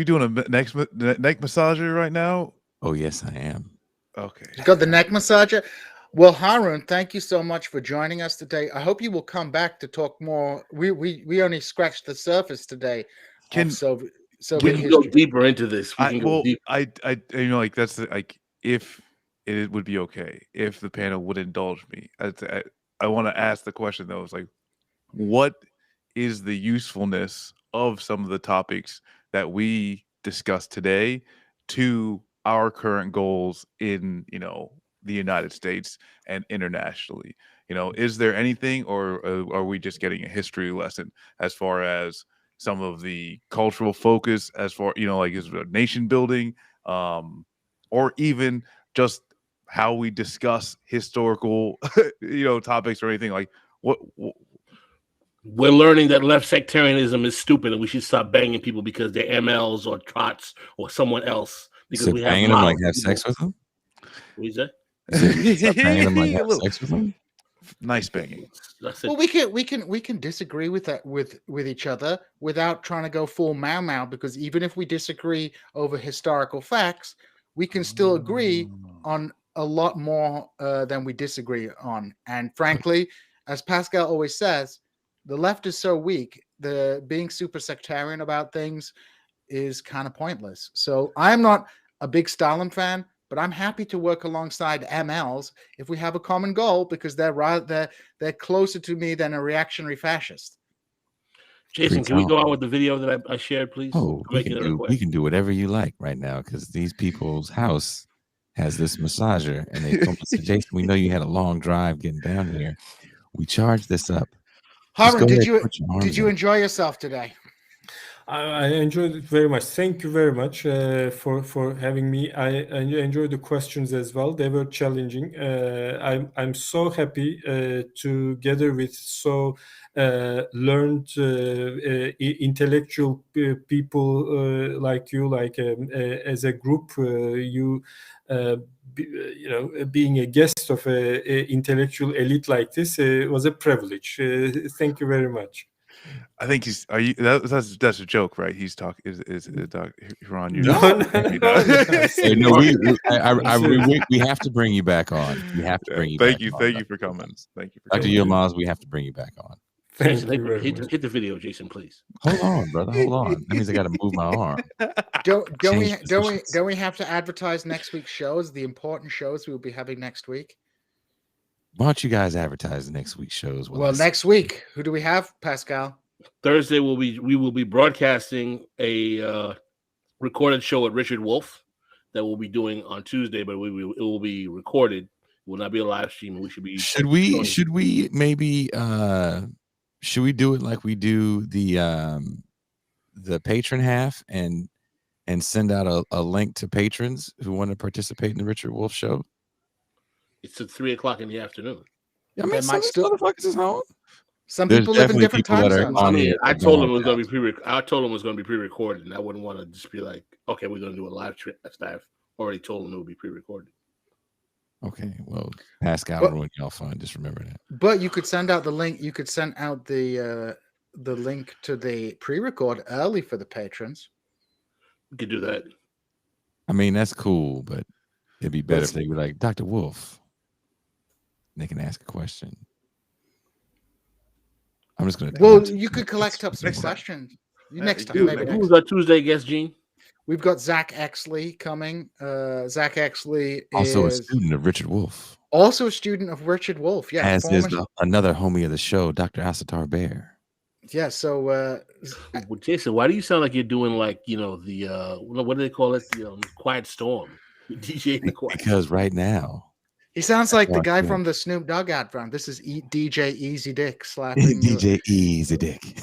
doing a neck massager right now? Oh, yes, I am. Okay. You got the neck massager? Well, Harun, thank you so much for joining us today. I hope you will come back to talk more. We only scratched the surface today. So we can go deeper into this. If it would be okay if the panel would indulge me. I want to ask the question though. It's like, what is the usefulness of some of the topics that we discussed today to our current goals in, the United States and internationally? Is there anything, or are we just getting a history lesson as far as, some of the cultural focus as far, like is nation building, or even just how we discuss historical, topics or anything like what. We're learning that left sectarianism is stupid and we should stop banging people because they're MLs or trots or someone else. Because we have banging them like have sex with them. What is that? Banging them like have sex with them. Nice banging. Well, we can disagree with that with each other without trying to go full Mao, because even if we disagree over historical facts, we can still agree on a lot more than we disagree on. And frankly, as Pascal always says, the left is so weak. The being super sectarian about things is kind of pointless. So I'm not a big Stalin fan, but I'm happy to work alongside MLs if we have a common goal, because they're closer to me than a reactionary fascist. Jason, can we go on with the video that I shared, please? Oh, we can do whatever you like right now, because these people's house has this massager, and they told us, Jason, we know you had a long drive getting down here. We charged this up. Harun, did you enjoy yourself today? I enjoyed it very much. Thank you very much for having me. I enjoyed the questions as well. They were challenging. I'm so happy together with so learned intellectual people like you, as a group, being a guest of an intellectual elite like this was a privilege. Thank you very much. I think that's a joke, right? He's talking is Harun. We have to bring you back on. We have to bring you. Thank you for coming. Thank you, Dr. Yilmaz. We have to bring you back on. Jason, hit the video, Jason, please. Hold on, brother. Hold on. That means I got to move my arm. Don't we have to advertise next week's shows? The important shows we'll be having next week. Why don't you guys advertise next week's shows? Well, next week, who do we have, Pascal? Thursday we will be broadcasting a recorded show at Richard Wolf that we'll be doing on Tuesday, but it will be recorded. It will not be a live stream. We should be. Should we maybe should we do it like we do the patron half and send out a link to patrons who want to participate in the Richard Wolf show? It's at 3:00 in the afternoon. I mean, some motherfuckers is home. Some people live in different time zones. I told them it was going to be pre-recorded, and I wouldn't want to just be like, "Okay, we're going to do a live stream." I've already told them it would be pre-recorded. Okay, well, Pascal ruined y'all fun. Just remember that. But you could send out the link. You could send out the link to the pre-record early for the patrons. We could do that. I mean, that's cool, but it'd be better if they were like, Dr. Wolf. They can ask a question. I'm just going to. Well, you could collect up some questions. Next time. Who's our Tuesday guest, Gene? We've got Zach Exley coming. Zach Exley also a student of Richard Wolf. Also a student of Richard Wolf. Yeah. As is another homie of the show, Dr. Asatar Bear. Yeah. So, well, Jason, why do you sound like you're doing like the what do they call it? Quiet Storm. DJ the Quiet. Because right now. He sounds like the guy from the Snoop Dogg advert. This is DJ Easy Dick slapping DJ Easy Dick.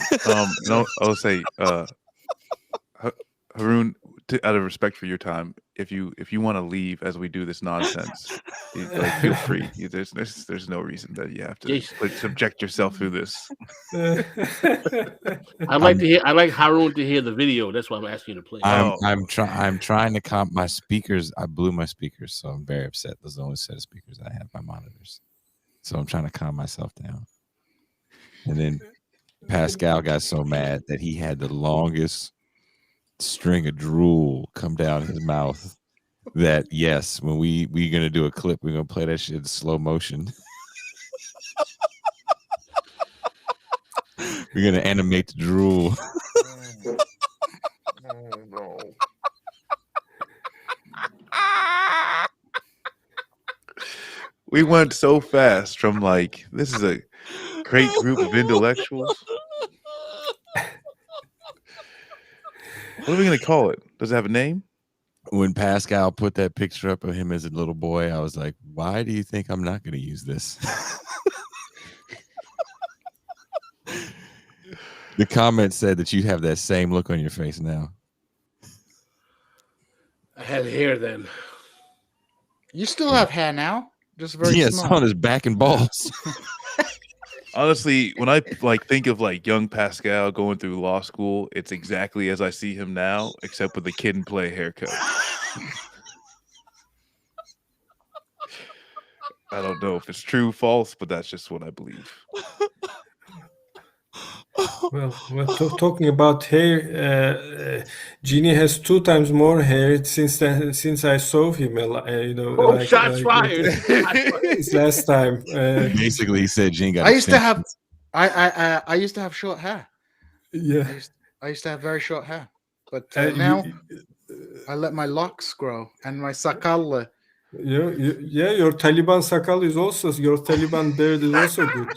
No, I'll say, Harun, out of respect for your time, if you want to leave as we do this nonsense, feel free. There's no reason that you have to subject yourself through this. I'd like Harun to hear the video. That's why I'm asking you to play. I'm trying to comp my speakers. I blew my speakers, so I'm very upset. Those are the only set of speakers I have, my monitors. So I'm trying to calm myself down. And then Pascal got so mad that he had the longest string of drool come down his mouth that yes, when we're gonna do a clip, we're gonna play that shit in slow motion. We're gonna animate the drool. No. We went so fast from like, this is a great group of intellectuals. What are we going to call it? Does it have a name? When Pascal put that picture up of him as a little boy, I was like, why do you think I'm not going to use this? The comment said that you have that same look on your face now. I had hair then. You still have hair now, just very Yes, small. on his back and balls. Honestly, when I think of young Pascal going through law school, it's exactly as I see him now, except with the kid and play haircut. I don't know if it's true, false, but that's just what I believe. Well, talking about hair, Genie has 2 times more hair since I saw him. Shots fired! It's last time. Basically, he said Gene got. I used to have, I used to have short hair. Yeah, I used to have very short hair, but now I let my locks grow and my sakal. Your Taliban sakal is also, your Taliban beard is also good.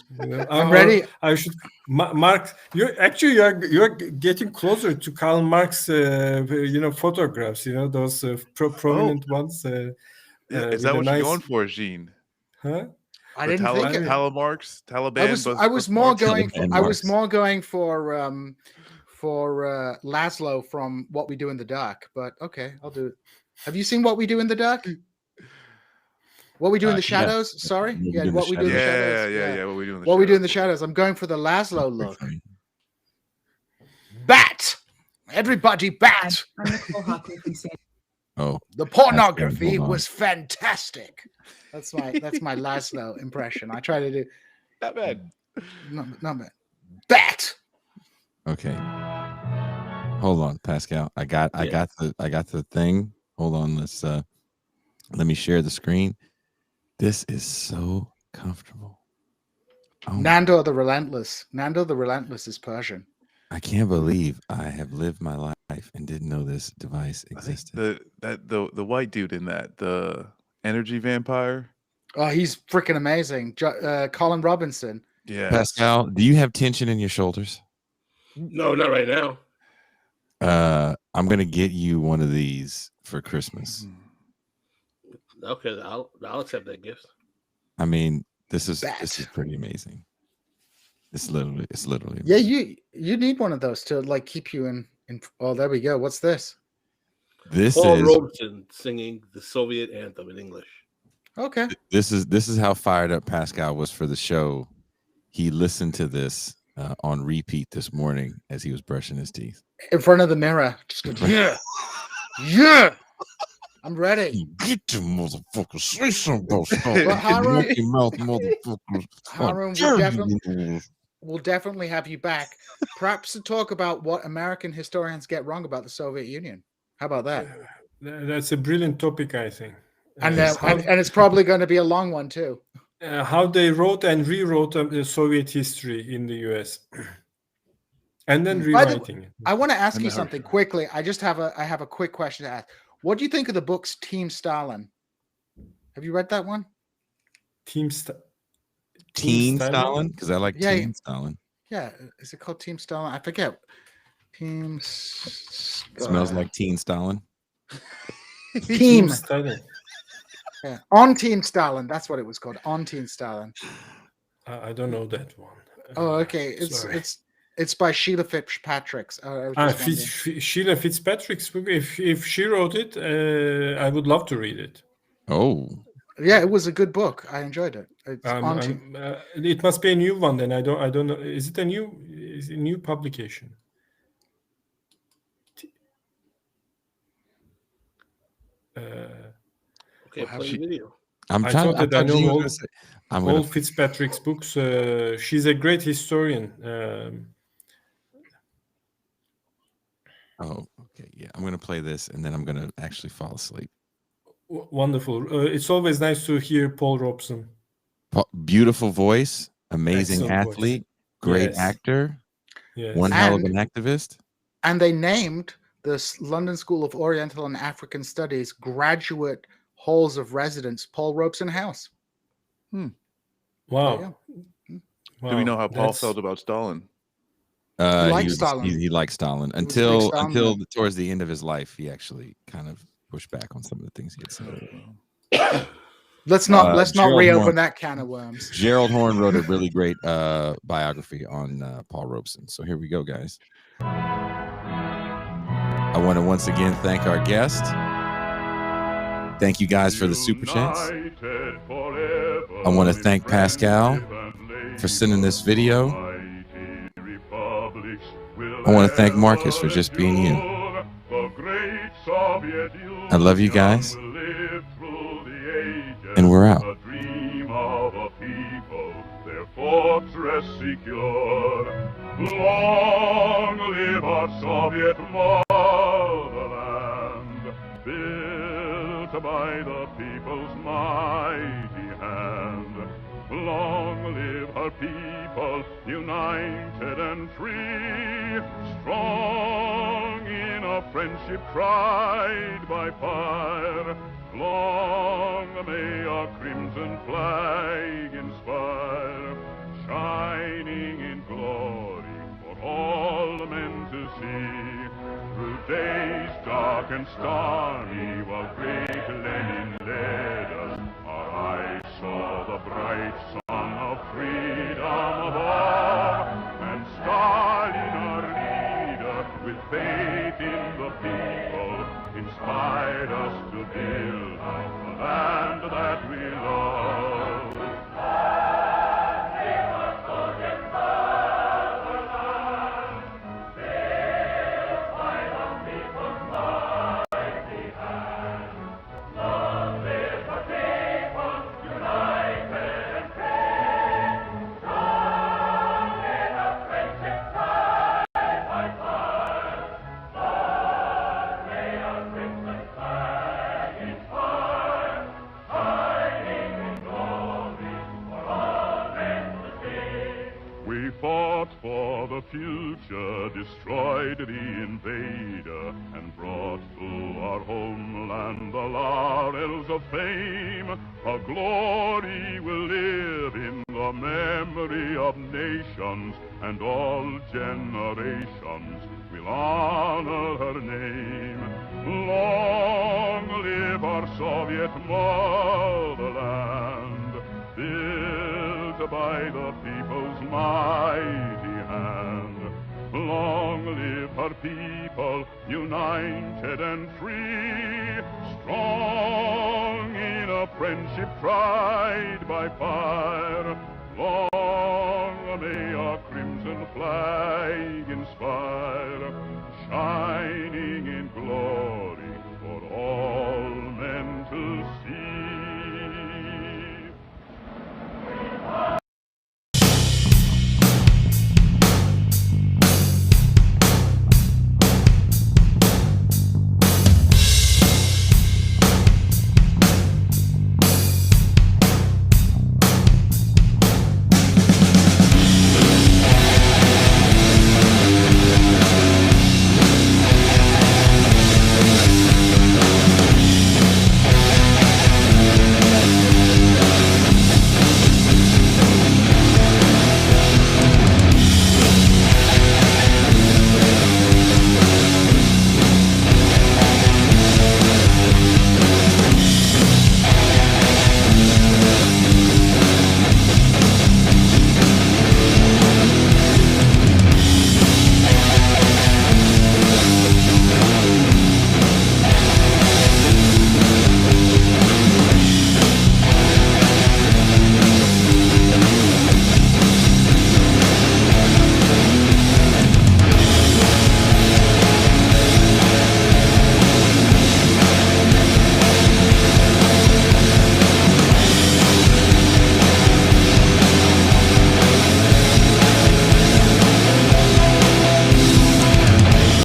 I'm ready. I should Marx. You're getting closer to Karl Marx. Photographs. Those prominent ones. Is that what you're going for, Jean? Huh? I didn't think it. Marx, Taliban. I was more going for Laszlo from What We Do in the Dark. But okay, I'll do it. Have you seen What We Do in the Dark? What We Do in the Shadows? Yeah. Sorry? What We Do in the Shadows. Yeah. What We Do in the Shadows. What We Do in the Shadows. I'm going for the Laszlo look. Bat! Everybody bat! Oh, the pornography was fantastic. That's my Laszlo impression. I try to do. Not bad. Not bad. Bat! okay. Hold on, Pascal. I got the thing. Hold on. Let me share the screen. This is so comfortable. Oh, Nando the Relentless. Nando the Relentless is Persian. I can't believe I have lived my life and didn't know this device existed. The white dude in that, the energy vampire. Oh, he's freaking amazing. Colin Robinson. Yeah. Pascal, do you have tension in your shoulders? No, not right now. I'm gonna get you one of these for Christmas. Okay, I'll accept that gift. I mean, this is pretty amazing. It's literally yeah. You need one of those to keep you in. Oh, there we go. What's this? Paul Robeson singing the Soviet anthem in English. Okay. This is how fired up Pascal was for the show. He listened to this on repeat this morning as he was brushing his teeth in front of the mirror. Just going, yeah. I'm ready. Get to motherfucker. Say something about stuff. Well, Harun, we'll definitely have you back. Perhaps to talk about what American historians get wrong about the Soviet Union. How about that? That's a brilliant topic, I think. And it's probably going to be a long one too. How they wrote and rewrote the Soviet history in the U.S. and then rewriting it. I want to ask you something quickly. I have a quick question to ask. What do you think of the books Team Stalin? Have you read that one? Teen Stalin? Because I like Teen Stalin. Yeah. Is it called Team Stalin? I forget. Smells like Teen Stalin. Team Stalin. Yeah. On Team Stalin. That's what it was called. On Team Stalin. I don't know that one. Oh, okay. It's by Sheila Fitzpatrick's. Sheila Fitzpatrick's book. If she wrote it, I would love to read it. Oh, yeah, it was a good book. I enjoyed it. It must be a new one. Then I don't know. Is it a new publication? Okay, play the video. I know all Fitzpatrick's books. She's a great historian. Oh, okay. Yeah, I'm going to play this and then I'm going to actually fall asleep. Wonderful. It's always nice to hear Paul Robeson. Beautiful voice, amazing excellent athlete, voice. great Yes. actor, Yes. one hell of an activist. And they named the London School of Oriental and African Studies graduate halls of residence Paul Robeson House. Wow. Do we know how Paul felt about Stalin? He liked Stalin until towards the end of his life. He actually kind of pushed back on some of the things he had said. Let's not Gerald reopen Horne, that can of worms. Gerald Horne wrote a really great biography on Paul Robeson. So here we go, guys. I want to once again thank our guest. Thank you guys for the super chats. I want to thank Pascal for sending this video. I want to thank Marcus for just being you. I love you guys. And we're out. Fortress secure. Long live our Soviet motherland, built by the people's mighty hand. Long live her people, united and free, strong in a friendship tried by fire. Long may our crimson flag inspire, shining in glory for all men to see. Through days dark and stormy, while great Lenin led us, our eyes saw the bright sun of freedom above, and Stalin, our leader, with faith in the people, inspired us to build the land that we love. For the future, destroyed the invader, and brought to our homeland the laurels of fame. Her glory will live in the memory of nations, and all generations will honor her name. Long live our Soviet motherland, built by the people's mighty hand. Long live her people, united and free, strong in a friendship tried by fire. Long may our crimson flag inspire, shine